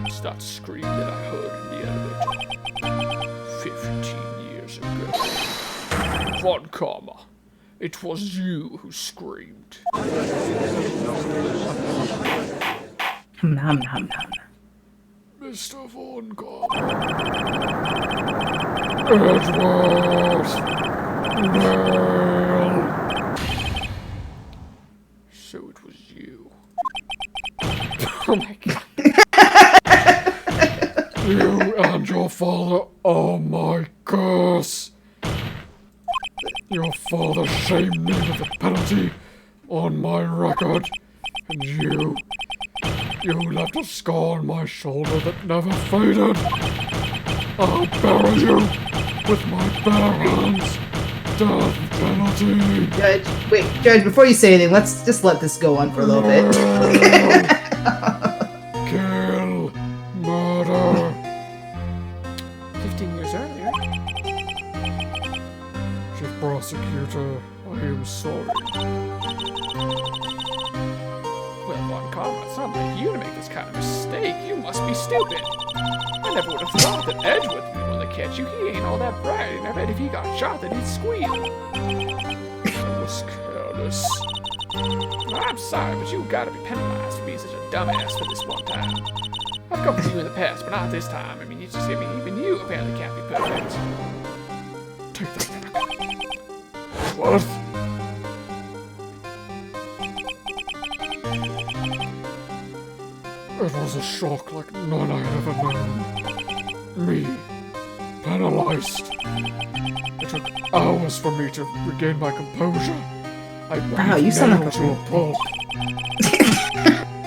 It's that scream that I heard in the elevator 15 years ago. Von Karma, it was you who screamed. Nom nom nom. Mr. Von Karma. Edgeworth. No. So it was you. Oh my God. You and your father are my curse. Your father shamed me with a penalty on my record, and And you left a scar on my shoulder that never faded. I'll bury you with my bare hands. Death penalty. Judge, before you say anything, let's just let this go on for a little bit. Kill. Murder. 15 years earlier. Chief Prosecutor, I am sorry. Well, Von Karma, it's not like you to make this kind of mistake. You must be stupid. I never would have thought that Edgeworth would be the one to catch you. He ain't all that bright, and I bet if he got shot, that he'd squeal. I was careless. Well, I'm sorry, but you gotta be penalized for being such a dumbass for this one time. I've come for you in the past, but not this time. I mean, even you apparently can't be perfect. Take that back. Edgeworth. It was a shock like none I had ever known. Me, penalized. It took hours for me to regain my composure. I Wow, you sound like to a pulp.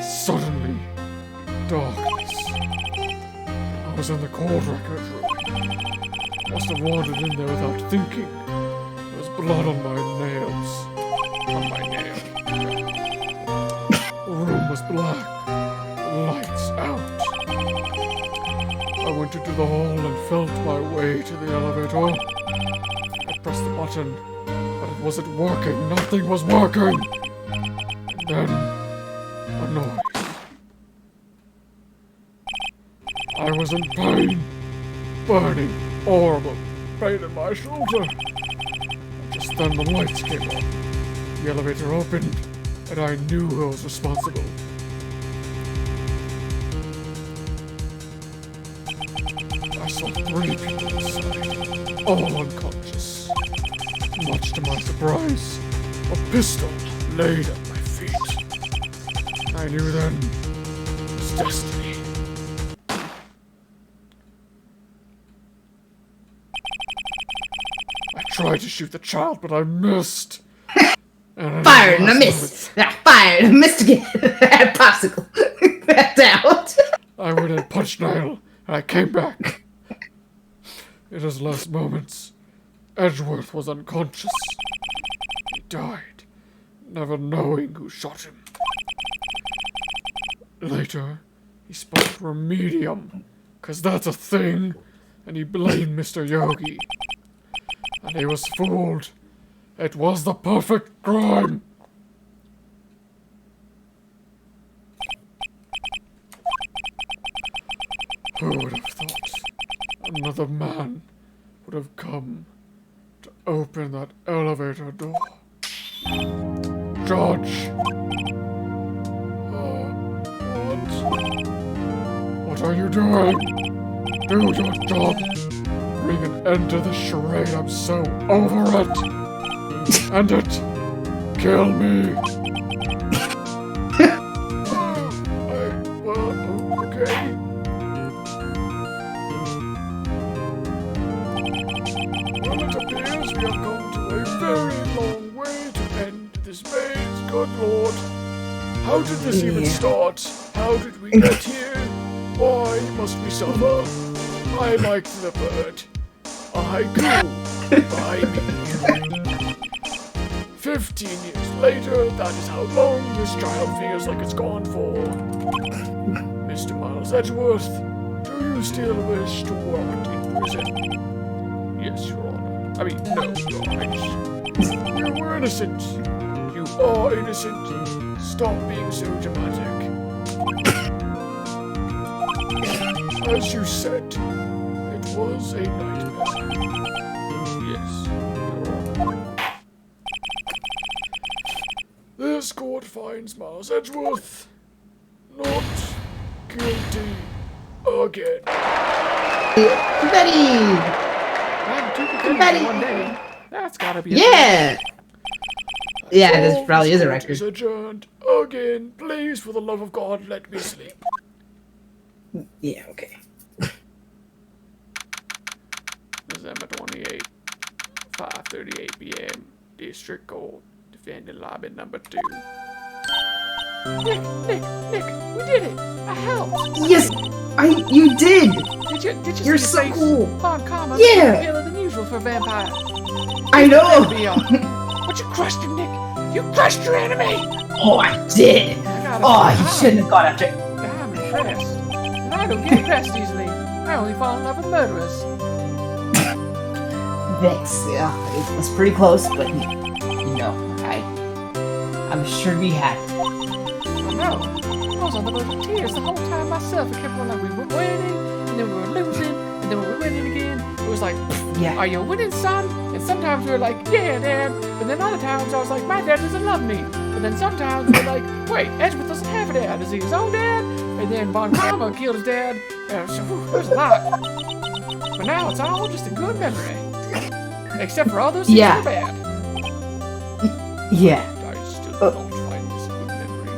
Suddenly, darkness. I was in the cold record room. Must have wandered in there without thinking. There was blood on my nails. On my nail. The room was black. Lights out. I went into the hall and felt my way to the elevator. I pressed the button, but it wasn't working. Nothing was working. And then, a noise. I was in pain. Burning, horrible pain in my shoulder. And just then the lights came on. The elevator opened, and I knew who was responsible. I saw 3 people inside, all unconscious. Much to my surprise, a pistol laid at my feet. I knew then it was destiny. I tried to shoot the child, but I missed. And Fire and I missed. Fire and I missed again. Had popsicle. That's out. I went and punched Niall, and I came back. In his last moments, Edgeworth was unconscious. He died, never knowing who shot him. Later, he spoke for a medium, 'cause that's a thing, and he blamed Mr. Yogi. And he was fooled. It was the perfect crime. Who would have thought another man would have come to open that elevator door? Judge! What are you doing? Do your job. Bring an end to the charade. I'm so over it. End it. Kill me. Okay. Well, it appears we have come to a very long way to end this maze. Good Lord. How did this even start? How did we get here? Why must we suffer? I liked the bird. A haiku by me. 15 years later, that is how long this child feels like it's gone for. Mr. Miles Edgeworth, do you still wish to rot in prison? Yes, Your Honor. I mean, no, Your Highness. You were innocent. You are innocent. Stop being so dramatic. As you said, it was a nightmare. Yes, Your Honor. This court finds Miles Edgeworth not guilty again. Betty! Betty! One day. That's gotta be a Yeah! Yeah, this probably is a Court record. is adjourned again. Please, for the love of God, let me sleep. Yeah, okay. December 28, 5:38 p.m. District Court, defendant lobby number 2. Nick, we did it. I helped. Yes, you did. Did you You're see so your face? cool. Von Karma Yeah. was paler than usual for a vampire. I know. But you crushed him, Nick. You crushed your enemy. Oh, I did. I gotta Oh, say, you shouldn't have gone after it. I'm impressed. And I don't get impressed easily. I only fall in love with murderers. Thanks. Yeah, it was pretty close, but I'm sure we had it. I know. I was on the verge of tears the whole time myself. I kept going like we were winning, and then we were losing, and then we were winning again. It was like, Yeah. are you winning, son? And sometimes we were like, yeah, Dad. But then other times I was like, my dad doesn't love me. But then sometimes we were like, wait, Edgeworth doesn't have a dad. Is he his own dad? And then Von Karma killed his dad. So, there's a lot. But now it's all just a good memory. Except for all those things that were bad. Yeah. I still don't find this a good memory.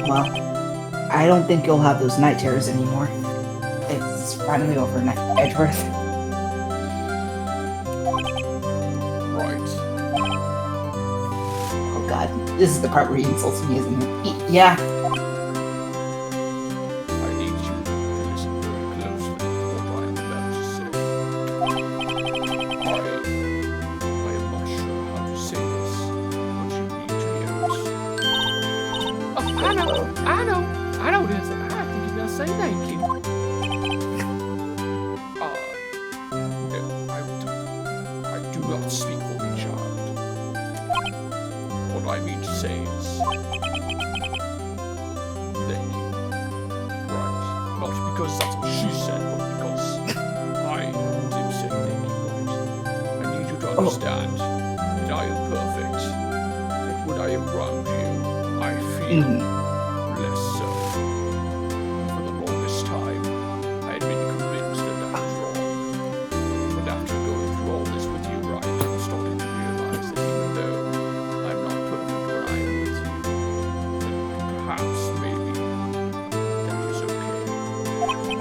Well, I don't think you'll have those night terrors anymore. It's finally over, Edgeworth. Right. Oh God, this is the part where he insults me, isn't it? Yeah. I need you to listen very closely to what I am about to say. I am not sure how to say this, but you need to hear it. Oh, I know what it is. I think you're gonna say thank you. I do not speak for a child. What I mean to say is, thank you. Right. Not because that's what she said, but because I did say thank you, right? I need you to understand that I am perfect. That when I am around you, I feel less so. For the longest time, I had been convinced that that was wrong. But after going through all this with you, right, I'm starting to realize that even though I'm not perfect when I am with you, then perhaps, maybe, that is okay.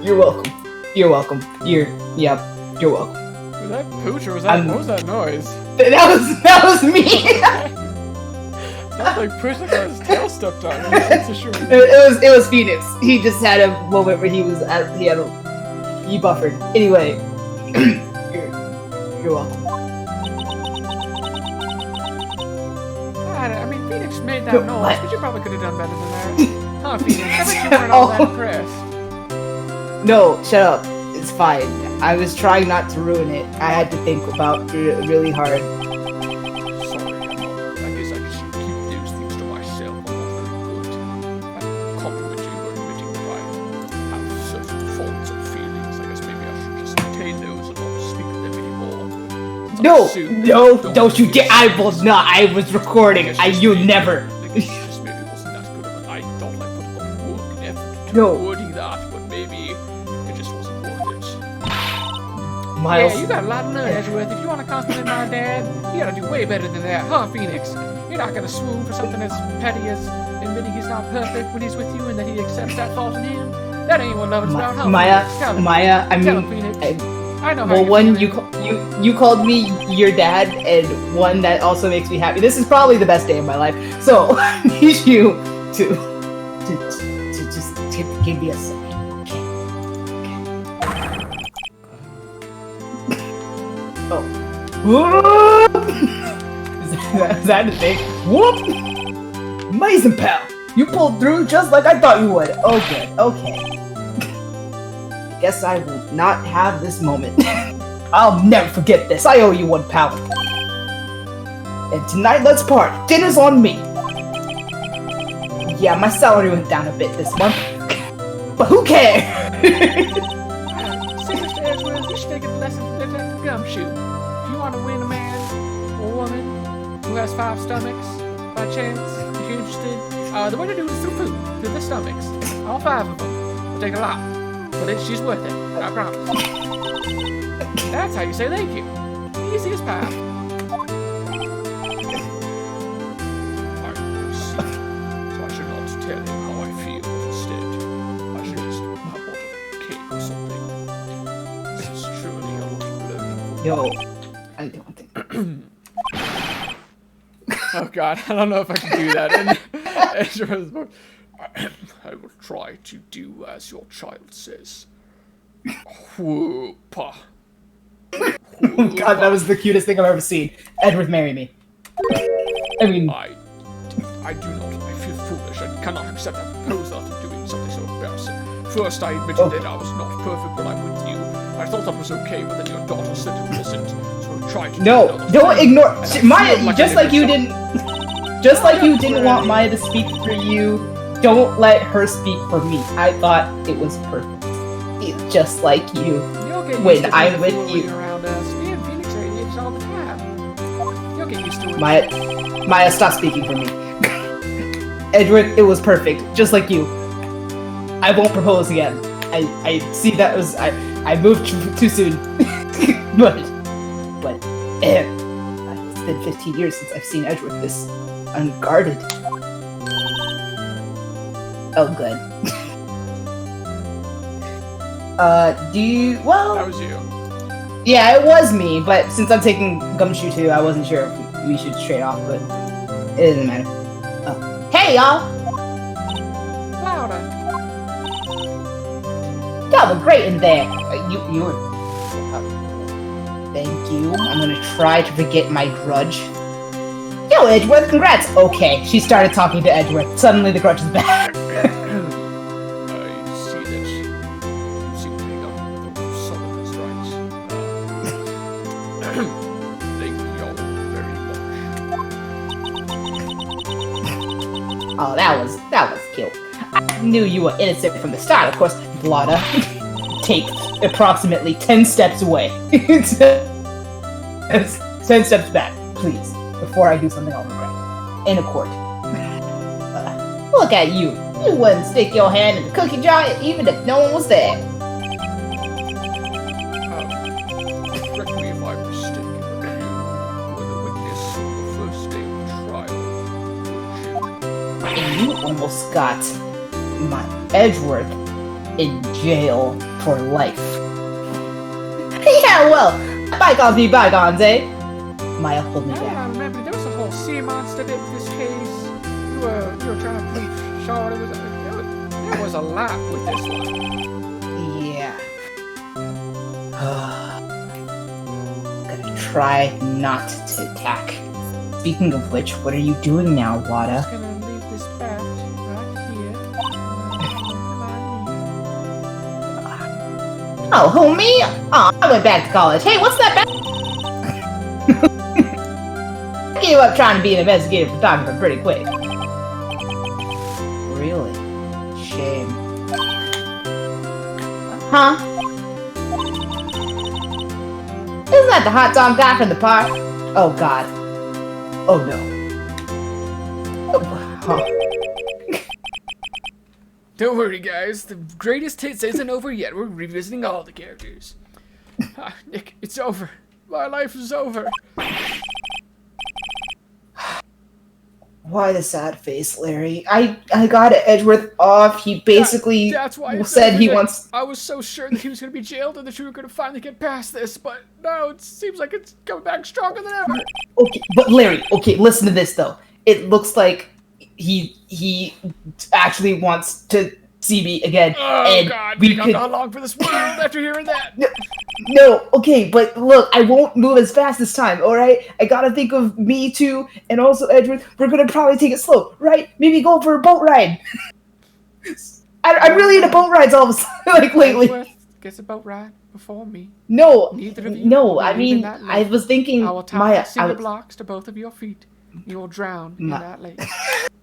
You're welcome. You're welcome. You're welcome. Was that Pooch or was that, what was that noise? That was me. Sounds like Pooch got his tail stepped on. That's for sure. It was Phoenix. He just had a moment where he buffered. Anyway, you're welcome. I mean, Phoenix made that No, noise, what? but you probably could have done better than that. Huh, Phoenix? I bet you weren't all that impressed. No, shut up. It's fine. I was trying not to ruin it. I had to think about it really hard. Sorry, I guess I just keep those things to myself. I'm not very good at complimenting or admitting that I have certain faults or feelings. I guess maybe I should just retain those and not speak of them anymore. Since I assume that Don't you dare! I was not. I was recording. guess just You maybe- never. I guess just maybe it wasn't that good of an. I thought I put a lot of work and effort into No. wording that, but maybe it just wasn't worth it. Miles. Yeah, you got a lot of nerve, Edgeworth. If you want to compliment my dad, you gotta do way better than that, huh, Phoenix? You're not gonna swoon for something as petty as admitting he's not perfect when he's with you and that he accepts that fault in him. That ain't what love is about, huh? Maya. Phoenix? Tell him. Maya. I Tell him, mean. Phoenix. I know how Well, you're one, feeling. you called me your dad, and one that also makes me happy. This is probably the best day of my life. So I need you to just give me a second. Oh. Whoop! Is that the thing? Whoop! Amazing, pal. You pulled through just like I thought you would. Oh, good. Okay. Guess I will not have this moment. I'll never forget this. I owe you one, pal. And tonight, let's party. Dinner's on me. Yeah, my salary went down a bit this month. But who cares? See, Mr. Edgeworth, you should take a lesson from Detective Gumshoe. If you want to win a man or woman who has 5 stomachs, by chance, if you're interested, the way to do it is through food, through the stomachs. All 5 of them. It'll take a lot. But she's worth it, I promise. That's how you say thank you. Easy as pie. So I should not tell him how I feel instead. I should just have bought a cake or something. This is truly a lot of learning for Yo, I don't think. Oh god, I don't know if I can do that. I will try to do as your child says. Whoop-a. God, that was the cutest thing I've ever seen. Edward, marry me. I mean, I do not. I feel foolish. I cannot accept that proposal after doing something so embarrassing. First, I admitted that I was not perfect when I'm with you. I thought that was okay, but then your daughter said it wasn't. So I tried to. no, don't ignore Maya. like Just like you didn't. Just like you didn't want Maya to speak for you, don't let her speak for me. I thought it was perfect. It's just like you. You'll get used When to I'm being with fooling you. around us. Me and Phoenix are idiots all the time. You'll get used to it. Maya, stop speaking for me. Edward, it was perfect, just like you. I won't propose again. I see that was I moved too soon, but it's been 15 years since I've seen Edward this unguarded. Oh, good. Do you? Well, That was you. yeah, it was me, but since I'm taking Gumshoe too, I wasn't sure if we should trade off, but it doesn't matter. Oh. Hey, y'all! Louder. Y'all were great in there. You were. Thank you. I'm gonna try to forget my grudge. Yo, Edgeworth, congrats! Okay, she started talking to Edgeworth. Suddenly the grudge is back. I see that you seem to take up the Southerners' rights. Thank you all very much. Oh, that was cute. I knew you were innocent from the start, of course. Blotta. Take approximately 10 steps away. 10 steps back, please, before I do something I'll regret. In a court. Look at you. You wouldn't stick your hand in the cookie jar even if no one was there. Correct me if I'm mistaken, but you were the witness on the first day of the trial, weren't you? And you almost got my Edgeworth in jail for life. Yeah, well, bygones be bygones, eh? Maya, hold me Now that I back. remember, there was a whole sea monster bit with this case. You were trying to prove short. There was a lot with this one. Yeah. Gonna try not to attack. Speaking of which, what are you doing now, I'm Wada? just gonna leave this batch right here. Oh, who, me? Oh, I went back to college. Hey, what's that back? I gave up trying to be an investigative photographer pretty quick. Really? Shame. Huh? Isn't that the hot dog guy from the park? Oh, God. Oh, no. Oh, huh. Don't worry, guys. The greatest hits isn't over yet. We're revisiting all the characters. Nick, it's over. My life is over. Why the sad face, Larry? I got Edgeworth off. He basically That's why it's said over he yet. wants... I was so sure that he was going to be jailed and that you were going to finally get past this, but now it seems like it's coming back stronger than ever. Okay, but Larry, okay, listen to this though. It looks like he actually wants to see me again. Oh, and God, we Nick, I'm could... not long for this world after hearing that. No, okay, but look, I won't move as fast this time, alright? I gotta think of me too, and also Edgeworth. We're gonna probably take it slow, right? Maybe go for a boat ride. I'm really into boat rides all of a sudden, like lately. Edgeworth gets a boat ride before me. No, Neither of you no, will I be leaving mean, that I lake. was thinking, I will tie Maya, cinder blocks to both of your feet. You will drown in that lake.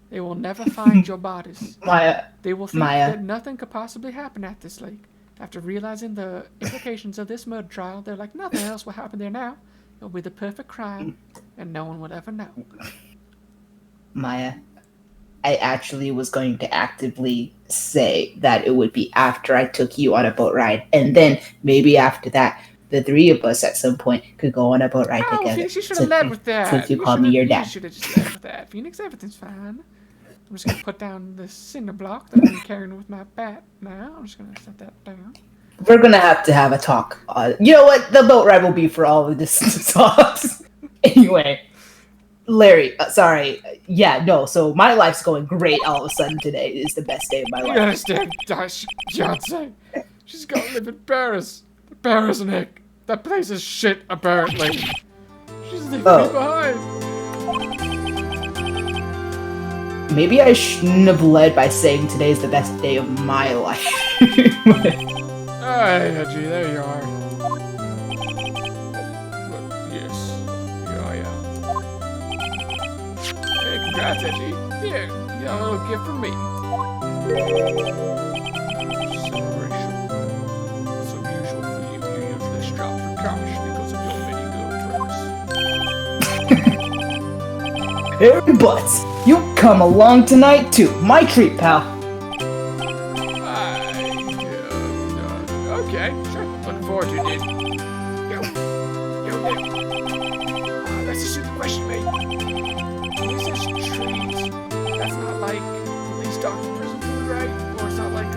They will never find your bodies. Maya, They will think Maya. that nothing could possibly happen at this lake. After realizing the implications of this murder trial, they're like, nothing else will happen there now. It'll be the perfect crime, and no one will ever know. Maya, I actually was going to actively say that it would be after I took you on a boat ride, and then maybe after that, the three of us at some point could go on a boat ride Oh, together. Phoenix, you should have led with that. Since you called me your dad. You should have just led with that. Phoenix, everything's fine. I'm just gonna put down the cinder block that I'm carrying with my bat now. I'm just gonna set that down. We're gonna have to have a talk. You know what? The boat ride will be for all of this talks. Anyway, Larry, sorry. Yeah, no. So my life's going great. All of a sudden, today is the best day of my You life. understand, Beyonce? She's got to live in Paris. Paris, Nick. That place is shit, apparently. She's leaving me behind. Maybe I shouldn't have led by saying today's the best day of my life. Hey, Edgy, there you are. Yes, here I am. Hey, congrats, Edgy. Here, you got a little gift from me. Celebration. It's unusual for you. You're usually strapped for cash because of your many girlfriends. Harry Butts, you come along tonight too. My treat, pal. Okay, sure. Looking forward to it, dude. Yo, Nick. That's a stupid question, mate. When he says treat, that's not like police doctor prison food, right? Or it's not like,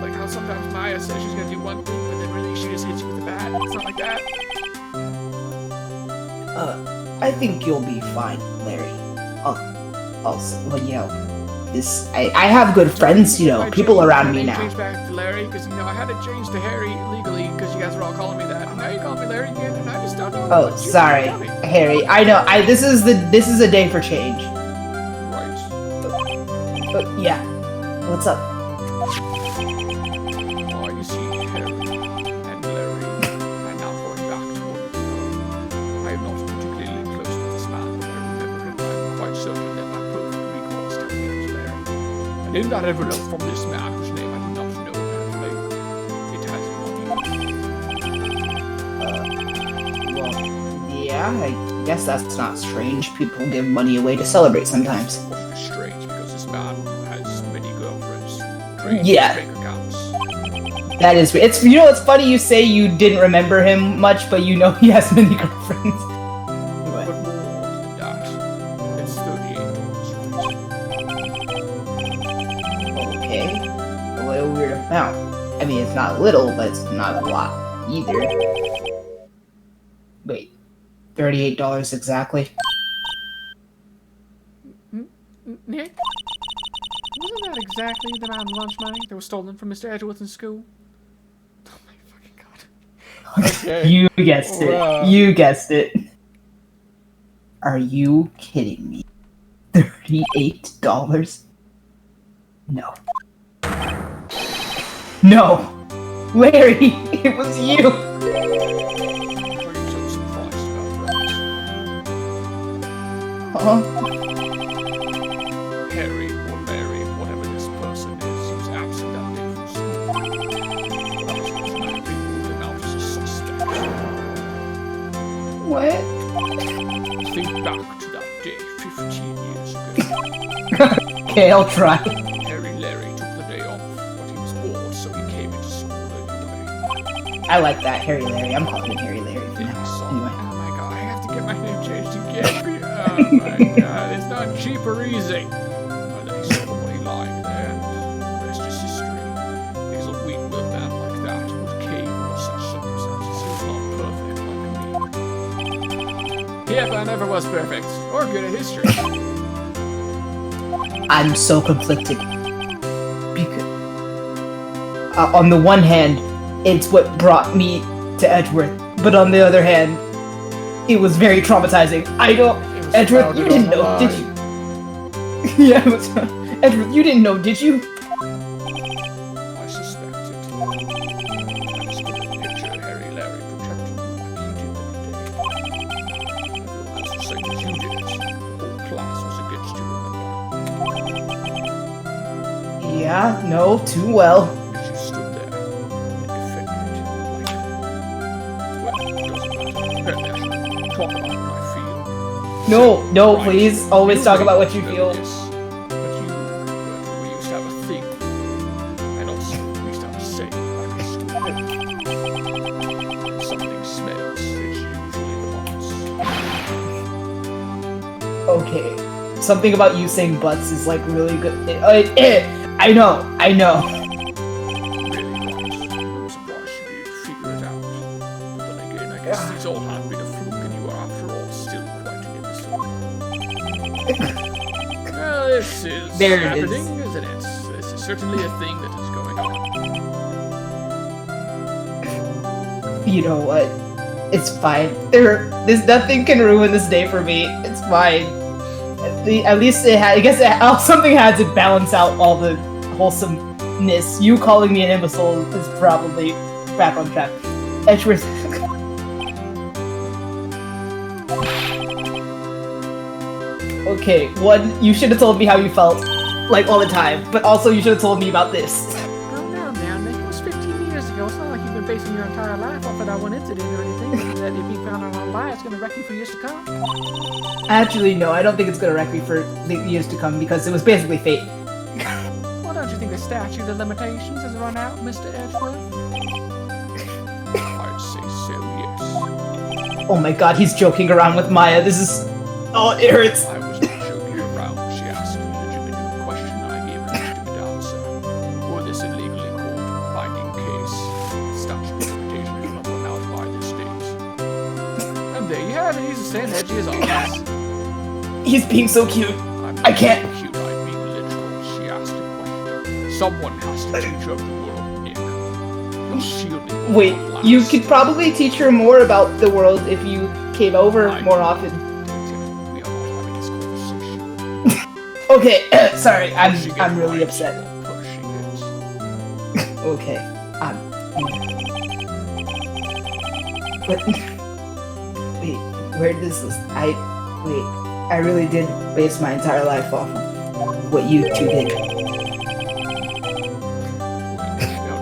like how sometimes Maya says she's gonna do one thing, but then really she just hits you with a bat. It's not like that. I think you'll be fine, Larry. I have good friends, people around me now. Change back to Larry, because I had to change to Harry legally, because you guys were all calling me that. And now you call me Larry again, and I just don't know. Oh, sorry, Harry. I know. This is a day for change. Right. Yeah. What's up? Oh, you see, Harry and Larry, and now going back to what I am not particularly close with this man, but I remember him. I'm quite certain that my perfect recall is telling me it was Larry. And in that envelope from this man, whose name I do not know apparently, it has money. Well, yeah, I guess that's not strange. People give money away to celebrate sometimes. It's strange because this man has many girlfriends. Strange Yeah. bank accounts. That is. It's it's funny you say you didn't remember him much, but he has many girlfriends. But more than that, it's $38. Okay, a little weird amount. I mean, it's not little, but it's not a lot either. Wait, $38 exactly? Nick? Wasn't that exactly the amount of lunch money that was stolen from Mr. Edgeworth in school? Oh my fucking god. Okay. You guessed it. Wow. You guessed it. Are you kidding me? $38? No. No! Larry, it was you! Are you so surprised about that? Huh? Harry or Larry, whatever this person is, he was absent that day from school. That was automatically ruled him out as a suspect. What? Think back to that day 15 years ago. Okay, I'll try. Harry Larry took the day off, but he was bored, so he came into school anyway. I like that, Harry Larry. I'm calling him Harry Larry for Then he now. saw, Anyway. oh my god, I have to get my name changed again. Oh my god, it's not cheap or easy. But then he saw the way lying there, and the rest is history. Because a weak-willed man like that would cave under such circumstances. He was not perfect like me. Yep, I never was perfect, or good at history. I'm so conflicted. Because, on the one hand, it's what brought me to Edgeworth, but on the other hand, it was very traumatizing. I don't. It was Edgeworth, you founded didn't on a know, did lie. you? Yeah, it was, Edgeworth, you didn't know, did you? I suspected. I just couldn't picture Harry Larry protecting you like you did that day. Everyone else was saying that you did it. The whole class was against you, remember? Yeah, no, too well. As you stood there and defended like... Well, it doesn't matter. Apparently I should talk about what I feel. No, please, always talk about what you feel. Yes, but we used to have a thing. And also, we used to have a saying back in school. Something smells, it's usually the butts. Okay, something about you saying butts is like really good. I know. Really butts. I'm surprised this is There it happening, is. isn't it? This is certainly a thing that is going on. You know what? It's fine. There's nothing can ruin this day for me. It's fine. At least I guess something had to balance out all the wholesomeness. You calling me an imbecile is probably back on track. Edgeworth. Okay, one, you should have told me how you felt, like, all the time, but also you should have told me about this. Calm down now, Nick. It was 15 years ago. It's not like you've been basing your entire life off of that one incident or anything. That if you found out on lie, it's gonna wreck you for years to come. Actually, no, I don't think it's gonna wreck me for the years to come, because it was basically fate. Well, don't you think the statute of limitations has run out, Mr. Edgeworth? I'd say so, yes. Oh my god, he's joking around with Maya. This is... Oh, it hurts. I was not joking around. She asked a legitimate question. I gave her a legitimate answer. For this illegally court-binding case, statute of limitation has not run out by this date. And there you have it. He's the same edgy as always. He's being so cute. I'm I can't- being cute, I'm being literal. She asked a question. Someone has to teach her the world, Nick. You're shielding her Wait, from you blast. could probably teach her more about the world if you came over more often. We are not having this conversation. Okay, sorry, Pushing it I'm really right, upset. Pushing it. Okay, but wait, where does this? I really did base my entire life off of what you two did. Well,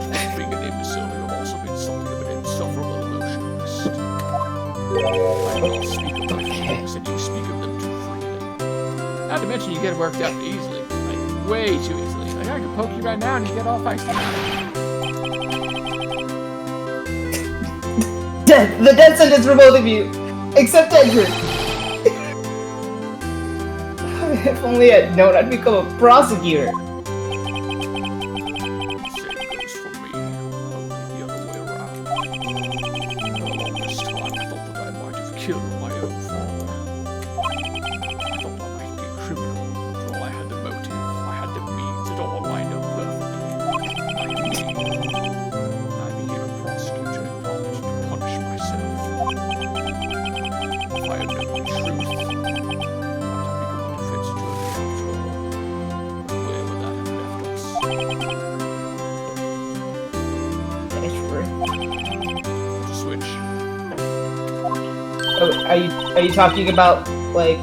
without being an imbecile, you have also been something of an insufferable emotionalist. I don't speak of my feelings, and you speak of them too freely. Not to mention you get worked up easily. Like, way too easily. Like, I could poke you right now and you get all feisty. Death! The death sentence for both of you! Except Edward! If only I'd known I'd become a prosecutor. Same goes for me, only the other way around. For the longest time, I thought that I might have killed my own father. I thought I might be a criminal. For all I had the motive, I had the means, it all lined up perfectly. I became a prosecutor in part to punish myself. If I had known the truth, I might have become a defense attorney after all. But where would that have left us? Edward. To switch. Oh, are you talking about, like,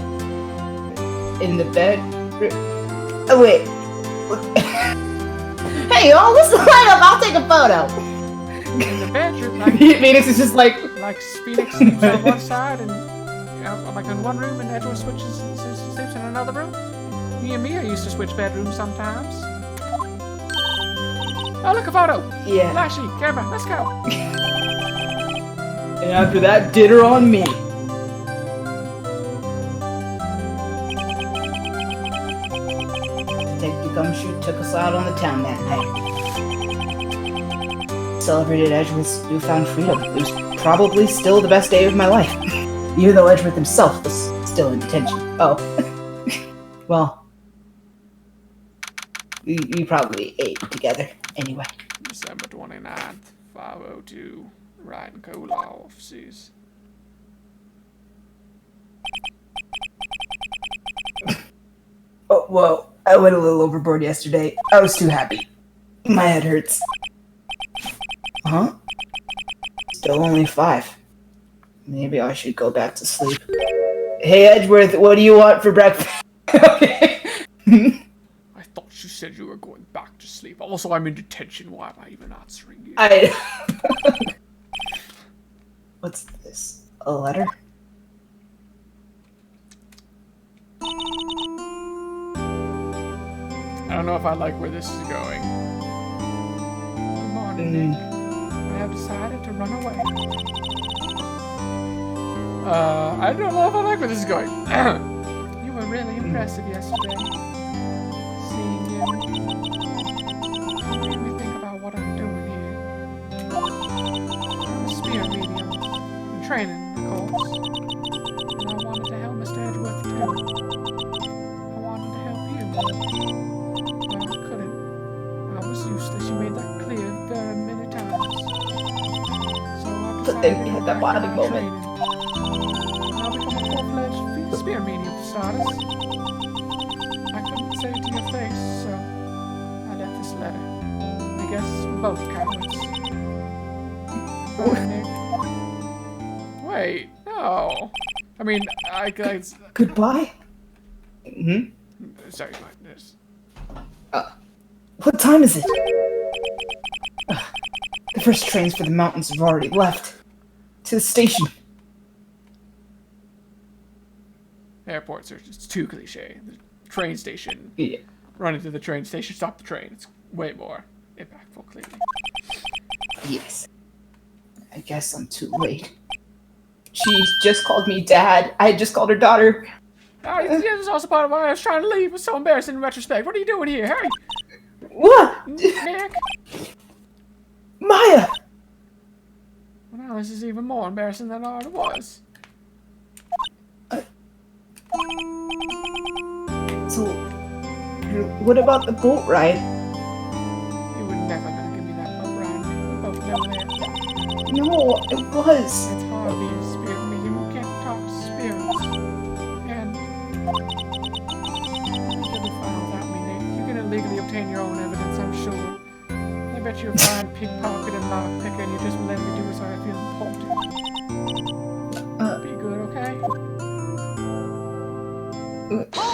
in the bed? Oh, wait. Hey, y'all, listen line up, I'll take a photo! In the bedroom, like Phoenix is just like... Phoenix sleeps on one side and like in one room, and Edward sleeps in another room. Me and Mia used to switch bedrooms sometimes. Oh, look, a photo! Yeah. Flashy, camera, let's go! And after that, dinner on me. Detective Gumshoe took us out on the town that night. Celebrated Edgeworth's newfound freedom. It was probably still the best day of my life. Even though Edgeworth himself was still in detention. Oh. Well. We probably ate together anyway. December 29th, 5:02, Ryan and Cola offices. Oh, whoa. I went a little overboard yesterday. I was too happy. My head hurts. Huh? Still only 5. Maybe I should go back to sleep. Hey, Edgeworth, what do you want for breakfast? Okay. I thought you said you were going back to sleep. Also, I'm in detention. Why am I even answering you? What's this? A letter? I don't know if I like where this is going. Good morning, Nick. I have decided to run away. I don't know if I like where this is going. You were really impressive yesterday. Seeing you made me think about what I'm doing here. I'm a spirit medium. In training, of course. And I wanted to help Mr. Edgeworth too. I wanted to help you. then we had that bonding moment. I'll become a full-fledged spear medium for starters. I couldn't say it to your face, so I left this letter. I guess we're both cowards. Bye, Nick. Wait, no. I mean, I guys. Goodbye? Hmm? Sorry about this. What time is it? The first trains for the mountains have already left. To the station. Airports are just too cliche. The train station. Yeah. Running to the train station, stop the train. It's way more impactful, clearly. Yes. I guess I'm too late. She just called me dad. I had just called her daughter. Oh, yeah, this is also part of why I was trying to leave. It was so embarrassing in retrospect. What are you doing here? Hey! What? Nick! Maya! Well, now this is even more embarrassing than it already was. So, what about the boat ride? You were never gonna give me that boat ride. We both know that. No, it was. It's hard being a spirit medium who can't talk to spirits. And you'll be fine without me, Nick. You can illegally obtain your own evidence, I'm sure. I bet you're a fine pickpocket and lockpicker, and you just let me do as I feel important. Be good, okay?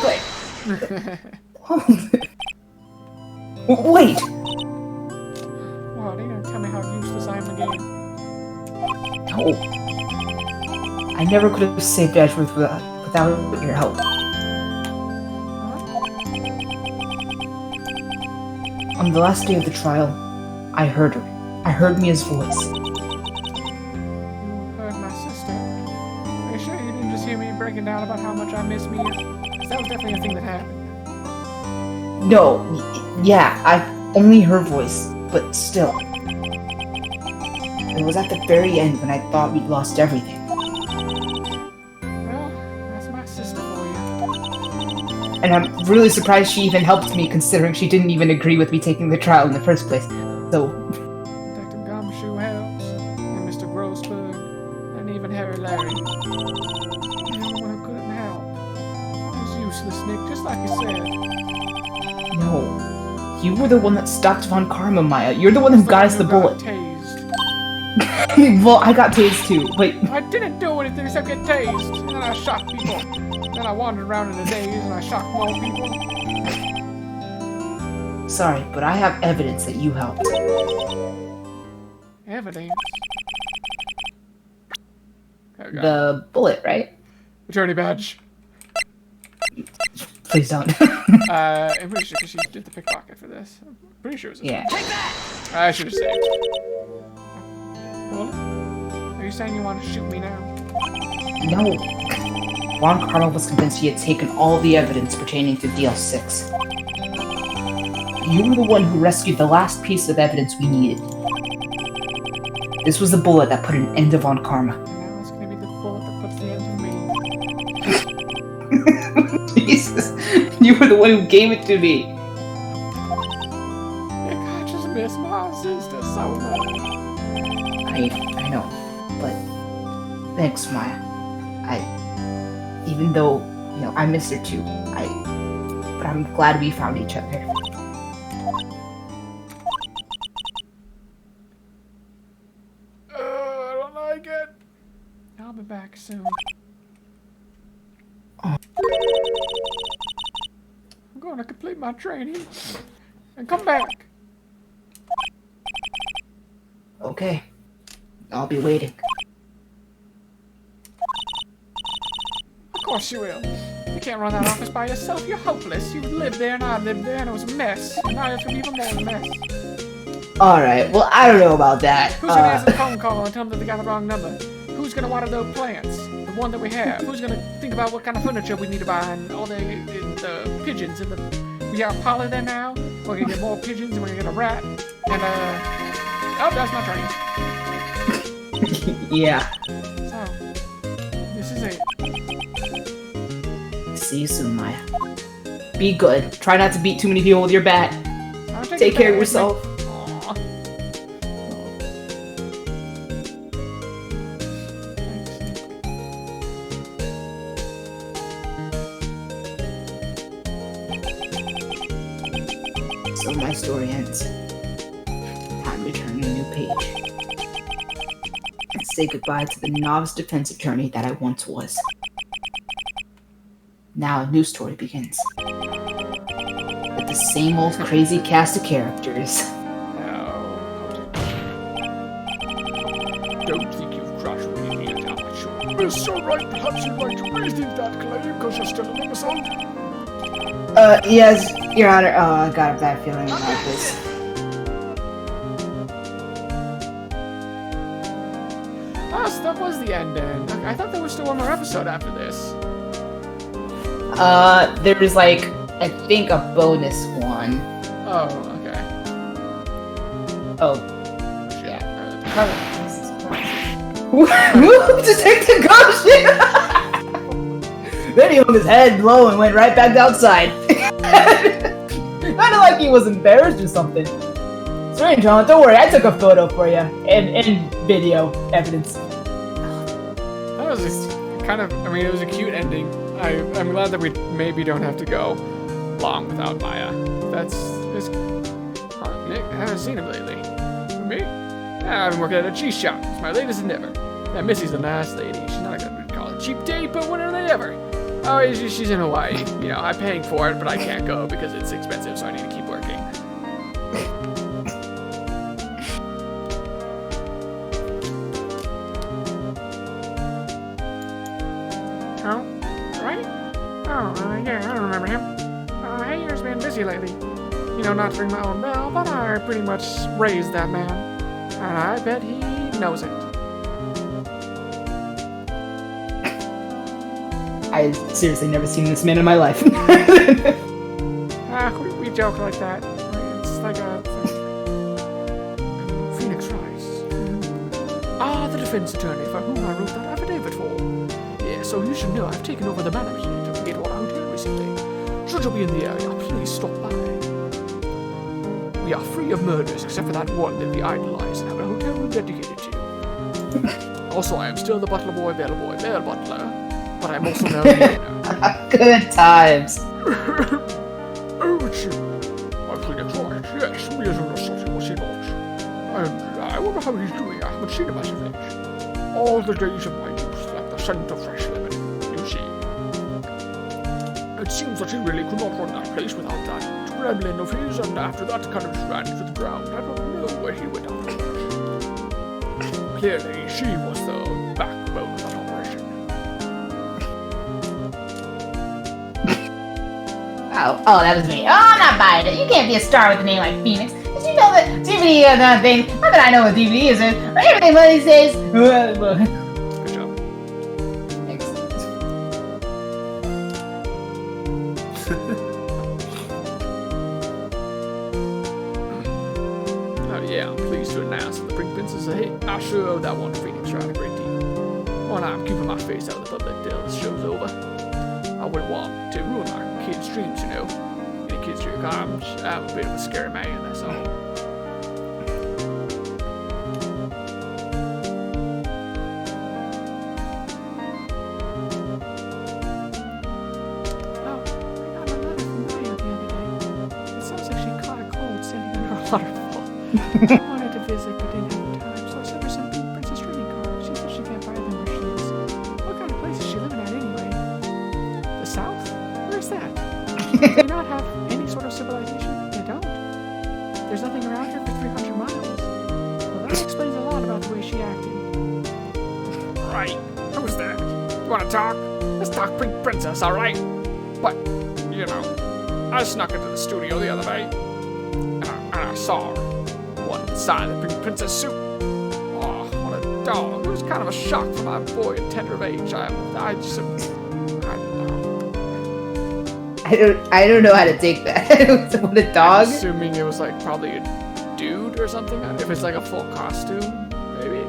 Wait. Wait. What? Are you gonna tell me how useless I am again? No. I never could have saved Edgeworth without your help. Huh? On the last day of the trial, I heard her. I heard Mia's voice. You heard my sister. Are you sure you didn't just hear me breaking down about how much I miss Mia? 'Cause that was definitely a thing that happened. No, yeah, I only her voice, but still. It was at the very end when I thought we'd lost everything. Well, that's my sister for you. And I'm really surprised she even helped me, considering she didn't even agree with me taking the trial in the first place. So, Detective Gumshoe helps, and Mr. Grossberg, and even Harry Larry. Anyone who couldn't help. I was useless, Nick, just like you said. no. You were the one that stopped Von Karma, Maya. You're the one who got us the bullet. Tased. Well, I got tased too, but I didn't do anything except get tased, and then I shot people. Then I wandered around in a daze, and I shot more people. sorry, but I have evidence that you helped. Evidence. Okay. The bullet, right? Attorney badge. Please don't. I'm pretty sure because she did the pickpocket for this. I'm pretty sure it was this Yeah. one. I should have saved. Bullet? Are you saying you want to shoot me now? No. Von Karma was convinced he had taken all the evidence pertaining to DL6. You were the one who rescued the last piece of evidence we needed. This was the bullet that put an end to Von Karma. And now it's gonna be the bullet that puts the end to me. Jesus, you were the one who gave it to me. Nick, I just miss my sister so much. I know, but thanks, Maya. Even though, I miss her too, but I'm glad we found each other. I don't like it. I'll be back soon. I'm going to complete my training and come back. Okay, I'll be waiting. Of course you will. You can't run that office by yourself. You're hopeless. You lived there and I lived there and it was a mess. And now it's going to be even more of a mess. Alright, well, I don't know about that. Who's going to answer the phone call and tell them that they got the wrong number? Who's going to water those plants? The one that we have? Who's going to think about what kind of furniture we need to buy and all the pigeons and we got a parlor there now? We're going to get more pigeons and we're going to get a rat. And, oh, that's my train. Yeah. So, this is it. See you soon, Maya. Be good. Try not to beat too many people with your bat. I'll Take the care bat of with me. yourself. Aw. So my story ends. Time to turn a new page. And say goodbye to the novice defense attorney that I once was. Now a new story begins. With the same old crazy cast of characters. Don't think you've crushed me yet, am I sure? It's alright, perhaps you'd like to rethink that claim because you're still an innocent. Yes, Your Honor. Oh, I got a bad feeling about this. Oh, so that was the end then. I thought there was still one more episode after this. There was like, I think a bonus one. Oh, okay. Oh, Shit. yeah. Detective Ghost! Then he hung his head low and went right back outside. Kinda like he was embarrassed or something. Strange, huh? Don't worry, I took a photo for you. And video evidence. That was just kind of, I mean, it was a cute ending. I'm glad that we maybe don't have to go long without Maya. It's Nick, I haven't seen him lately. Who, me? Yeah, I've been working at a cheese shop. It's my latest endeavor. Yeah, Missy's a nice lady. She's not gonna call it a cheap date, but when are they ever? Oh, she's in Hawaii. You know, I'm paying for it, but I can't go because it's expensive, so I need to keep working. Oh, right? Oh, yeah, I remember him. Hayer's been busy lately. You know, not to ring my own bell, but I pretty much raised that man. And I bet he knows it. I've seriously never seen this man in my life. We joke like that. It's like a Phoenix Rice. The defense attorney for whom I wrote that affidavit for. Yeah, so you should know I've taken over the management of the Gateway Hotel recently. Should you be in the area, please stop by. We are free of murders except for that one that we idolize and have a hotel room dedicated to. Also, I am still the butler boy, bell butler, but I'm also now the owner. Good times. Oh, it's you. My Phoenix Rice. Yes, me as an associate, was he not? And I wonder how he's doing. I haven't seen him as of late. All the days of my youth, like the scent of fresh lemon, you see. It seems that he really could not run that place without that gremlin of his, and after that kind of ran to the ground. I don't know where he went afterwards. Clearly, she was the backbone of that operation. Oh, that was me. Oh, I'm not buying it. You can't be a star with a name like Phoenix. Did you know that DVD thing? Not that I know what DVD is, but everything Money says. Good job. Thanks. Yeah, I'm pleased to announce that the Pink Princess is a hit. I sure owe that one Phoenix Rice a great deal. Well, I'm keeping my face out of the public till this show's over. I wouldn't want to ruin my kids' dreams, you know. Any kids to your arms, I'm a bit of a scary man, that's all. Oh, I got a letter from Maya the other day. It sounds like she caught a cold sitting in her waterfall. I wanted to visit, but didn't have time, so I sent her some Pink Princess trading cards. She said she can't buy them where she is. What kind of place is she living at anyway? The South? Where's that? Do they not have any sort of civilization? They don't. There's nothing around here for 300 miles. Well, that explains a lot about the way she acted. Right. Who's that? You wanna talk? Let's talk Pink Princess, alright? But, you know, I snuck into the studio the other day, and I saw her. One side of the Pink Princess suit. Oh, what a dog. It was kind of a shock for my boy at tender of age. I just, I don't know. I don't know how to take that. What a dog. I'm assuming it was like probably a dude or something. If it's like a full costume, maybe.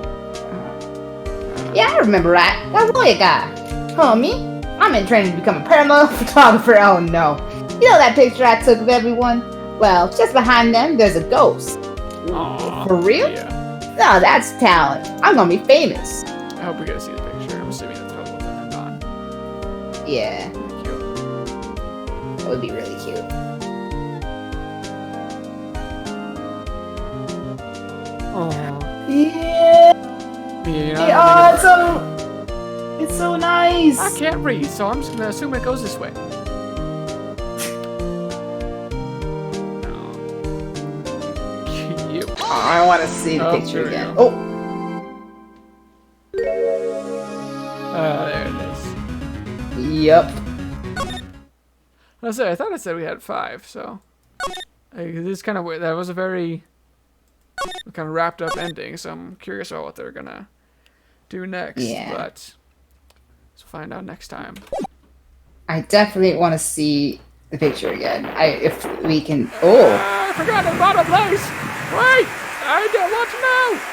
Yeah, I remember that. That lawyer guy. Oh, me? I'm in training to become a paranormal photographer. Oh no. You know that picture I took of everyone? Well, just behind them, there's a ghost. Aww, For real? Yeah. No, that's talent. I'm gonna be famous. I hope we get to see the picture. I'm assuming that's probably what I'm on. Yeah, Cute. that would be really cute. Oh, Yeah. yeah. It's so nice. I can't read, so I'm just gonna assume it goes this way. Cute. Oh, I want to see the Oh, picture there we again. go. Oh, There it is. yep. I thought I said we had 5, so this is kind of weird. That was a very kind of wrapped up ending, so I'm curious about what they're gonna do next. Yeah. But let's find out next time. I definitely want to see the picture again. If we can. Oh. I forgot the bottom place. Wait, I don't want to know.